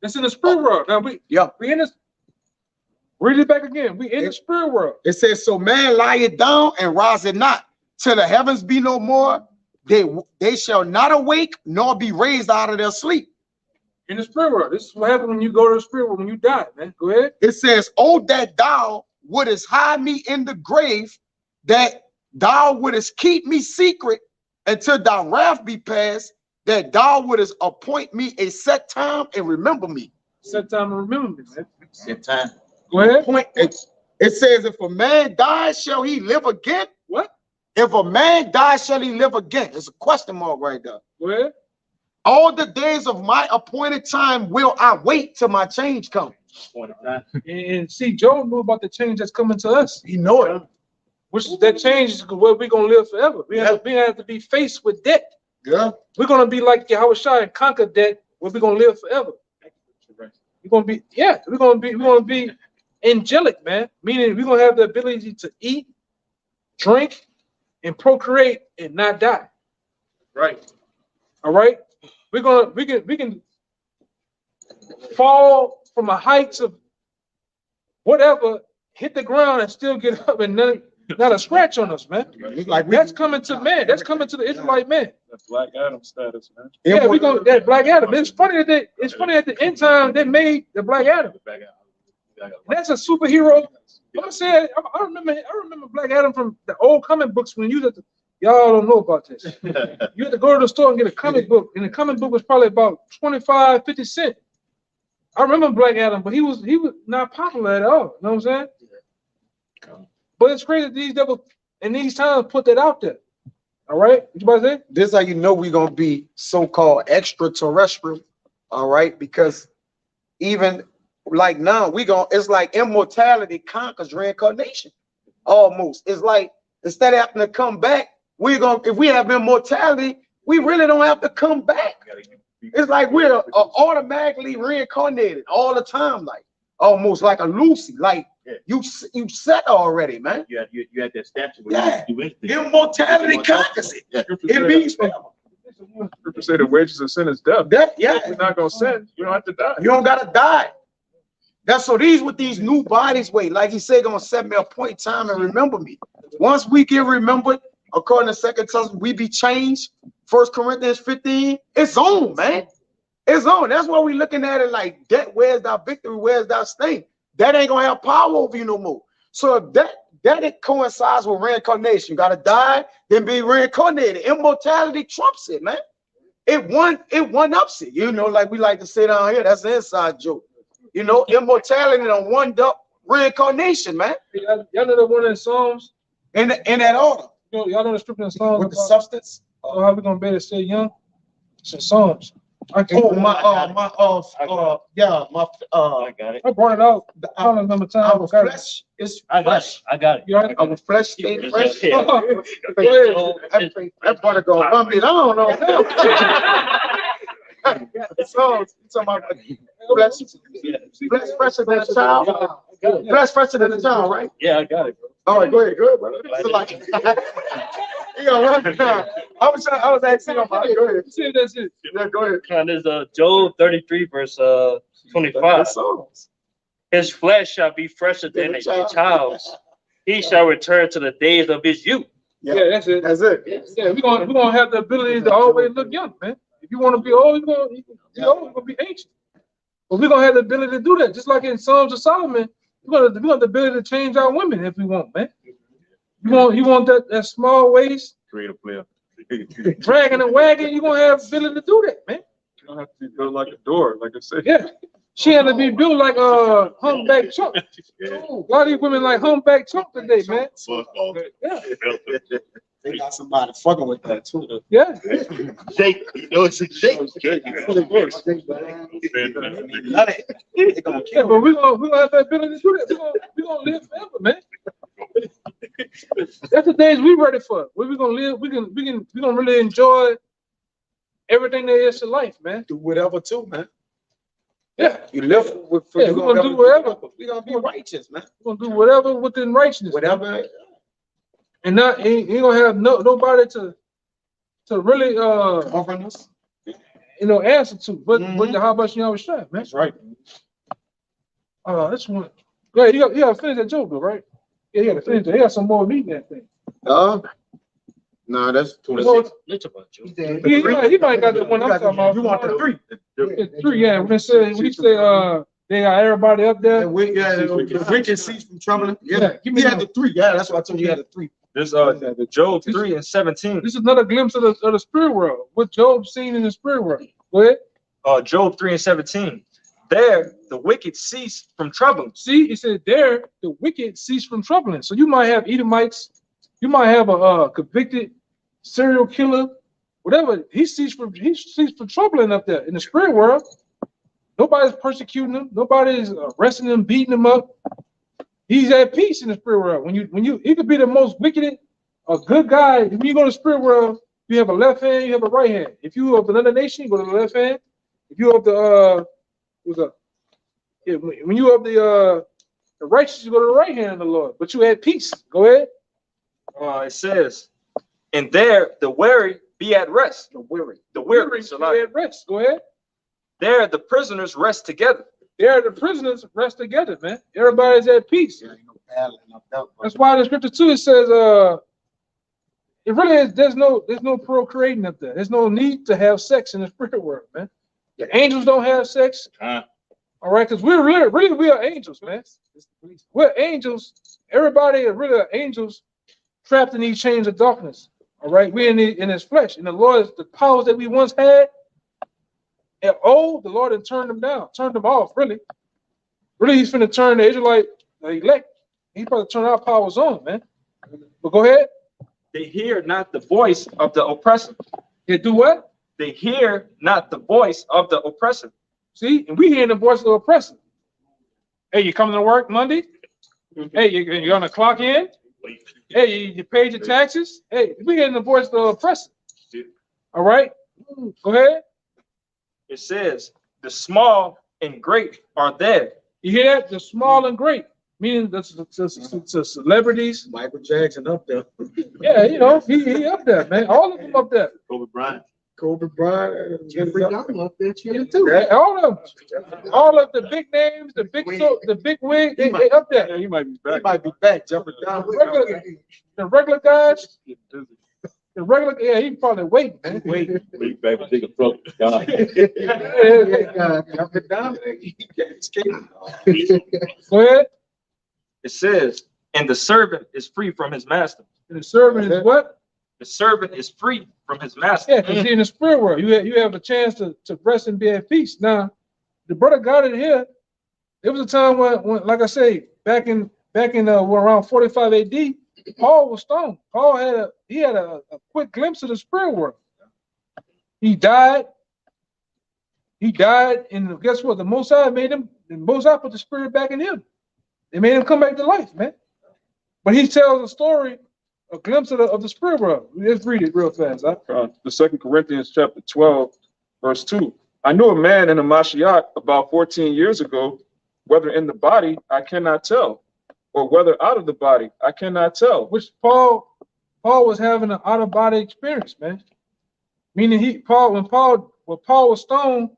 It's in the spirit world. Now we in this. Read it back again. We in the spirit world. It says, so man lie it down and rise it not, till the heavens be no more, they shall not awake nor be raised out of their sleep. In the spirit world. This is what happens when you go to the spirit world, when you die, man. Go ahead. It says, oh, that thou wouldest hide me in the grave, that thou wouldest keep me secret until thy wrath be past, that thou wouldest appoint me a set time and remember me. Set time and remember me, man. Set time. Go ahead. It says, if a man dies, shall he live again? What? If a man dies, shall he live again? It's a question mark right there. Go ahead. All the days of my appointed time will I wait till my change comes. And see, Job knew about the change that's coming to us. He know it. Which is that change is where we're gonna live forever. We have to be faced with debt. Yeah. We're gonna be like Yahushua and conquer debt, where we're gonna live forever. We're gonna be angelic, man. Meaning we're gonna have the ability to eat, drink, and procreate and not die. Right. All right. We can fall from the heights of whatever, hit the ground and still get up and not a scratch on us, man. Like that's coming to man. That's coming to the Israelite man. That's Black Adam status, man. Yeah, we gonna that Black Adam. It's funny at the end time they made the Black Adam. That's a superhero. I'm saying I remember Black Adam from the old comic books when you had to, y'all don't know about this. You had to go to the store and get a comic book, and the comic book was probably about 25, 50 cents. I remember Black Adam, but he was not popular at all. You know what I'm saying? But it's crazy that these devils in these times put that out there. All right, what you about to say? This is how you know we're gonna be so-called extraterrestrial. All right, because even like now it's like immortality conquers reincarnation. Almost. It's like instead of having to come back, if we have immortality, we really don't have to come back. It's like we're automatically reincarnated all the time. Like almost like a Lucy, like Yeah. you set already, man. You had that statue. Yeah. You went Immortality conquers it. Yeah. It means forever. Scripture say the wages of sin is death. That, yeah. If we're not gonna sin, you don't have to die. You don't gotta die. That's so these with these new bodies, wait, like he said, gonna set me a point in time and remember me. Once we get remembered, according to 2 Testament, we be changed. 1 Corinthians 15, it's on, man. It's on. That's why we looking at it like that. Where's thy victory? Where's thy sting? That ain't gonna have power over you no more. So if that it coincides with reincarnation. You gotta die, then be reincarnated. Immortality trumps it, man. It one ups it. You know, like we like to say down here, that's an inside joke. You know, immortality done one up reincarnation, man. Y'all know the one in Psalms? In that order. Y'all know the scripture in Psalms With the about substance. how we gonna be able to stay young? It's in Psalms. Oh, yeah, my I got it. I brought it out. I don't remember time. our flesh is flesh. I got it. You all right? Our flesh stay fresh. Yeah. That brother gonna bump it. I don't know. So it's about flesh fresher than a child. Flesh fresher than a child, right? Yeah, I got it, bro. All right, go ahead, good, brother. So like, you know, I was asking about it. Go ahead. See if that's it. Yeah, go ahead. And there's Job 33, verse 25. His flesh shall be fresher than a child's. He shall return to the days of his youth. Yeah, that's it. That's it. Yeah, we're gonna have the ability to always look young, man. If you want to be old, you're gonna be ancient. But we're gonna have the ability to do that. Just like in Psalms of Solomon, we're gonna have the ability to change our women if we want, man. You want that small waist, Creative player. dragging and wagging, you're gonna have the ability to do that, man. You don't have to be built like a door, like I said. Yeah. She had to be built like a humpback chunk. Yeah. A lot of these women like humpback chunk today, man. Yeah. They got somebody fucking with that too. Yeah. Shake. You know, it's a shake. Yeah, but we're gonna have the ability to do that. We're gonna live forever, man. That's the days we ready for. We're gonna live. We're gonna really enjoy everything there is to life, man. Do whatever too, man. Yeah, You live with. Yeah, we're gonna do whatever. We're gonna be righteous, man. We're gonna do whatever within righteousness. Whatever. And not ain't gonna have nobody to really Offering us. answer to. But Mhm. how about you always try, man? That's right. This one. Yeah, you gotta finish that joke, though, right? Yeah, you gotta finish that. He got some more meat in that thing. No, that's Well, It's about you. he might got the one I'm talking about. You want the three? Yeah, three, yeah. When he say they got everybody up there. The wicked cease from troubling. Yeah, Yeah, give me he had that. the three. Yeah, that's why I told you he had the three. This Job 3 and 17. This is another glimpse of the spirit world. What Job seen in the spirit world. Go ahead. Job 3 and 17. There the wicked cease from troubling. See, it said there the wicked cease from troubling. So you might have Edomites, you might have a convicted serial killer, whatever. He ceased from troubling up there in the spirit world. Nobody's persecuting him. Nobody's arresting him, beating him up. He's at peace in the spirit world. He could be the most wicked, a good guy. When you go to the spirit world, you have a left hand, you have a right hand. If you of another nation, you go to the left hand. If you of the when you of the righteous, you go to the right hand of the Lord. But you had peace. Go ahead. It says, and there the weary be at rest. The weary. So You had rest. Go ahead. there the prisoners rest together. There the prisoners rest together, man. Everybody's at peace. That's why the scripture too, it says, it really is, there's no procreating up there. There's no need to have sex in the spirit world, man. The angels don't have sex. All right, because we're really we are angels, man. We're angels. Everybody are really angels trapped in these chains of darkness. All right, we're in his flesh. And the Lord, the powers that we once had, and the Lord had turned them down, turned them off, really. Really, he's finna turn the Israelite, the elect. He's about to turn our powers on, man. But go ahead. They hear not the voice of the oppressor. They do what? They hear not the voice of the oppressor. See, and we hearing the voice of the oppressor. Hey, you coming to work Monday? Hey, you're gonna clock in? Hey, you paid your taxes? Hey, we hearing the voice of the oppressor. All right, go ahead. It says, the small and great are there, You hear that? The small and great, meaning the celebrities. Michael Jackson up there. Yeah, you know, he up there, man. All of them up there. Kobe Bryant. Kobe Bryant. Jeffrey Dahmer up there chilling too. Yeah, all of the big names, the big wig, they up there. Yeah, he might be He back. might be back. Jeffrey Dahmer. The regular guys, yeah, he probably waiting, man. Big back with bigger throat. God. Jeffrey Dahmer. He can't escape. Go ahead. It says, and the servant is free from his master. And the servant is what? The servant is free from his master. Yeah, because in the spirit world, you have a chance to rest and be at peace. Now, the brother got it here. There was a time when like I say, back in around 45 AD, Paul was stoned. Paul had a quick glimpse of the spirit world. He died. And guess what? The Most High put the spirit back in him. They made him come back to life, man. But he tells a story, a glimpse of the spirit world. Let's read it real fast. Huh? The 2 Corinthians chapter 12, verse 2. I knew a man in a Mashiach about 14 years ago, whether in the body, I cannot tell, or whether out of the body, I cannot tell. Which Paul was having an out-of-body experience, man. Meaning when Paul was stoned,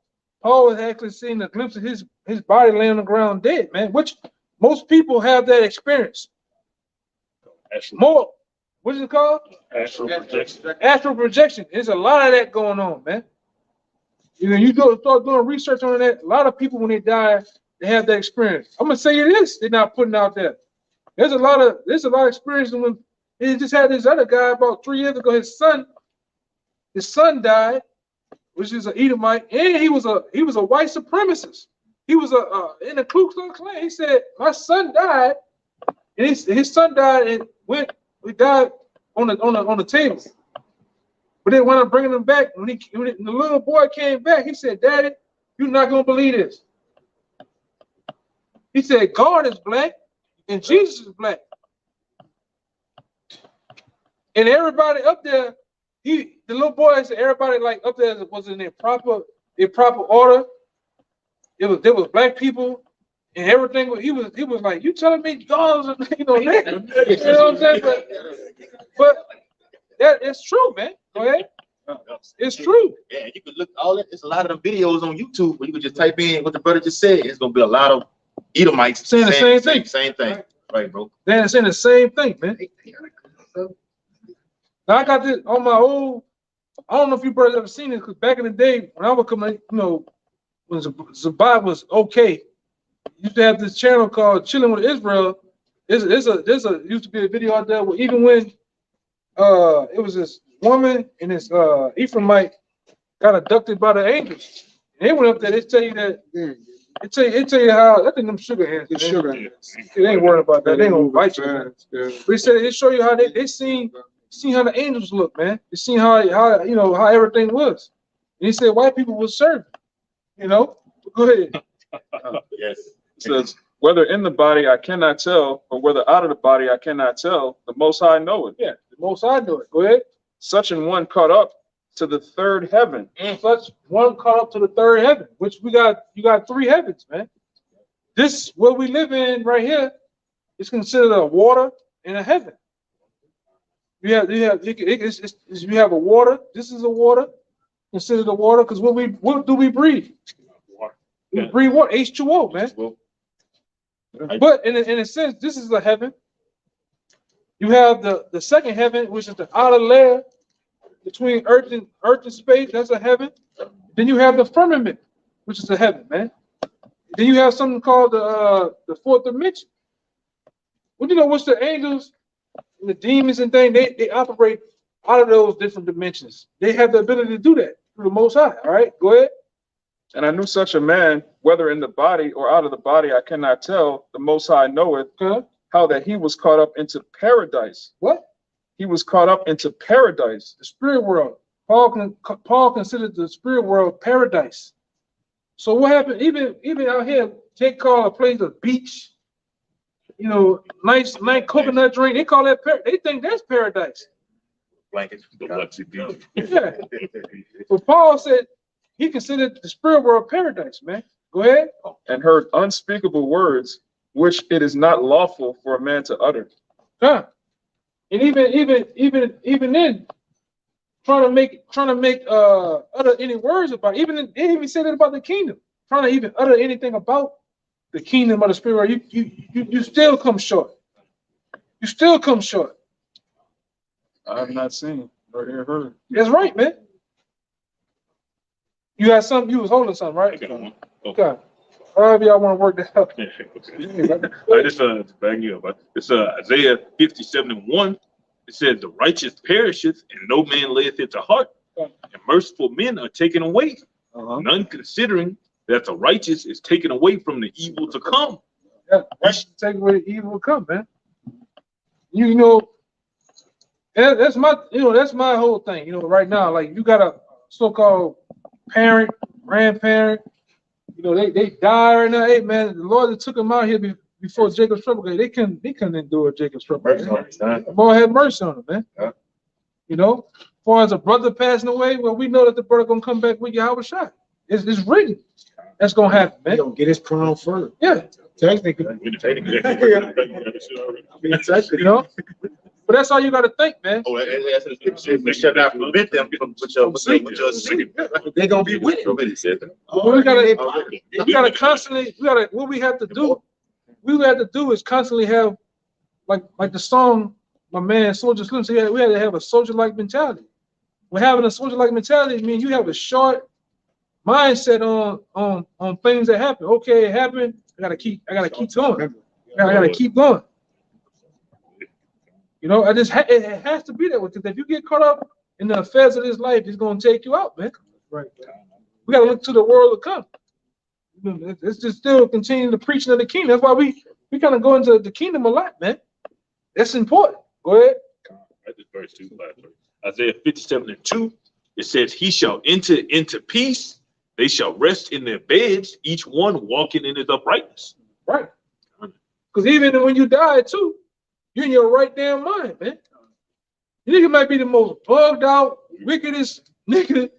Paul was actually seeing a glimpse of his body laying on the ground dead, man. Which most people have that experience. More, what is it called? Astral projection. Astral projection. There's a lot of that going on, man. You know, start doing research on that. A lot of people, when they die, they have that experience. I'm gonna say this: they're not putting out there. There's a lot of experience. When he just had this other guy about 3 years ago. His son died, which is an Edomite, and he was a white supremacist. He was in the Ku Klux Klan. He said, "My son died, and his son died and he died on the table." But then when I'm bringing him back, when the little boy came back, he said, "Daddy, you're not gonna believe this." He said, "God is black and Jesus is black." And everybody up there, the little boy said, everybody like up there was in their proper order. There was black people and everything. He was like, "You telling me God was, you know what I'm saying?" But that it's true, man. Go ahead. It's true. Yeah, you could look all that. There's a lot of them videos on YouTube where you could just type in what the brother just said. It's gonna be a lot of Edomites saying the same thing. Same thing. Right, bro. They're saying the same thing, man. Now I got this on my old. I don't know if you brothers ever seen this, because back in the day when I would come, you know, when Zabbat was okay, used to have this channel called Chilling with Israel. There's used to be a video out there where even when it was this woman and this Ephraimite got abducted by the angels, and they went up there. They tell you that. It tell you how. I think them sugar hands. It's sugar hands. They ain't worried about that. They ain't gonna bite you. But he said it show you how they seen how the angels look, man. They seen how you know how everything was. And he said white people was serving. You know. Go ahead. Yes. It says, whether in the body I cannot tell, or whether out of the body I cannot tell, the Most High knoweth. Yeah, the Most High know it. Go ahead. Such an one caught up to the third heaven. Such one caught up to the third heaven, which you got 3 heavens, man. This what we live in right here is considered a water and a heaven. You have a water. This is a water. Considered a water because what do we breathe? Water. We breathe water, H2O, man. But in a sense, this is a heaven. You have the second heaven, which is the outer layer between earth and space. That's a heaven. Then you have the firmament, which is a heaven, man. Then you have something called the fourth dimension. Well, you know what's the angels and the demons and things? They operate out of those different dimensions. They have the ability to do that through the Most High. All right, go ahead. And I knew such a man, whether in the body or out of the body, I cannot tell. The Most High knoweth how that he was caught up into paradise. What? He was caught up into paradise. The spirit world. Paul considered the spirit world paradise. So what happened? Even out here, they call a place a beach. You know, nice coconut drink. They call that they think that's paradise. Blankets. Yeah. But Paul said he considered the spirit world paradise, man. Go ahead. and heard unspeakable words which it is not lawful for a man to utter. Huh. And even then, trying to make utter any words about it. They even said it about the kingdom. Trying to even utter anything about the kingdom of the spirit, you still come short. You still come short. I have not seen or heard. That's right, man. You had something, you was holding something, right? I got one. Okay. However y'all want to work that out. Yeah, okay. I just to back you up. It's Isaiah 57:1. It says, "The righteous perisheth, and no man layeth it to heart, and merciful men are taken away, none considering that the righteous is taken away from the evil to come." Yeah, take away the evil will come, man. You know, that's my whole thing. You know, right now, like you got a so-called parent, grandparent. You know, they die right now. Hey, man, the Lord that took them out here before Jacob's trouble, they couldn't endure Jacob's trouble. The Lord had mercy on them, man. Yeah. You know, as far as a brother passing away, well, we know that the brother gonna come back with Yahweh Shai. It's written. That's gonna happen, man. He gonna get his crown first. Yeah. Technically. You know, but that's all you got to think, man. Oh, we shall not permit them with your sin. They gonna be with him. We gotta constantly. What we have to do. We have to do is constantly have, like the song, my man Soldier Slim said. We had to have a soldier-like mentality. When having a soldier-like mentality, means you have a short mindset on things that happen. Okay, it happened. I gotta keep going. I gotta keep going. You know, it has to be that way. Because if you get caught up in the affairs of this life, it's gonna take you out, man. Right. We gotta look to the world to come. It's just still continuing the preaching of the kingdom. That's why we kind of go into the kingdom a lot, man. That's important. Go ahead. Verse 2, Isaiah 57:2. It says, "He shall enter into peace. They shall rest in their beds, each one walking in his uprightness." Right. Because even when you die too, you're in your right damn mind, man. You nigga might be the most bugged out, wickedest nigga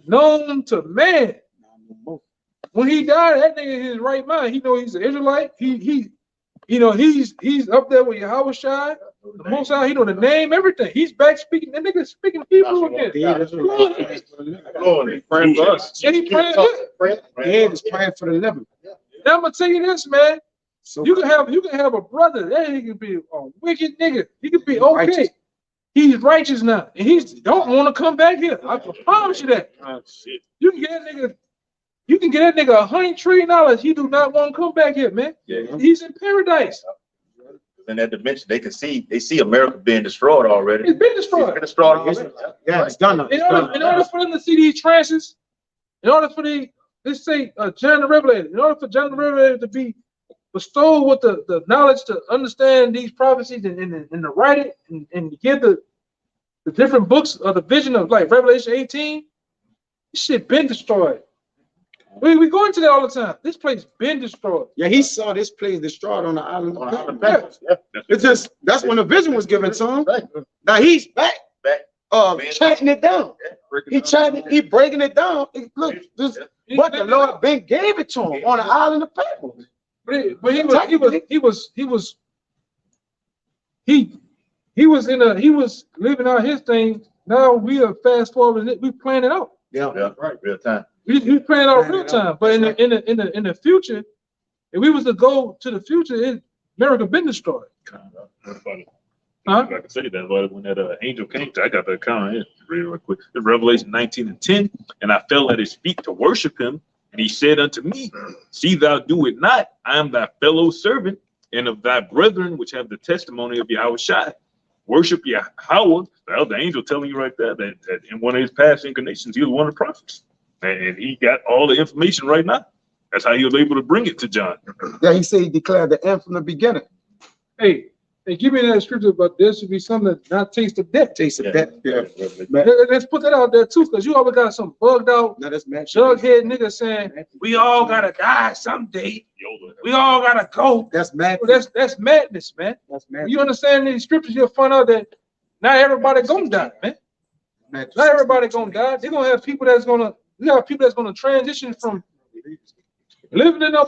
known to man. When he died, that nigga in his right mind. He know he's an Israelite. He's up there with Yahweh Shai, the Most High. He know the name, everything. He's back speaking. That nigga speaking Hebrew again. Lord, praying for us. Yeah, he praying. Dad is praying for the living. Now I'm gonna tell you this, man. So you can have a brother. That he can be a wicked nigga. He could be okay. Righteous. He's righteous now, and he don't want to come back here. I promise you that. You can get that nigga. You can get that nigga $100 trillion. He do not want to come back here, man. Yeah. He's in paradise. In that dimension, they see America being destroyed already. It's been destroyed. It's been destroyed already. Yeah, it's done. In order for them to see these trances, in order for let's say John the Revelator, in order for John the Revelator to be bestowed with the knowledge to understand these prophecies and to write it and give the different books of the vision of like Revelation 18, this shit been destroyed. We go into that all the time. This place been destroyed. Yeah, he saw this place destroyed on the island of Patmos. It's just that's when the vision was given to him. Now he's back, chatting it down. He breaking it down. Look, but the Lord Ben gave it to him on the island of Patmos. But he was living out his thing. Now we are fast forwarding. We plan it out. Yeah, right, real time. We plan out real time. But in the future, if we was to go to the future, America been destroyed. I can say that, but when that angel came, I got the account here real quick. It's Revelation 19:10, and I fell at his feet to worship him, and he said unto me, "See thou do it not. I am thy fellow servant, and of thy brethren which have the testimony of Yahweh Shai. Worship Yahweh." That was the angel telling you right there that in one of his past incarnations, he was one of the prophets, and he got all the information right now. That's how he was able to bring it to John. Yeah, he said he declared the end from the beginning. Hey, give me that scripture, but there should be something that not taste of death. Taste of death. Yeah. Let's put that out there too, because you always got some bugged out, jughead nigga saying we all gotta die someday. We all gotta go. That's mad. That's madness, man. That's madness. You understand these scriptures? You'll find out that not everybody gonna die, man. Not everybody gonna die. They're gonna have people we got people that's gonna transition from living in a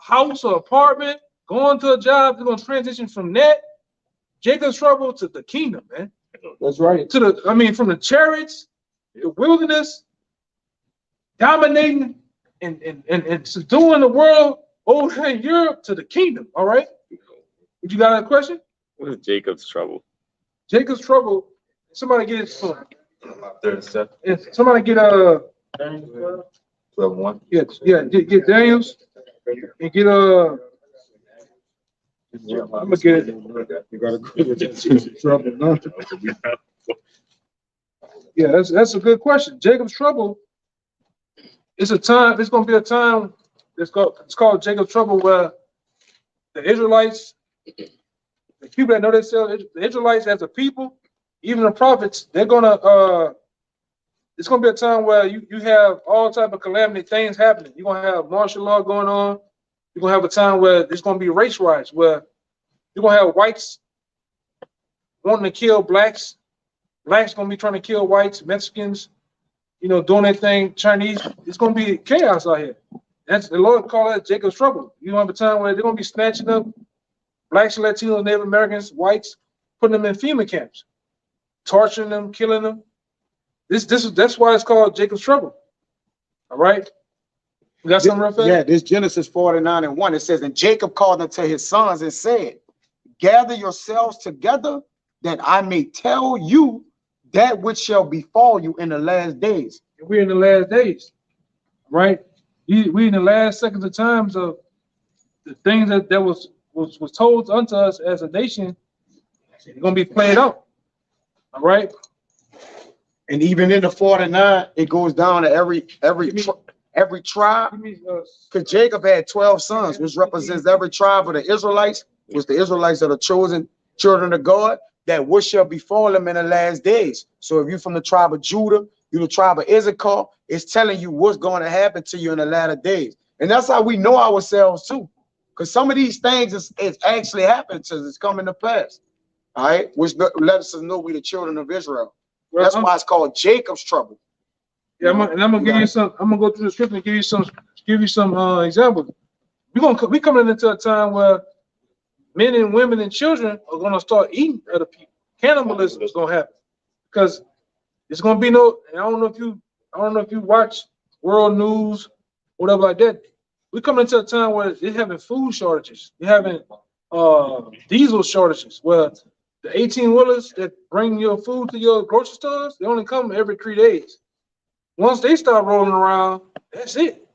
house or apartment, going to a job, they're gonna transition from that Jacob's trouble to the kingdom, man. That's right. From the chariots, the wilderness, dominating and subduing the world over in Europe to the kingdom. All right. You got a question? What is Jacob's trouble? Jacob's trouble. Somebody get it. 37. Somebody get 12:1. Get Daniels and get I'm gonna get it. You gotta go with that trouble, no? Yeah, that's a good question. Jacob's trouble. It's gonna be a time. It's called Jacob's trouble, where the Israelites, the people that know themselves, the Israelites as a people, even the prophets, they're gonna it's gonna be a time where you have all type of calamity things happening. You're gonna have martial law going on. You're gonna have a time where there's gonna be race riots, where you're gonna have whites wanting to kill blacks, blacks gonna be trying to kill whites, Mexicans, doing their thing, Chinese. It's gonna be chaos out here. That's the Lord call that Jacob's trouble. You have a time where they're gonna be snatching up blacks, Latinos, Native Americans, whites, putting them in FEMA camps, torturing them, killing them. That's why it's called Jacob's trouble. All right. You got something real fast? Yeah, this Genesis 49:1. It says, and Jacob called unto his sons and said, gather yourselves together, that I may tell you that which shall befall you in the last days. We're in the last days, right? We in the last seconds of times of the things that was told unto us as a nation. It's gonna be played out. All right. And even in the 49, it goes down to every tribe. Because Jacob had 12 sons, which represents every tribe of the Israelites, which the Israelites are the chosen children of God, that what shall befall them in the last days. So if you're from the tribe of Judah, you're the tribe of Issachar, it's telling you what's going to happen to you in the latter days. And that's how we know ourselves too. Because some of these things is actually happening to us, it's coming to pass. All right, which lets us know we the children of Israel. Well, that's why it's called Jacob's trouble. Yeah, I'm gonna give you some. I'm gonna go through the scripture and give you some examples. We coming into a time where men and women and children are gonna start eating other people. Cannibalism is gonna happen because it's gonna be no. I don't know if you watch world news, whatever like that. We coming into a time where they're having food shortages. You're having diesel shortages where the 18-wheelers that bring your food to your grocery stores, they only come every 3 days. Once they start rolling around, that's it.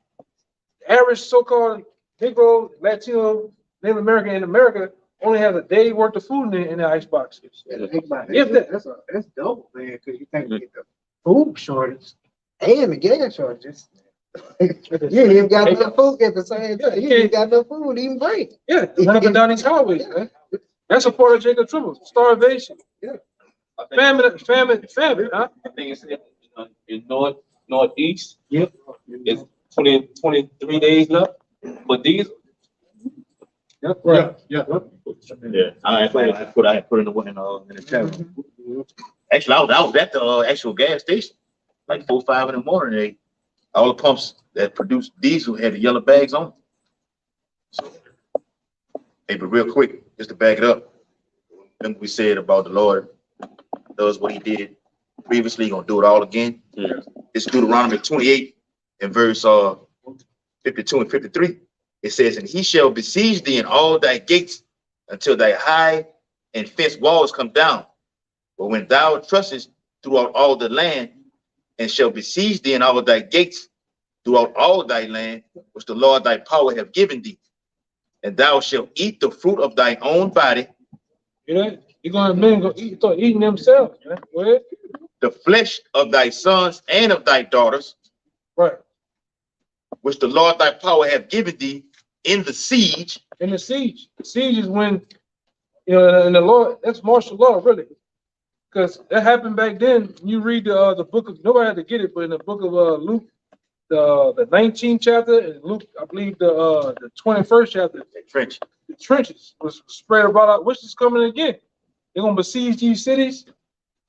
The average so-called Negro, Latino, Native American in America only has a day worth of food in the ice box. That's dope, man, because you think you get the food shortage and the gas shortages. You ain't even got enough food at the same time. You ain't got enough food to even break. Yeah, run up and down these highways, man. That's a part of Jacob's trouble. Starvation. Yeah. Famine, huh? I think it's in northeast. Yep. It's 23 days left. But these. Yep. Right. Yeah. I put in the chat room. Actually, I was at the actual gas station, like 4 or 5 in the morning. All the pumps that produce diesel had the yellow bags on. So, hey, but real quick, just to back it up, remember we said about the Lord does what he did previously, gonna do it all again. Yeah. It's Deuteronomy 28 and verse 52 and 53. It says, and he shall besiege thee in all thy gates until thy high and fenced walls come down. But when thou trustest throughout all the land, and shall besiege thee in all thy gates throughout all thy land, which the Lord thy power have given thee, and thou shalt eat the fruit of thy own body. You're gonna start eating themselves, man. Go ahead. The flesh of thy sons and of thy daughters, right, which the Lord thy power have given thee in the siege. In the siege. The siege is when, and the Lord, that's martial law, really. Because that happened back then. You read the book of, nobody had to get it, but in the book of Luke, the 19th chapter, and Luke, I believe the 21st chapter. The trenches was spread about, which is coming again. They're gonna besiege these cities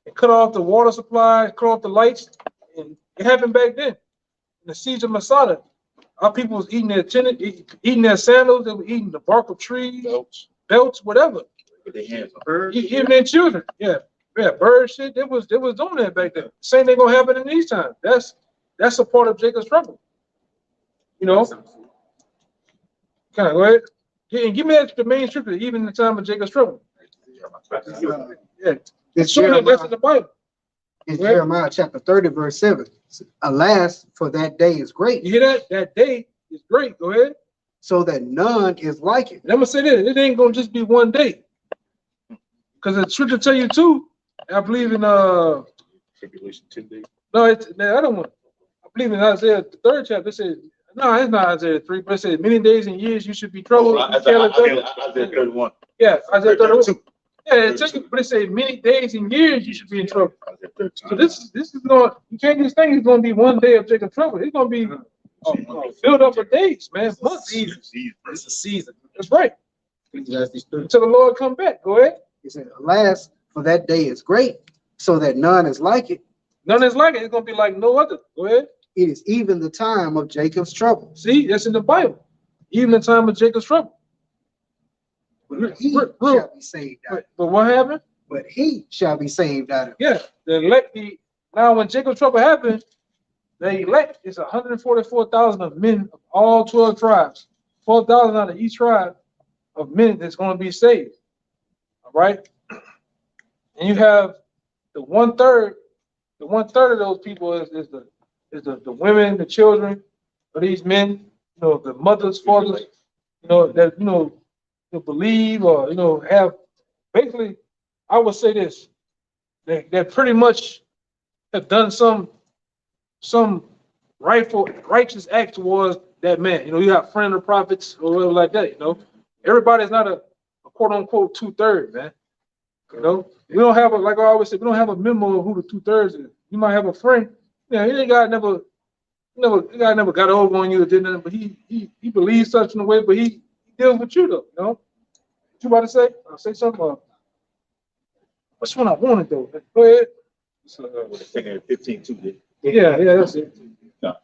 and cut off the water supply, cut off the lights. And it happened back then. In the siege of Masada. Our people was eating their eating their sandals. They were eating the bark of trees, belts, whatever. Even their children, yeah, bird shit. They was doing that back then. Same thing gonna happen in these times. That's a part of Jacob's trouble. You know. Kind of go ahead. Yeah, and give me the main scripture, even in the time of Jacob's trouble. Yeah, It's showing that that's Jeremiah, in the Bible. it's Jeremiah chapter 30, verse 7. Alas, for that day is great, You hear that? That day is great. Go ahead. so that none is like it. And I'm gonna say this: it ain't gonna just be one day, because the scripture tell you too. I believe in Tribulation 10 days. no, it's I don't want. I believe in Isaiah the 3rd chapter. It says no, it's not Isaiah 3, but it says many days and years you should be troubled. Isaiah 31. Yeah, Isaiah 31. Yeah, it tells you, but it says many days and years you should be in trouble. So this is going. You can't just think it's going to be one day of Jacob's trouble. It's going to be filled up for days, man. Months. It's a season. That's right. Until the Lord come back. Go ahead. He said, alas, for that day is great, so that none is like it. None is like it. It's going to be like no other. Go ahead. It is even the time of Jacob's trouble. See, that's in the Bible. Even the time of Jacob's trouble. But he shall be saved out of it. But what happened? But he shall be saved out of it. Yeah, the elect. Now, when Jacob's trouble happened, the elect is 144,000 of men of all 12 tribes. 12,000 out of each tribe of men that's going to be saved. All right. And you have the 1/3. The 1/3 of those people is the women, the children of these men. You know, the mothers, fathers. You know that to believe or have basically. I would say this: they pretty much have done some righteous act towards that man. You have friend of prophets or whatever like that. Everybody's not a quote unquote 2/3, man. We don't have like I always say, we don't have a memo of who the 2/3 is. You might have a friend. He guy never got over on you or did nothing, but he believes such in a way, but he deals with you though. What you about to say? I'll say something. Which one I wanted though? Go ahead. Taking 15 too. Yeah, that's it. No,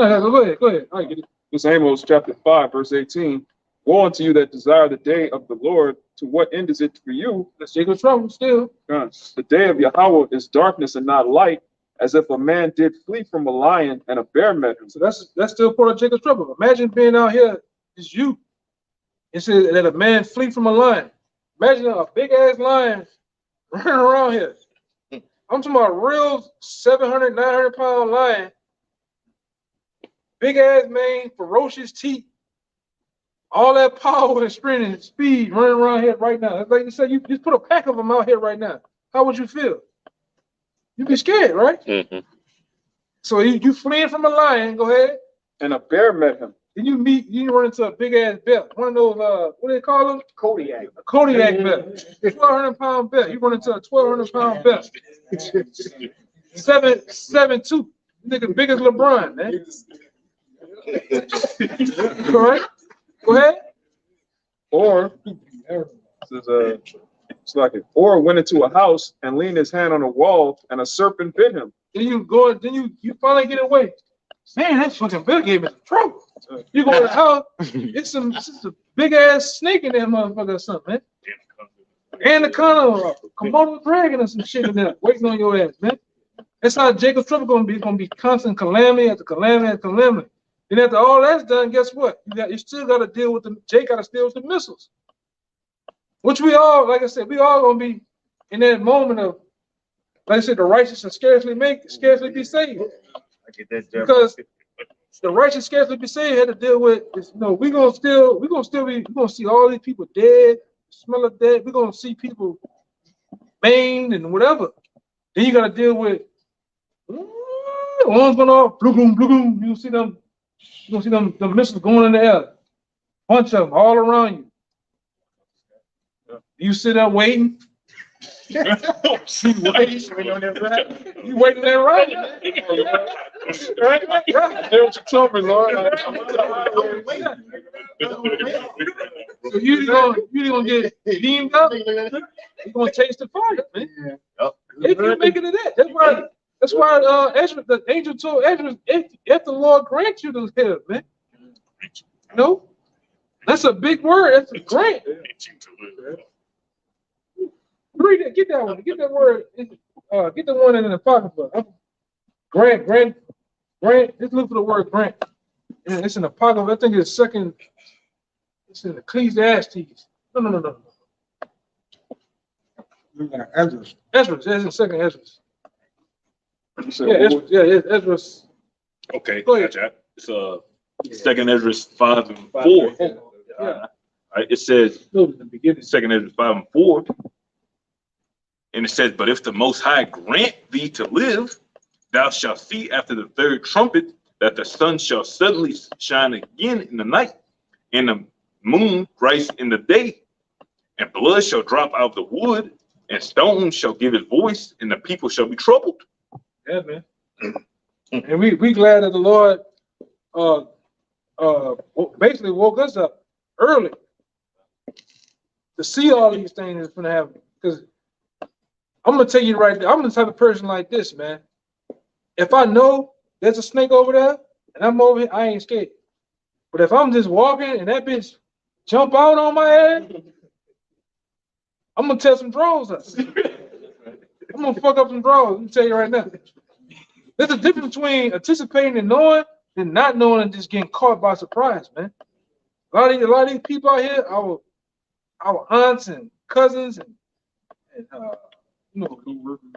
go ahead. I get it. This Amos chapter 5, verse 18. Woe unto you that desire the day of the Lord. To what end is it for you? Let's take trouble still. The day of Yahweh is darkness and not light, as if a man did flee from a lion and a bear met him. So that's still part of Jacob's trouble. Imagine being out here, it's you. It says that a man flee from a lion. Imagine a big ass lion running around here. I'm talking about a real 700, 900 pound lion. Big ass mane, ferocious teeth. All that power and strength and speed running around here right now. It's like you said, you just put a pack of them out here right now. How would you feel? You'd be scared, right? Mm-hmm. So you fleeing from a lion, go ahead. And a bear met him. Then you run into a big ass bear. One of those, what do they call them? Kodiak. A Kodiak bear. 1,200 pound bear. You run into a 1,200 pound bear. 7'2". Nigga big as LeBron, man. All right. Go ahead. Or it's like it. Or went into a house and leaned his hand on a wall, and a serpent bit him. Then you finally get away. Man, that fucking bear gave me some trouble. You go to the house, it's a big ass snake in there, motherfucker, or something, man. And the kind of Komodo dragon or some shit in there waiting on your ass, man. That's how Jacob's trouble gonna be. It's gonna be constant calamity after calamity after calamity. Then after all that's done, guess what? You still got to deal with Jake got to deal with the missiles, which we all, like I said, we all gonna be in that moment of, like I said, the righteous can scarcely be saved. Because the righteous scarcely be saved had to deal with this. We're gonna see all these people dead, smell of dead. We're gonna see people maimed and whatever. Then you gotta deal with one's going off, blue boom. You see them. You gonna see them missiles going in the air. Bunch of them all around you. You sit there waiting. You waiting there right? Right? There's your trouble, Lord. So you gonna get beamed up. You're gonna taste the fire, man. If you make it to that, that's why That's why Ezra, the angel told Ezra, if the Lord grant you to live, man. No, that's a big word. That's a grant. Read it. Get that one. Get that word. Get the one in the pocketbook. Grant. Just look for the word grant. And it's in the pocket. I think it's second. It's in Ecclesiastes. No. Ezra. Ezra. It's in second Ezra. You said, Yeah, what Ezra. was- Yeah, Ezra. Okay, Go ahead. gotcha. It's second Ezra 5 and 4. Yeah. All right, it says, No, in the beginning. second Ezra 5 and 4. And it says, but if the Most High grant thee to live, thou shalt see after the third trumpet that the sun shall suddenly shine again in the night, and the moon rise in the day, and blood shall drop out of the wood, and stones shall give his voice, and the people shall be troubled. Yeah, man. And we glad that the Lord basically woke us up early to see all these things that's gonna happen. Because I'm gonna tell you right now, I'm the type of person like this, man. If I know there's a snake over there and I'm over here, I ain't scared. But if I'm just walking and that bitch jump out on my head, I'm gonna tear some drawers up. I'm gonna fuck up some drawers. Let me tell you right now. There's a difference between anticipating and knowing and not knowing and just getting caught by surprise, man. A lot of these people out here, our aunts and cousins and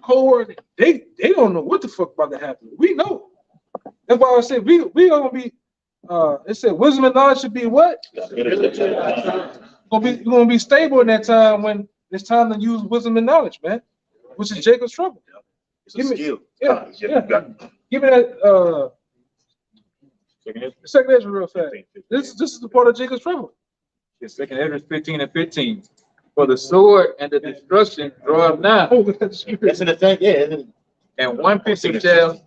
cohort, they don't know what the fuck about to happen. We know. That's why I said we gonna be. It said wisdom and knowledge should be what? Gonna be stable in that time when it's time to use wisdom and knowledge, man. Which is Jacob's trouble. It's a skill. Yeah. Give me that. Second Ezra real fast. This is the part of Jacob's trouble. It's second Ezra 15 and 15. For the sword and the destruction draw nigh, That's in the thing, yeah. and one people shall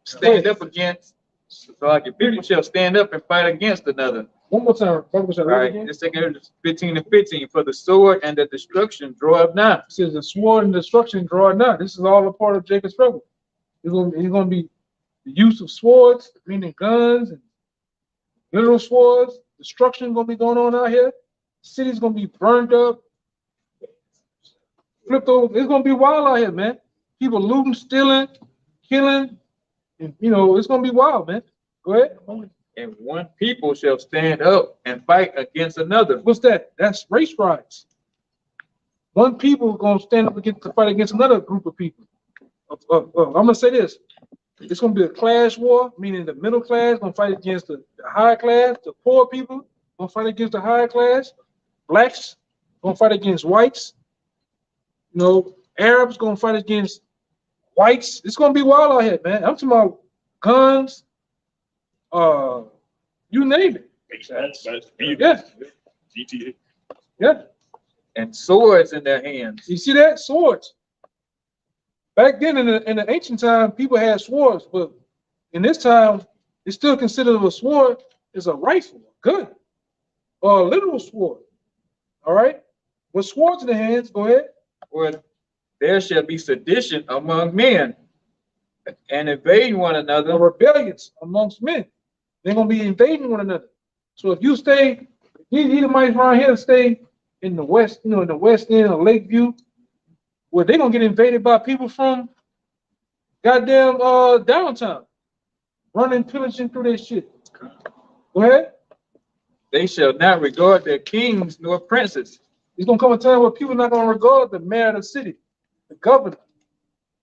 stand up against, so like the people shall stand up and fight against another. One more time. All right, it's second Ezra 15 and 15. For the sword and the destruction draw nigh. It says the sword and destruction draw nigh. This is all a part of Jacob's trouble. It's gonna be the use of swords, meaning guns and literal swords. Destruction gonna be going on out here. City's gonna be burned up, flipped over. It's gonna be wild out here, man. People looting, stealing, killing, and it's gonna be wild, man. Go ahead. And one people shall stand up and fight against another. What's that? That's race riots. One people gonna stand up to fight against another group of people. I'm gonna say this. It's gonna be a class war, meaning the middle class gonna fight against the high class, the poor people gonna fight against the high class, blacks gonna fight against whites, Arabs gonna fight against whites. It's gonna be wild out here, man. I'm talking about guns, you name it. Yeah. GTA. Yeah. And swords in their hands. You see that? Swords. Back then in the ancient time, people had swords, but in this time, it's still considered a sword is a rifle, a gun, or a literal sword. All right? With swords in the hands, go ahead. For there shall be sedition among men, and invading one The another. rebellions amongst men. They're gonna be invading one another. So if you stay, these Edomites around here stay in the west, in the west end of Lakeview, well, they're gonna get invaded by people from goddamn downtown, running, pillaging through their shit. Go ahead. They shall not regard their kings nor princes. It's gonna come a time where people not gonna regard the mayor of the city, the governor,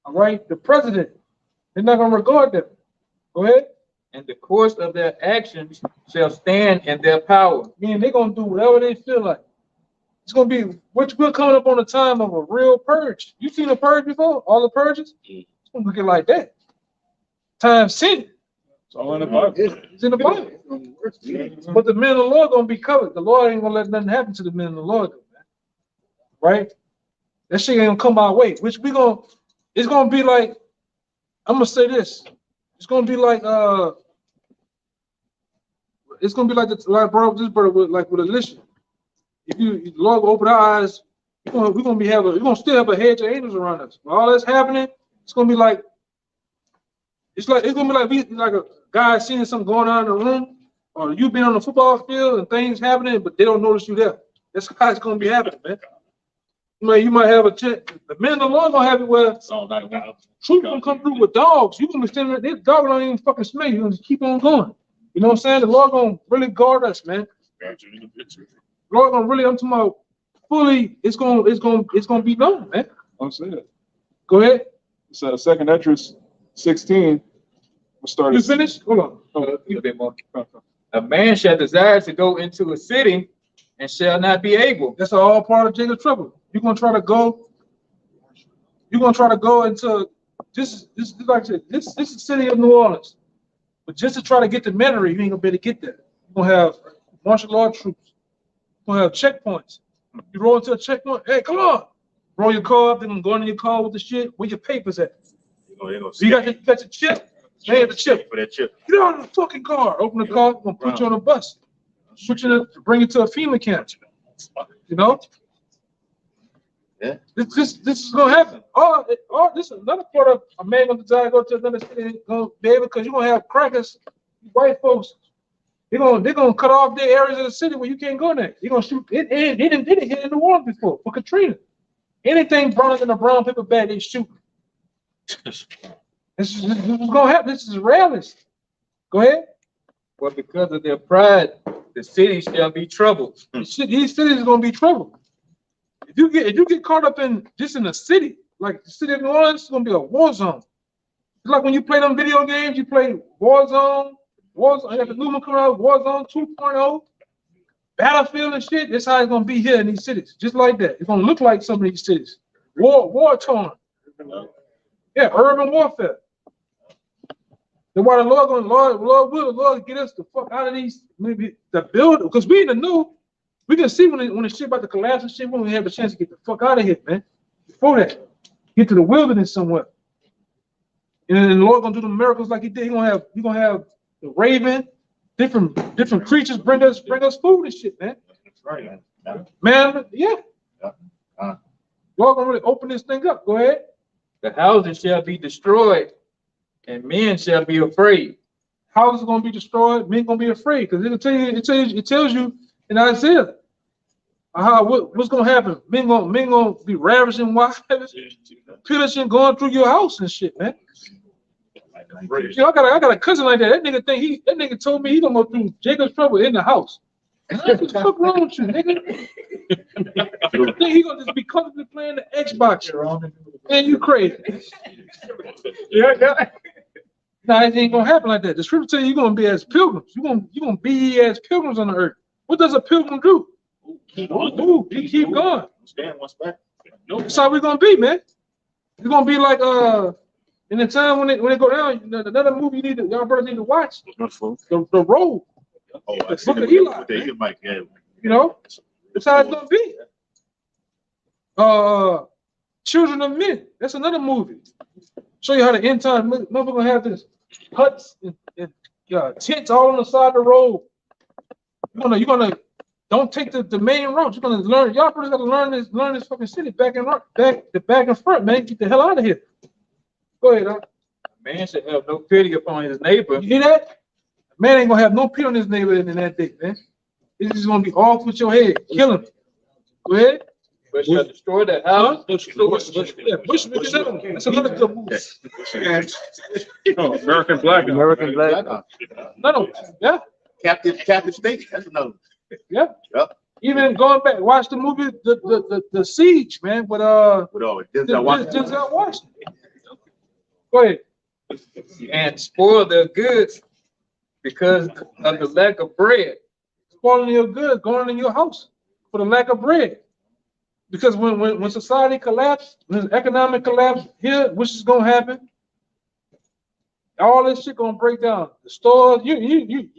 all right, the president. They're not gonna regard them. Go ahead. And the course of their actions shall stand in their power. Meaning they're gonna do whatever they feel like. It's gonna be, which we're coming up on a time of a real purge. You seen a purge before? All the purges? It's gonna look like that. Time 10. It's all in the Bible. It's in the Bible. But the men of the Lord gonna be covered. The Lord ain't gonna let nothing happen to the men of the Lord, though, man. Right? That shit ain't gonna come our way. Which it's gonna be like, I'm gonna say this. It's gonna be like it's gonna be like this brother with Elisha. If the Lord will open our eyes, we're gonna still have a hedge of angels around us. When all that's happening, it's gonna be like It's gonna be like a guy seeing something going on in the room, or you been on the football field and things happening, but they don't notice you there. That's how it's gonna be happening, man. You might have a chance. The men of the Lord gonna have it where troops gonna come through with dogs. You gonna be standing there, this dog don't even fucking smell you. You gonna just keep on going. You know what I'm saying? The Lord gonna really guard us, man. Lord gonna really, I'm talking about fully. It's gonna be known, man. I'm saying. Go ahead. So 2nd Esdras 16. We'll start. You finished? Hold on. A little bit more. A man shall desire to go into a city and shall not be able. That's all part of Jacob's trouble. You're gonna try to go into this like I said, this is the city of New Orleans. But just to try to get to Metairie, you ain't gonna be able to get there. You're gonna have martial law troops. You're gonna have checkpoints. You roll into a checkpoint, hey, come on. Roll your car up, then I'm going in your car with the shit. Where your papers at? You got your chip? They have the chip. For that chip. Get out of the fucking car. Open the car, gonna put you on a bus. Switch it up, bring you to a FEMA camp. You know? Yeah. This is gonna happen. This is another part of a man gonna desire to go to another city and go, baby, because you're gonna have crackers, white folks. They're gonna cut off their areas of the city where you can't go there. You're gonna shoot it. They didn't hit in New Orleans before for Katrina. Anything browner than a brown paper bag, they shoot. This is gonna happen. This is realist. Go ahead. Well, because of their pride, the city shall be troubled. These cities are gonna be troubled. If you get caught up in just in a city, like the city of New Orleans, it's gonna be a war zone. It's like when you play them video games, you play Warzone, I have the new one coming out, Warzone 2.0, Battlefield and shit. That's how it's gonna be here in these cities, just like that. It's gonna look like some of these cities. War torn. Yeah, urban warfare. Then why the Lord get us the fuck out of these, maybe the building, because we in the new, we can see when the shit about to collapse and shit, when we have a chance to get the fuck out of here, man. Before that, get to the wilderness somewhere. And then the Lord gonna do the miracles like he did. He gonna have the raven, different creatures bring us food and shit, man. That's right, Man, yeah. Lord gonna really open this thing up. Go ahead. The houses shall be destroyed, and men shall be afraid. Houses gonna be destroyed, men gonna be afraid, because it tells you in Isaiah what's gonna happen. Men gonna be ravishing wives, pillaging, going through your house and shit, man. You know, I got a cousin like that. That nigga told me he gonna go through Jacob's trouble in the house. What the fuck wrong with you, nigga? You think he gonna just be comfortably playing the Xbox? Man, you crazy. Yeah. Nah, it ain't gonna happen like that. The scripture tell you you're gonna be as pilgrims. You're gonna be as pilgrims on the earth. What does a pilgrim do? Keep going. That's how we're gonna be, man. It's gonna be like in the time when they go down, another movie y'all brothers need to watch. The Road. The Book of Eli. You know, that's how it's gonna be. Children of Men. That's another movie. Show you how the end time motherfucker gonna have this huts and tents all on the side of the road. You're gonna don't take the main road. You're gonna learn. Y'all brothers gotta learn this fucking city back and front, man. Get the hell out of here. Go ahead, huh? Man should have no pity upon his neighbor. You hear that? Man ain't gonna have no pity on his neighbor in that day, man. It's just gonna be off with your head. Kill him. Go ahead. But shall destroy that house. That's another good movie. American Black. No, yeah. Captain State. That's another. Yeah. Yep. Even going back, watch the movie, the Siege, man. But Denzel Washington. Denzel Washington. Go ahead. And spoil their goods because of the lack of bread. Spoiling your goods, going in your house for the lack of bread. Because when society collapses, when economic collapse here, which is gonna happen, all this shit gonna break down. The stores, you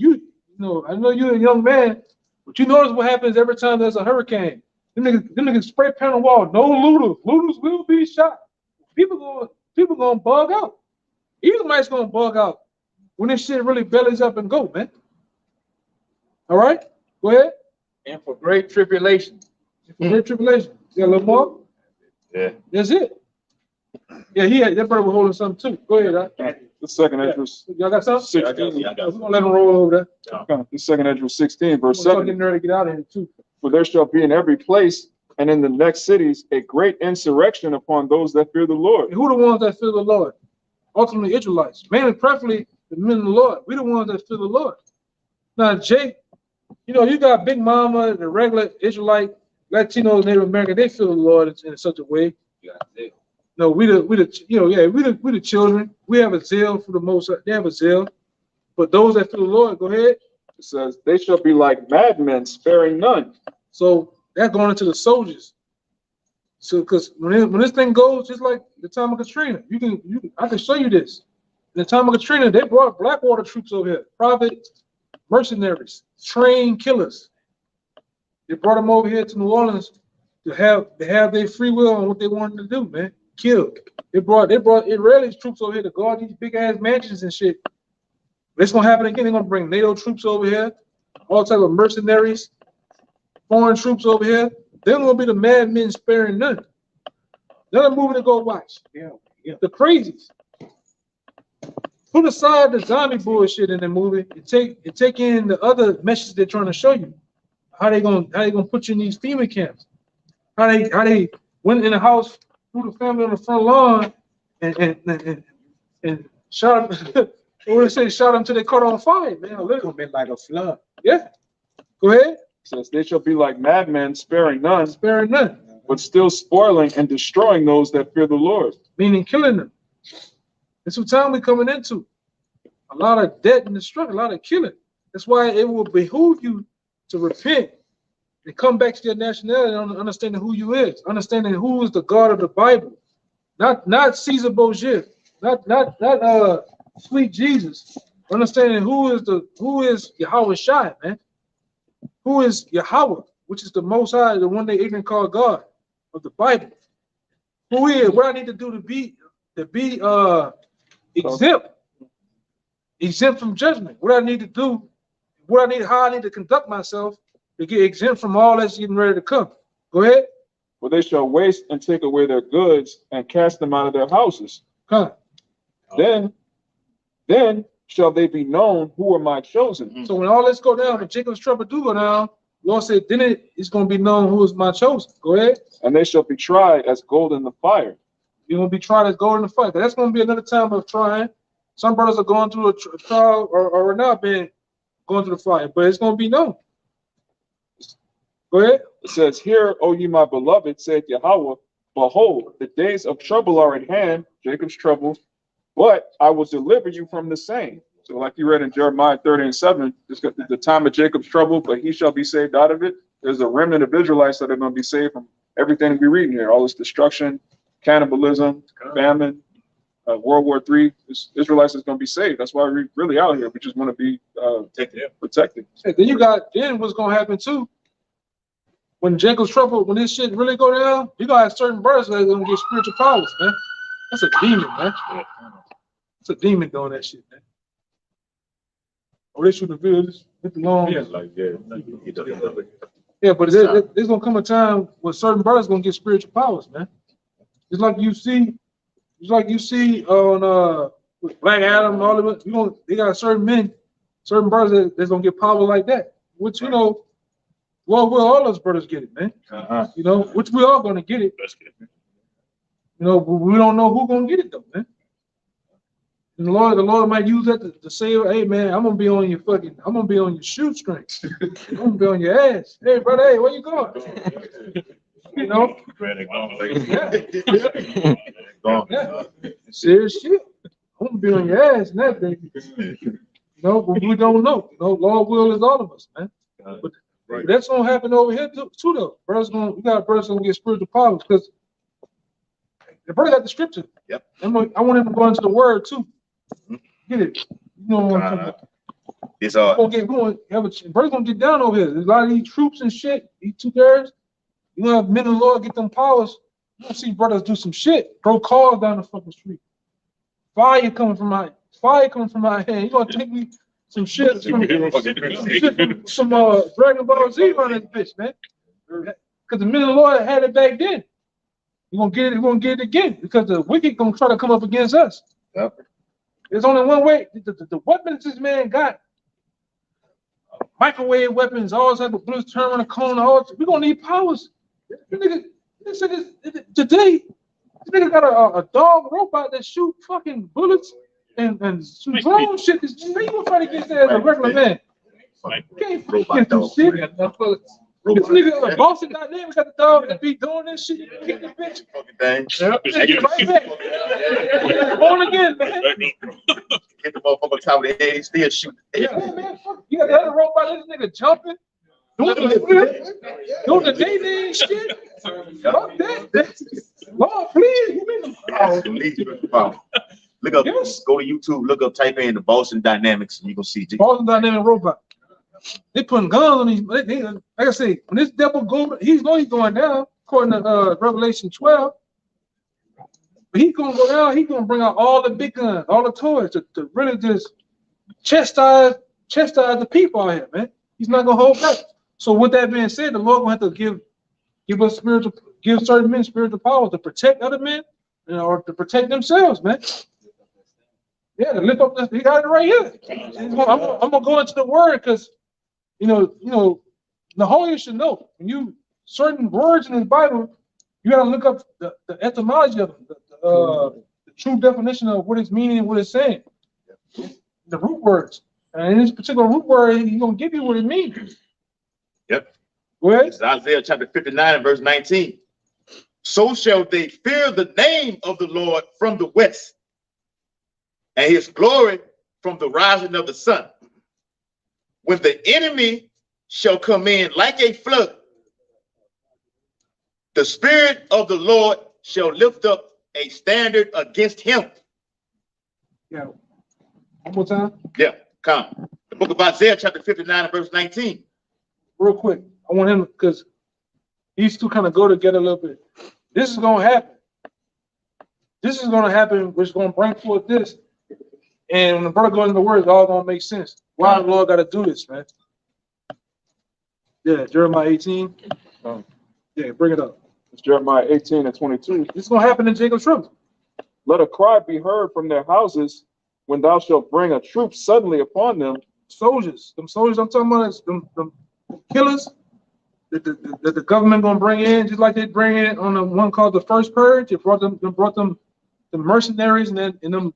know, I know you're a young man, but you notice what happens every time there's a hurricane. Them niggas spray paint on the wall. No looters. Looters will be shot. People gonna bug out. Edomites gonna bug out when this shit really bellies up and go, man. All right, go ahead. And for great tribulation. Great tribulation. You got a little more? Yeah. That's it. Yeah, that brother was holding something too. Go ahead, huh? The second Esdras Y'all got something? 16. I got We're gonna let them roll over there. Okay, the second Esdras 16, verse We're gonna 7. get ready to get out of here too. For there shall be in every place and in the next cities a great insurrection upon those that fear the Lord. And who the ones that fear the Lord? Ultimately, Israelites. Mainly, preferably, the men of the Lord. We the ones that fear the Lord. Now, Jake, you know, you got Big Mama, the regular Israelite, Latino, Native American, they feel the Lord in such a way. No, we the children. We have a zeal for the most. They have a zeal, but those that feel the Lord, go ahead. It says, they shall be like madmen, sparing none. So that's going into the soldiers. So, because when this thing goes, just like the time of Katrina, I can show you this. In the time of Katrina, they brought Blackwater troops over here, private mercenaries, trained killers. They brought them over here to New Orleans to have their free will on what they wanted to do, man. Kill. They brought Israeli troops over here to guard these big ass mansions and shit. It's gonna happen again. They're gonna bring NATO troops over here, all type of mercenaries, foreign troops over here. They're gonna be the madmen sparing none. Another movie to go watch. Yeah. The Crazies. Put aside the zombie bullshit in the movie and take in the other message they're trying to show you. How they gonna put you in these FEMA camps? How they went in the house, threw the family on the front lawn, and shot them. What they say? Shot them till they caught on fire, man. Literally like a flood. Yeah. Go ahead. It says, they shall be like madmen, sparing none, Sparing none, but still spoiling and destroying those that fear the Lord. meaning killing them. That's what time we're coming into. A lot of death and destruction, a lot of killing. That's why it will behoove you to repent and come back to your nationality and understanding who you is, understanding who is the God of the Bible, not Caesar Borgia, not sweet Jesus. Understanding who is Yahweh Shai, man. Who is Yahweh, which is the Most High, the one they even call God of the Bible. Who is? What I need to do to be exempt from judgment. What I need to do, how I need to conduct myself to get exempt from all that's getting ready to come. Go ahead. For they shall waste and take away their goods and cast them out of their houses. Come. Then shall they be known who are my chosen. So when all this go down, when Jacob's trouble do go down, Lord said, then it's going to be known who is my chosen. Go ahead. And they shall be tried as gold in the fire. You're going to be tried as gold in the fire. That's going to be another time of trying. Some brothers are going through a trial or not been going through the fire, but it's going to be known. Go ahead. It says, hear, O ye my beloved, saith Yahweh, behold, the days of trouble are at hand, Jacob's trouble, but I will deliver you from the same. So like you read in Jeremiah 30:7, it's got the time of Jacob's trouble, but he shall be saved out of it. There's a remnant of Israelites that are going to be saved from everything we read here, all this destruction, cannibalism, famine, World War III. Israelites is going to be saved. That's why we're really out here. We just want to be protected. Hey, then what's going to happen too? When Jacob's trouble, when this shit really go down, you gonna have certain brothers that are gonna get spiritual powers, man. That's a demon, man. It's a demon doing that shit, man. Oh, they should have this with the long. Yeah, but there's gonna come a time when certain brothers gonna get spiritual powers, man. Just like you see on with Black Adam and all of it. They got certain brothers that's gonna get power like that. Which well, all those brothers get it, man. Which we all gonna get it. But we don't know who's gonna get it though, man. And the Lord might use that to say, hey man, I'm gonna be on your shoestrings. I'm gonna be on your ass. Hey brother, hey, where you going? Serious shit. I'm gonna be on your ass and that thing. But we don't know. Lord will is all of us, man. But that's gonna happen over here too, though. We got brothers gonna get spiritual powers because the brother got the scripture. Yep. I want him to go into the word too. Get it? You know what I'm talking about? It's brothers gonna get down over here. There's a lot of these troops and shit. These 2/3. You gonna have men of the Lord get them powers. You gonna see brothers do some shit. Throw cars down the fucking street. Fire coming from my hand. You gonna take me some shit from some Dragon Ball Z on this bitch, man. Because the men of the Lord had it back then. You're gonna get it again because the wicked gonna try to come up against us. Yep. There's only one way. The weapons this man got, microwave weapons, all type of bullets, turn on a cone, we're gonna need powers. Today, this nigga got a dog robot that shoot fucking bullets and some drone shit. This nigga gonna try to get there as a regular man. Can't get this shit. This nigga, Boston Dynamics got the dog that be doing this shit. You kick the bitch. Get right back. Born again, man. Hit the motherfucker on top of the head, he still shooting. Yeah, man. You got the other robot, this nigga jumping. Doing the day shit. Fuck that. Lord, please, you mean Look up, go to YouTube, look up, type in the Boston Dynamics, and you gonna see Boston Dynamic robot. They putting guns on these. Like I say, when this devil go, he's going down, according to Revelation 12. But he's gonna go down. He's gonna bring out all the big guns, all the toys to really just chastise the people out here, man. He's not gonna hold back. So with that being said, the Lord gonna have to give certain men spiritual power to protect other men, or to protect themselves, man. Yeah, to lift up this. He got it right here. I'm gonna go into the word because you know, the whole you should know when certain words in the Bible, you gotta look up the etymology of the true definition of what it's meaning and what it's saying. The root words. And in this particular root word, he's gonna give you what it means. Yep. Go ahead. It's Isaiah chapter 59 and verse 19. So shall they fear the name of the Lord from the west, and his glory from the rising of the sun. When the enemy shall come in like a flood, the Spirit of the Lord shall lift up a standard against him. Yeah. One more time. Yeah, come. The book of Isaiah chapter 59 and verse 19. Real quick. I want him, because these two kind of go together a little bit. This is going to happen. This is going to happen, which is going to bring forth this. And when the brother goes into the word, it's all going to make sense. Why the Lord got to do this, man? Yeah, Jeremiah 18. Yeah, bring it up. It's Jeremiah 18 and 22. This is going to happen in Jacob's trouble. Let a cry be heard from their houses when thou shalt bring a troop suddenly upon them. Soldiers. Them soldiers I'm talking about is them killers that the government going to bring in, just like they bring in on the one called the First Purge. It brought them the mercenaries and them.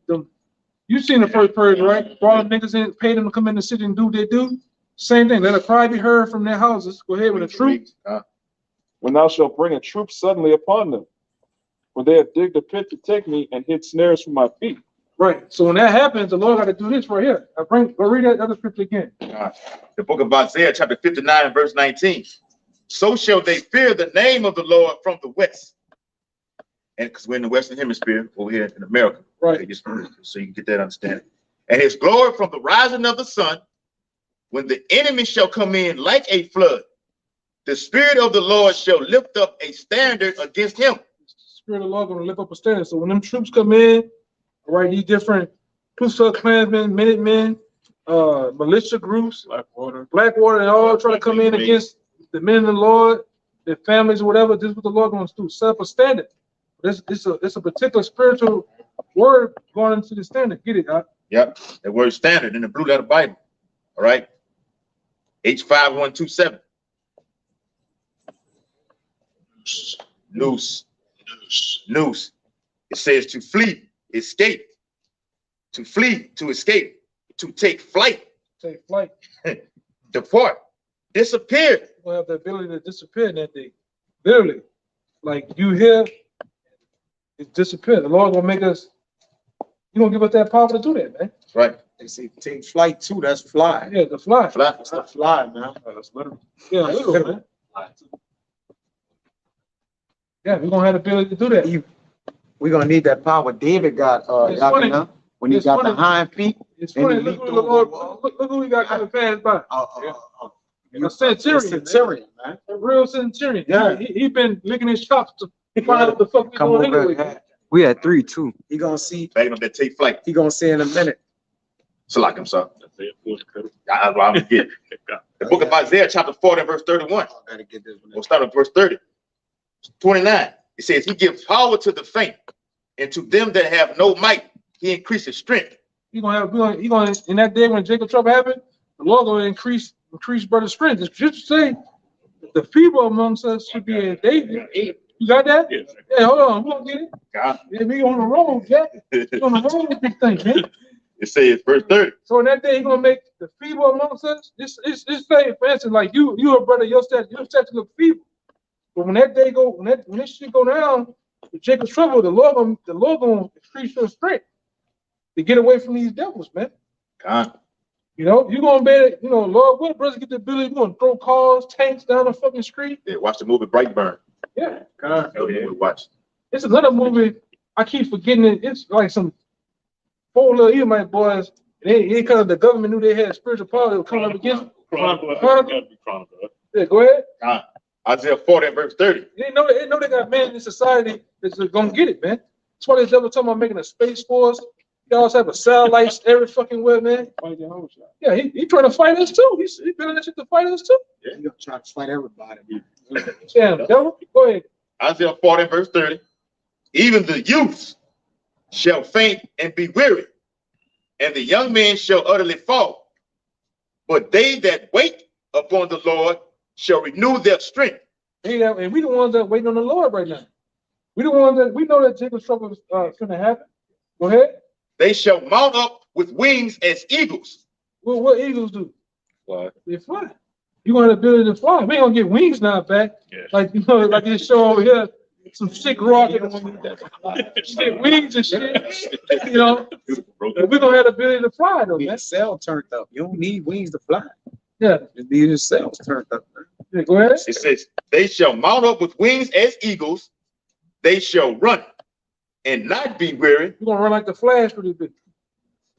You've seen the First Purge, right? Brought them niggas in, paid them to come in the city and do what they do. Same thing. Let a cry be heard from their houses. Go ahead with a troop. When thou shalt bring a troop suddenly upon them, for they have digged a pit to take me and hid snares for my feet. Right. So when that happens, the Lord got to do this right here. Go read that other scripture again. The book of Isaiah, chapter 59 and verse 19. So shall they fear the name of the Lord from the west. And because we're in the Western Hemisphere over here in America. Right. So you can get that understanding. And his glory from the rising of the sun, when the enemy shall come in like a flood, the Spirit of the Lord shall lift up a standard against him. The Spirit of the Lord going to lift up a standard. So when them troops come in, right, these different Ku Klux Klansmen, Minutemen, militia groups, Blackwater, and all try to come in against the men of the Lord, their families or whatever. This is what the Lord wants to do, set up a standard. It's a particular spiritual word going into the standard. Get it, huh? Yep, that word standard in the blue letter Bible. All right. H5127. Noose. It says to flee, escape, to flee, to escape, to take flight, depart, disappear. We'll have the ability to disappear in that day. Literally, like you hear, it disappear. The Lord gonna make us. He gonna give us that power to do that, man. Right. They say take flight too. That's fly. Yeah, the fly. That's the fly, man. That's literal. Yeah, literal, man. Yeah, we're gonna have the ability to do that. We're gonna need that power David got, when he got the hind feet. It's funny. Look who we got coming past by. A centurion, man. A real centurion. Yeah. He been licking his chops to find out what the fuck we doing anyway. We had 3 too. He gonna see. Begging them to take flight. He gonna see in a minute. So like him, sir. I'm gonna get the book of Isaiah, chapter 40, and verse 31. I gotta get this one. We'll start at verse 30. 29. It says, he gives power to the faint, and to them that have no might, he increases strength. He gonna in that day when Jacob trouble happened, the Lord gonna increase brother strength. It's just to say the feeble amongst us should be a David. You got that? Yes. Yeah, hold on, we gonna get it. God. Yeah, we on the road, Jack. We on the road with this thing, man. It says verse 30. So in that day, he gonna make the feeble amongst us. This say, for instance, like you a brother, your stature look feeble. But when that day go, when this shit go down, with Jacob's trouble, the Lord gonna increase your strength to get away from these devils, man. God. You know, you gonna be, you know, Lord, what brothers get the ability, you gonna throw cars, tanks down the fucking street. Yeah, watch the movie Brightburn. Yeah. God. Oh, yeah, watch. It's another movie. I keep forgetting it. It's like some 4 little Edomite boys. They kind of the government knew they had spiritual power. They were coming up against. Chronicle. Yeah, go ahead. God. Isaiah 40 and verse 30. They know they got men in society that's gonna get it, man. That's why this devil talking about making a space force. He always have a satellite every fucking where, man. Yeah, he trying to fight us too. He's building that shit to fight us too. He gonna try to fight everybody. Yeah, devil. Go ahead. Isaiah 40 and verse 30. Even the youths shall faint and be weary, and the young men shall utterly fall. But they that wait upon the Lord shall renew their strength. And we the ones that waiting on the Lord right now. We the ones that we know that Jacob's trouble is gonna happen. Go ahead. They shall mount up with wings as eagles. Well, what eagles do? Fly. They fly. You want the ability to fly. We ain't gonna get wings now back. Yeah. Like, you know, like this show over here, some sick rocket, shit, wings and shit. You know, we're gonna have the ability to fly though, Need man. a cell turned up. You don't need wings to fly. Yeah. You need your cells turned up. Yeah, go ahead. It says, they shall mount up with wings as eagles. They shall run and not be weary. We're gonna run like the Flash for this bit.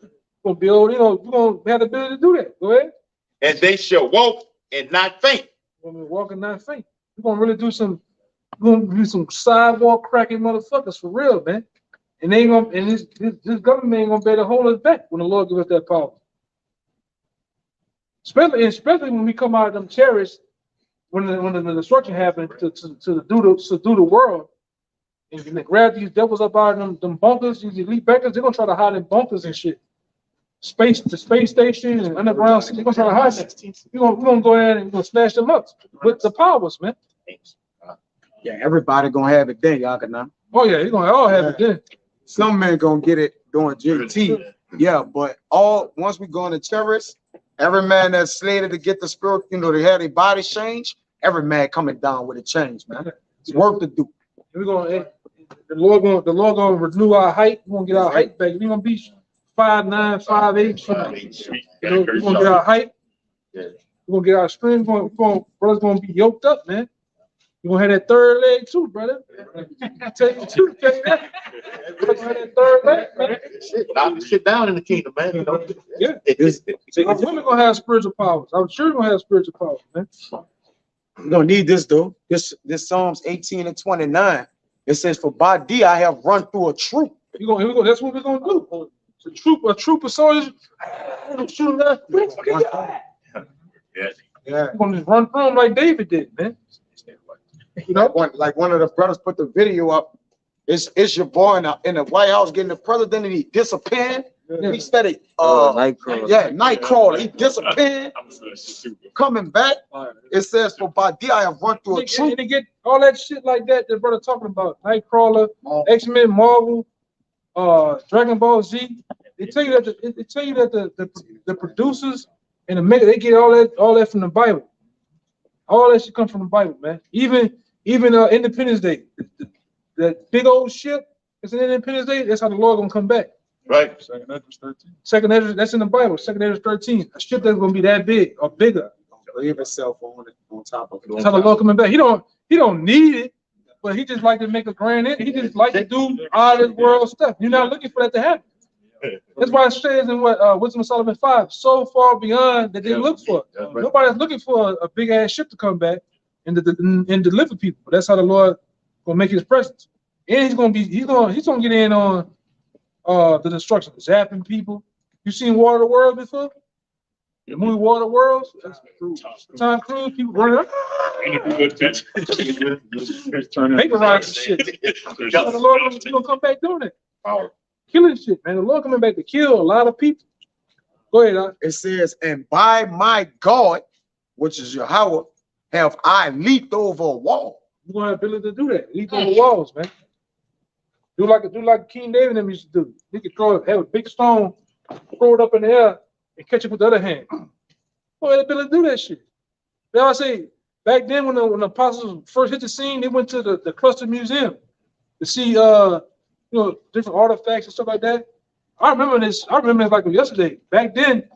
We're gonna build, you know, we're gonna have the ability to do that. Go ahead. And they shall walk and not faint. We're gonna walk and not faint. We're gonna really do some sidewalk cracking motherfuckers for real, man. And they ain't gonna, and this government ain't gonna be able to hold us back when the Lord give us that power. Especially when we come out of them chariots, when the destruction happened to do the world, and they grab these devils up out of them bunkers, these elite backers, they're gonna try to hide in bunkers and shit. The space station and underground, they're gonna try to hide them. We're gonna go ahead and we're gonna smash them up with the powers, man. Yeah, everybody gonna have it then, y'all can know. Oh yeah, you're gonna all have it then. Some men gonna get it during JT. Yeah, but once we go into terrorists, every man that's slated to get the spirit, you know, they had their body change. Every man coming down with a change, man. It's work to do. We're gonna the Lord gonna renew our height. We're gonna get our height back. We're gonna be 5'9", 5'8". We're gonna get our height. We're gonna get our strength. Brother's gonna be yoked up, man. You're gonna have that third leg too, brother. Tell you that. Brother's gonna have that third leg, man. Now sit down in the kingdom, man. You know? Yeah. Our women gonna have spiritual powers. I'm sure you're gonna have spiritual powers, man. You don't need this though. This Psalms 18 and 29. It says, "For by thee I have run through a troop." Here we go. That's what we're gonna do. A troop of soldiers. Shoot them. Where the fuck are you at? Yeah. We're gonna just run through them like David did, man. You know, like one of the brothers put the video up. It's your boy in the White House getting the president, and he disappeared. He said Nightcrawler. He disappeared. Coming back, it says, "For by thee I have run through a troop." And they get all that shit like that. The brother talking about Nightcrawler, X-Men, Marvel, Dragon Ball Z. They tell you that the producers and the makers, they get all that from the Bible. All that shit come from the Bible, man. Even Independence Day, that big old ship is in Independence Day. That's how the Lord gonna come back. Right. Second Ezra, that's in the Bible. Second Ezra 13. A ship that's gonna be that big or bigger. Leave himself on top of it. That's how the Lord coming back. He don't need it, but he just like to make a grand. He just like to do all this world stuff. You're not looking for that to happen. That's why it says in Wisdom of Solomon 5, so far beyond that they look for. Nobody's looking for a big ass ship to come back and deliver people. That's how the Lord gonna make his presence. And he's gonna get in on the destruction, zapping people. You seen War of the Worlds before? The movie War of the Worlds? Tom Cruise, people running. Vaporize and shit. The Lord gonna come back doing it. killing shit, man. The Lord coming back to kill a lot of people. Go ahead, Doc. It says, and by my God, which is Yahweh, have I leaped over a wall. You're gonna have the ability to do that. Leap over walls, man. Do like King David and them used to do. He could have a big stone, throw it up in the air, and catch it with the other hand. Boy, had the ability to do that shit. Now I say, back then when the apostles first hit the scene, they went to the Cluster Museum to see different artifacts and stuff like that. I remember this like yesterday. Back then,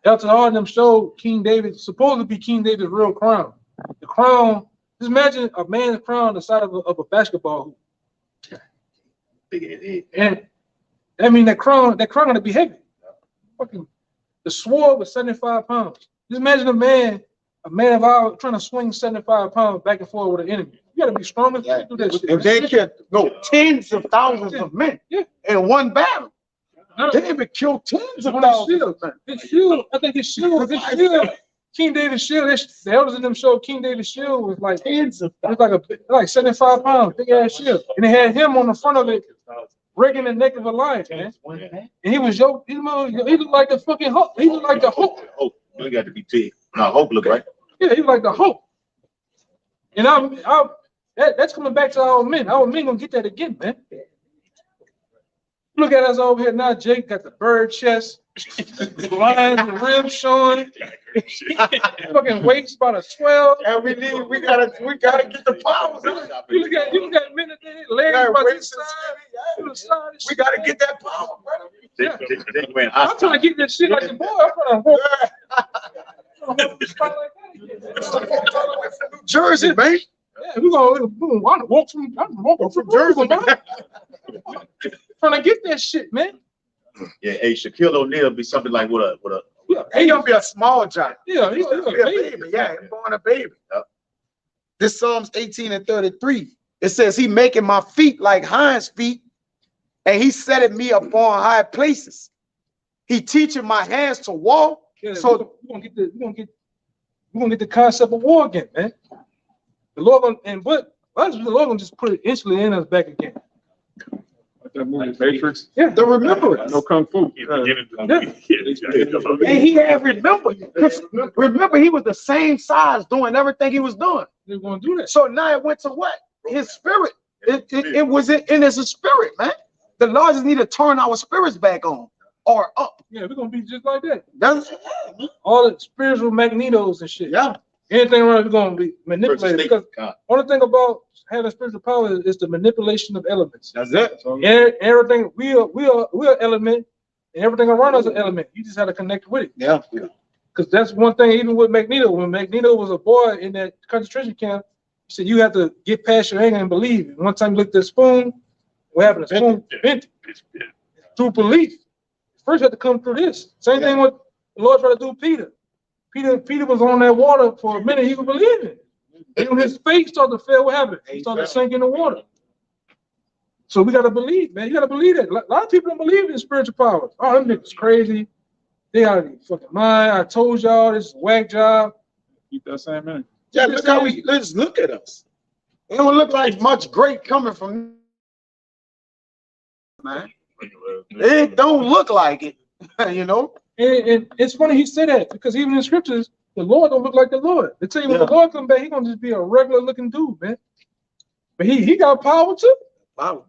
Elton Hall and them showed King David, supposed to be King David's real crown. The crown, just imagine a man's crown the size of a basketball hoop. And I mean that crown gonna be heavy. Fucking the sword was 75 pounds. Just imagine a man of ours trying to swing 75 pounds back and forth with an enemy. You gotta be strong enough to do that shit. If they killed tens of thousands of men in one battle, David killed tens of thousands of men. His shield, I think his shield, King David's shield, the elders in them showed King David's shield was like tens of thousands. It was like 75 pounds, big ass shield. And they had him on the front of it, breaking the neck of a lion, man. And he was yoked, he looked like the fucking Hulk. He looked like the Hulk. Hope. You got to be big. No, Hope look right. Yeah, he was like the Hulk. And that's coming back to our men. Our men gonna get that again, man. Look at us over here now. Jake got the bird chest, the lines, the ribs showing. Fucking weights about a 12. And we gotta get the powers. You look at men that they legs about this side. We gotta get that power, brother. Yeah. I'm trying to get that shit like the boy. I'm trying to walk. New Jersey, man. Yeah, we're gonna walk from Jersey, man. Trying to get that shit, man. Yeah, hey, Shaquille O'Neal be something like what a He gonna be a small giant. Yeah, he's gonna be a baby. Yeah, he's born a baby. This Psalms 18:33. It says he making my feet like hinds feet, and he setting me upon high places. He teaching my hands to walk. Yeah, so we're gonna get the concept of war again, man. The Lord the Lord gonna just put it instantly in us back again. That movie Matrix. Yeah, the remembrance. No kung fu. And he had remembered. Remember, he was the same size doing everything he was doing. They're gonna do that. So now it went to what? His spirit. It was in his spirit, man. The Lord just need to turn our spirits back on or up. Yeah, we're gonna be just like that. That's all the spiritual magnetos and shit. Yeah. Anything around, we're gonna be manipulated. Because only thing about having spiritual power is the manipulation of elements. That's it. Everything we are element, and everything around us is an element. You just have to connect with it. Yeah. Because that's one thing. Even with Magneto, when Magneto was a boy in that concentration camp, he said you have to get past your anger and believe. And one time you looked at the spoon, what happened? The spoon bent through belief. First, you have to come through this. Same thing with the Lord tried to do Peter. Peter was on that water for a minute. He was believing. And when his faith started to fail, what happened? He started to sink in the water. So we got to believe, man. You got to believe that. A lot of people don't believe in spiritual powers. Oh, them niggas crazy. They out of their fucking mind. I told y'all this is a whack job. Keep that same man. Yeah, let's look at us. It don't look like much great coming from man. It don't look like it, you know. And it's funny he said that because even in scriptures, the Lord don't look like the Lord. They tell you when the Lord come back, he gonna just be a regular looking dude, man. But he got power too. Wow.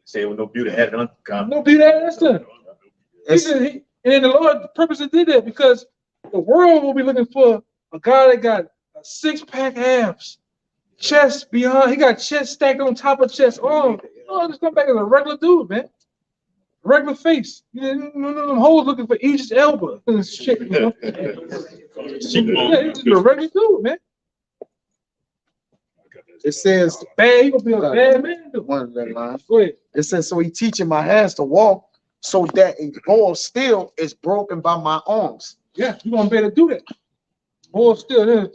Say with no beauty had it on. No beauty had it done. And the Lord purposely did that because the world will be looking for a guy that got a 6-pack abs, chest beyond. He got chest stacked on top of chest. Oh, just come back as a regular dude, man. Regular face. You know, them hoes looking for Aegis Elba and shit. You know? He's a regular dude, man. It says bad. He gonna be a bad man. One of that line. Go ahead. It says, so he teaching my hands to walk, so that a ball still is broken by my arms. Yeah, you gonna be able to do that. Ball still then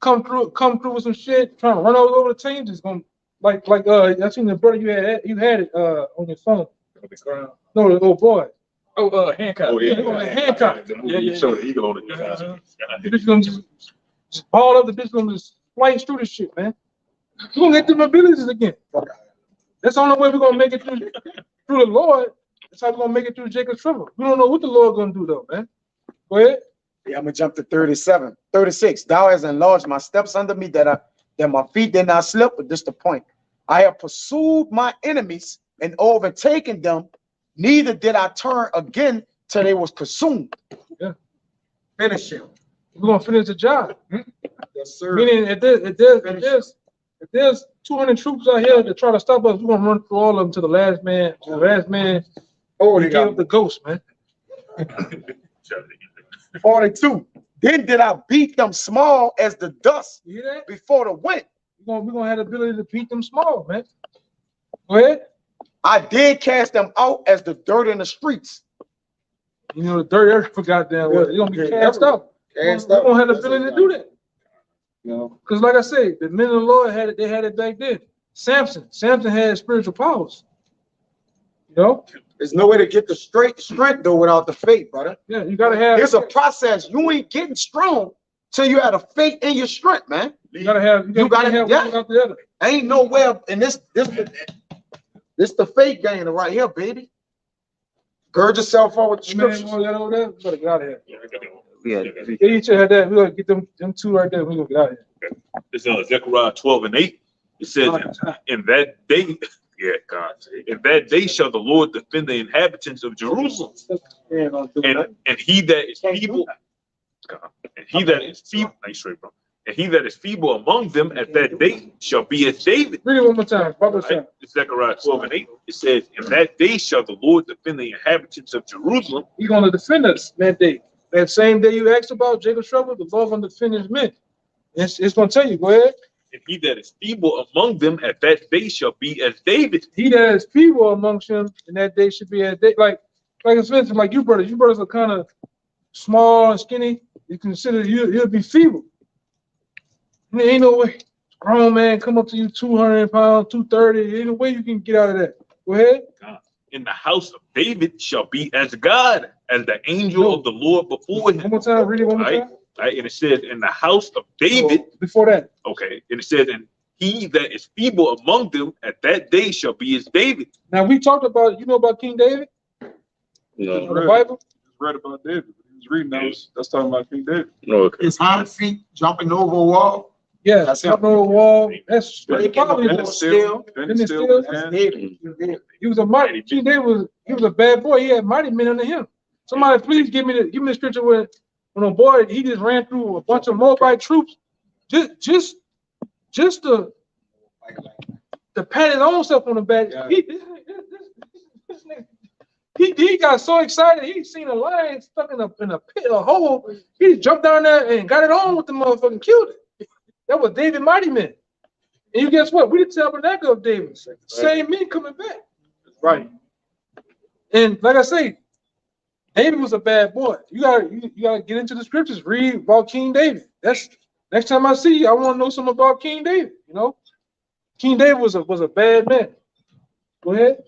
come through with some shit, trying to run all over the team. Just gonna like I seen the brother you had it on your phone. No, the little boy. Hancock. Oh, yeah. Hancock. You showed the eagle on it. The bitch gonna just ball up. The bitch gonna just slice through this shit, man. We're gonna get them abilities again. That's the only way we're gonna make it through through the Lord, that's how we're gonna make it through Jacob's trouble. We don't know what the Lord gonna do though, man. Go ahead. Yeah, I'm gonna jump to 37. 36. Thou hast enlarged my steps under me that my feet did not slip, but this the point. I have pursued my enemies and overtaken them, neither did I turn again till they was consumed. Yeah. Finish him. We're gonna finish the job. Yes, sir. Meaning if there's 200 troops out here to try to stop us, we're gonna run through all of them to the last man. The last man he gave up the ghost, man. 42. Then did I beat them small as the dust You hear that? before the wind. We're gonna have the ability to beat them small, man. Go ahead. I did cast them out as the dirt in the streets. You know the dirt earth for goddamn well. They're gonna be cast out. We're gonna have the ability to do that. You know, because like I say, the men of the Lord had it, they had it back then. Samson had spiritual powers. You know? There's no way to get the strength though without the faith, brother. Yeah, you gotta have It's a process. You ain't getting strong till you have a faith in your strength, man. you gotta have You gotta have yeah. one without the other. Ain't nowhere in this the faith game right here, baby. Gird yourself up with the Man, scriptures. that over there, we gotta get out of here. Yeah. They each had that. We're gonna get them two right there. We're gonna get out of here. It's Zechariah 12:8. It says, in that day, yeah, God, in that day shall the Lord defend the inhabitants of Jerusalem. And he that is feeble, and he that is feeble, and he that is feeble among them at that day shall be as David. Read it one more time. Right? It's Zechariah 12:8. It says, in that day shall the Lord defend the inhabitants of Jerusalem. He's gonna defend us that day. That same day you asked about Jacob's trouble, the Lord gonna defend his men. It's gonna tell you, go ahead. And he that is feeble among them at that day shall be as David. He that is feeble amongst them in that day should be as they like for instance, like you brothers are kind of small and skinny. You consider you'll be feeble. There ain't no way. Grown man come up to you 200 pounds, 230. Ain't no way you can get out of that. Go ahead. In the house of David shall be as God, as the angel of the Lord before him. One more time, read it one more time. Right, and it says, in the house of David. Before that. Okay, and it says, and he that is feeble among them at that day shall be as David. Now we talked about, you know about King David? No. The Bible? Read about David. He was reading those. That's talking about King David. Okay. His hind feet jumping over a wall. Yeah, That's jumping over a wall. That's probably Bending still. Bending still. He was a mighty. King David was a bad boy. He had mighty men under him. Somebody please give me the scripture where when a boy he just ran through a bunch of Moabite troops, just to pat his own self on the back. He got so excited. He seen a lion stuck in a pit, a hole. He jumped down there and got it on with the motherfucker and killed it. That was David Mighty Man. And you guess what? We the tabernacle of David. Same men coming back. Right. And like I say, David was a bad boy. You gotta get into the scriptures, read about King David. That's next time I see you, I want to know something about King David. You know, King David was a bad man. Go ahead.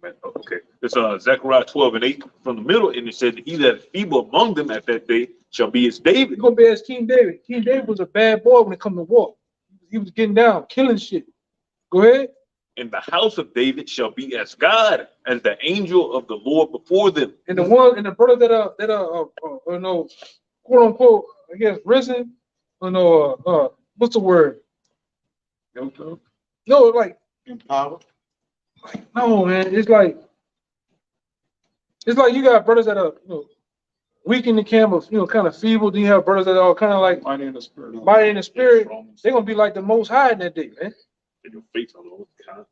Okay, it's Zechariah 12:8 from the middle, and it says, he that is feeble among them at that day shall be as David. You're gonna be as King David. King David was a bad boy when it comes to war. He was getting down, killing shit. Go ahead. In the house of David shall be as God, as the angel of the Lord before them. And the one and the brother that no, quote unquote, I guess risen, what's the word? No, like empowered. No, man, it's like you got brothers that are weak in the camp of kind of feeble. Then you have brothers that are kind of like mighty in the spirit. Mighty in the spirit. They're gonna be like the Most High in that day, man.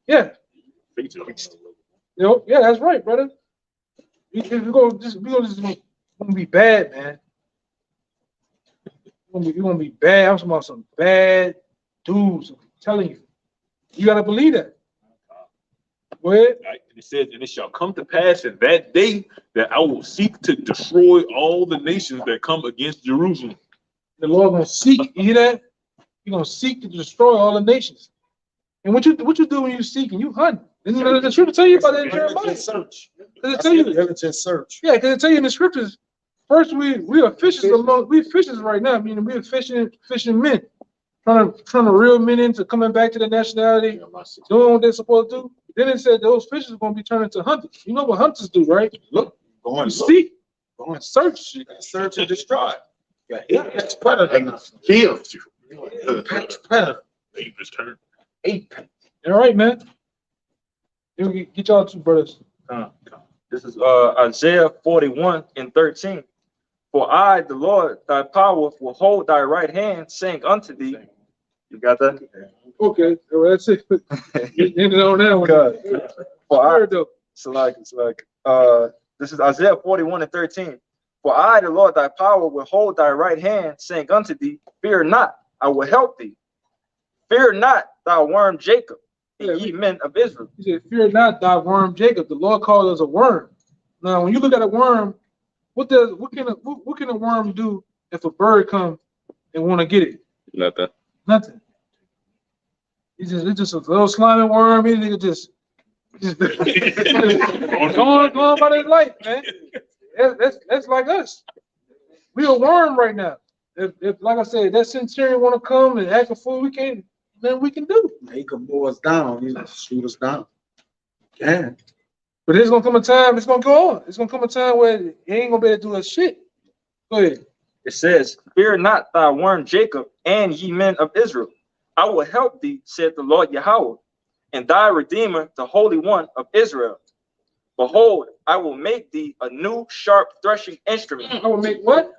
Yeah. Yeah, that's right, brother. We're gonna be bad, man. You're gonna be bad. I'm talking about some bad dudes. I'm telling you, you gotta believe that. Go ahead. Right. And it says, and it shall come to pass in that day that I will seek to destroy all the nations that come against Jerusalem. The Lord gonna seek. You hear that? You're gonna seek to destroy all the nations. And what you do when you seek and you hunt? Isn't the scripture tell you about that in Jeremiah? Search. Does it tell you? Diligent search. Yeah, because it tell you in the scriptures. First, we are fishers we fishers right now. I mean, we're fishing men, trying to reel men into coming back to the nationality, doing what they're supposed to do. Then it said those fishes are going to be turned into hunters. You know what hunters do, right? Look, go You on, seek, go and search. search and destroy. Yeah, apex predator now. Kills you. Apex predator. Dangerous turn. Apex. All right, man. Get y'all two brothers. This is Isaiah 41:13. For I, the Lord, thy power, will hold thy right hand, saying unto thee. You got that? Okay, well, that's it. Ended on that one. For I, though. this is Isaiah 41:13. For I, the Lord, thy power, will hold thy right hand, saying unto thee, fear not, I will help thee. Fear not, thou worm Jacob, and ye men of Israel. He said, fear not thy worm Jacob. The Lord called us a worm. Now, when you look at a worm, what can a worm do if a bird comes and want to get it? Nothing. It's just a little slimy worm. He nigga just going about his life, man. That's like us. We a worm right now. If like I said, that centurion want to come and act a fool, we can't. Then we can do. He can mow us down. He can shoot us down. Yeah. But there's gonna come a time. It's gonna go on. It's gonna come a time where he ain't gonna be able to do a shit. Go ahead. It says, fear not thy worm Jacob, and ye men of Israel. I will help thee, said the Lord Yahweh, and thy Redeemer, the Holy One of Israel. Behold, I will make thee a new sharp threshing instrument. I will make what?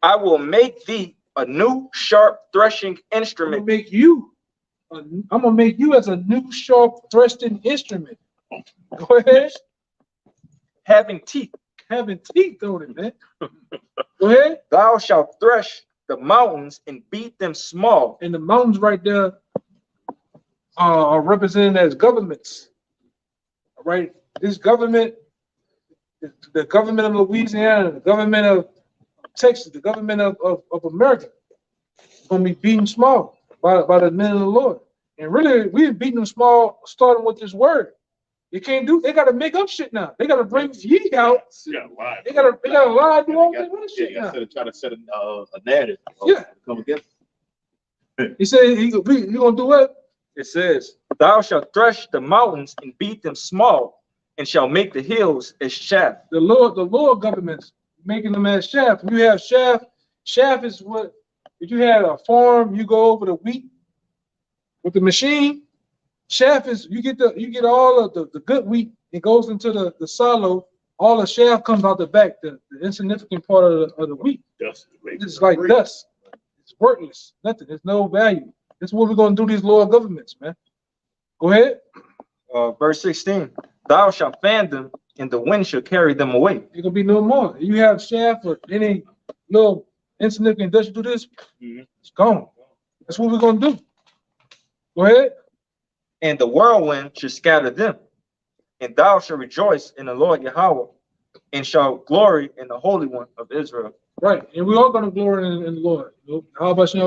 I will make thee a new sharp threshing I'm instrument. gonna make you as a new sharp threshing instrument. Go ahead. Having teeth. Having teeth on it, man. Go ahead. Thou shalt thresh the mountains and beat them small. And the mountains right there are represented as governments. All right. This government, the government of Louisiana, the government of Texas, the government of America, is going to be beaten small by the men of the Lord. And really, we've beaten them small starting with this word. They can't do, they got to make up shit now. They got to bring ye out. They got to lie, do all this shit now. Try to set a narrative. Yeah. Come against. He said, you going to do what? It says, thou shalt thresh the mountains and beat them small, and shall make the hills as chaff. The Lord government's making them as chaff. You have chaff. Chaff is what, if you had a farm, you go over the wheat with the machine. Chaff is, you get all of the good wheat, it goes into the silo. All the chaff comes out the back, the insignificant part of the wheat. It's like dust. It's worthless. Nothing. There's no value. That's what we're going to do these lower governments, man. Go ahead. Verse 16. Thou shalt fan them, and the wind shall carry them away. It's gonna be no more. You have chaff or any little insignificant dust, you do this, it's gone. That's what we're gonna do. Go ahead. And the whirlwind shall scatter them, and thou shalt rejoice in the Lord Yahweh, and shall glory in the Holy One of Israel. Right, and we're all gonna glory in the Lord. You know? How about you know?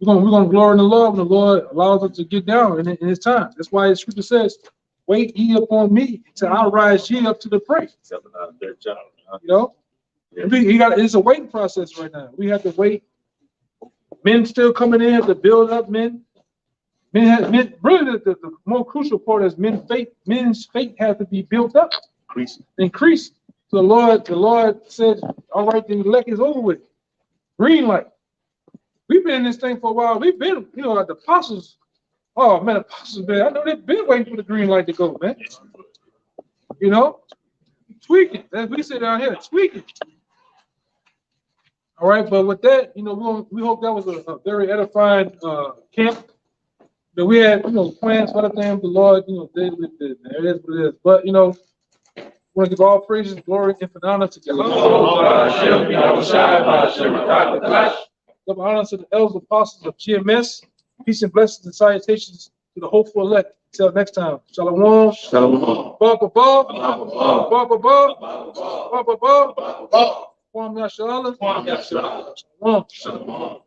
We're gonna glory in the Lord when the Lord allows us to get down in His time. That's why the scripture says, "Wait ye upon me till I rise ye up to the praise." You know, it's a waiting process right now. We have to wait. Men still coming in to build up men. Men really the more crucial part is men's faith has to be built up, increased. So the Lord said, all right, the elect is over with. Green light. We've been in this thing for a while. We've been, like the apostles. Oh man, apostles, man. I know they've been waiting for the green light to go, man. Tweaking. As we sit down here, tweaking. All right, but with that, we hope that was a very edifying camp. That we had, plans for the thing. The Lord, did with it. It is what it is. But I want to give all praises, glory, and honor to God. Give honor to the elders apostles of GMS. Peace and blessings and salutations to the hopeful elect. Until next time. Shalom. Shalom. Bob above. Bob above. Bob above. Kwam Yashala. Shalom. Shalom.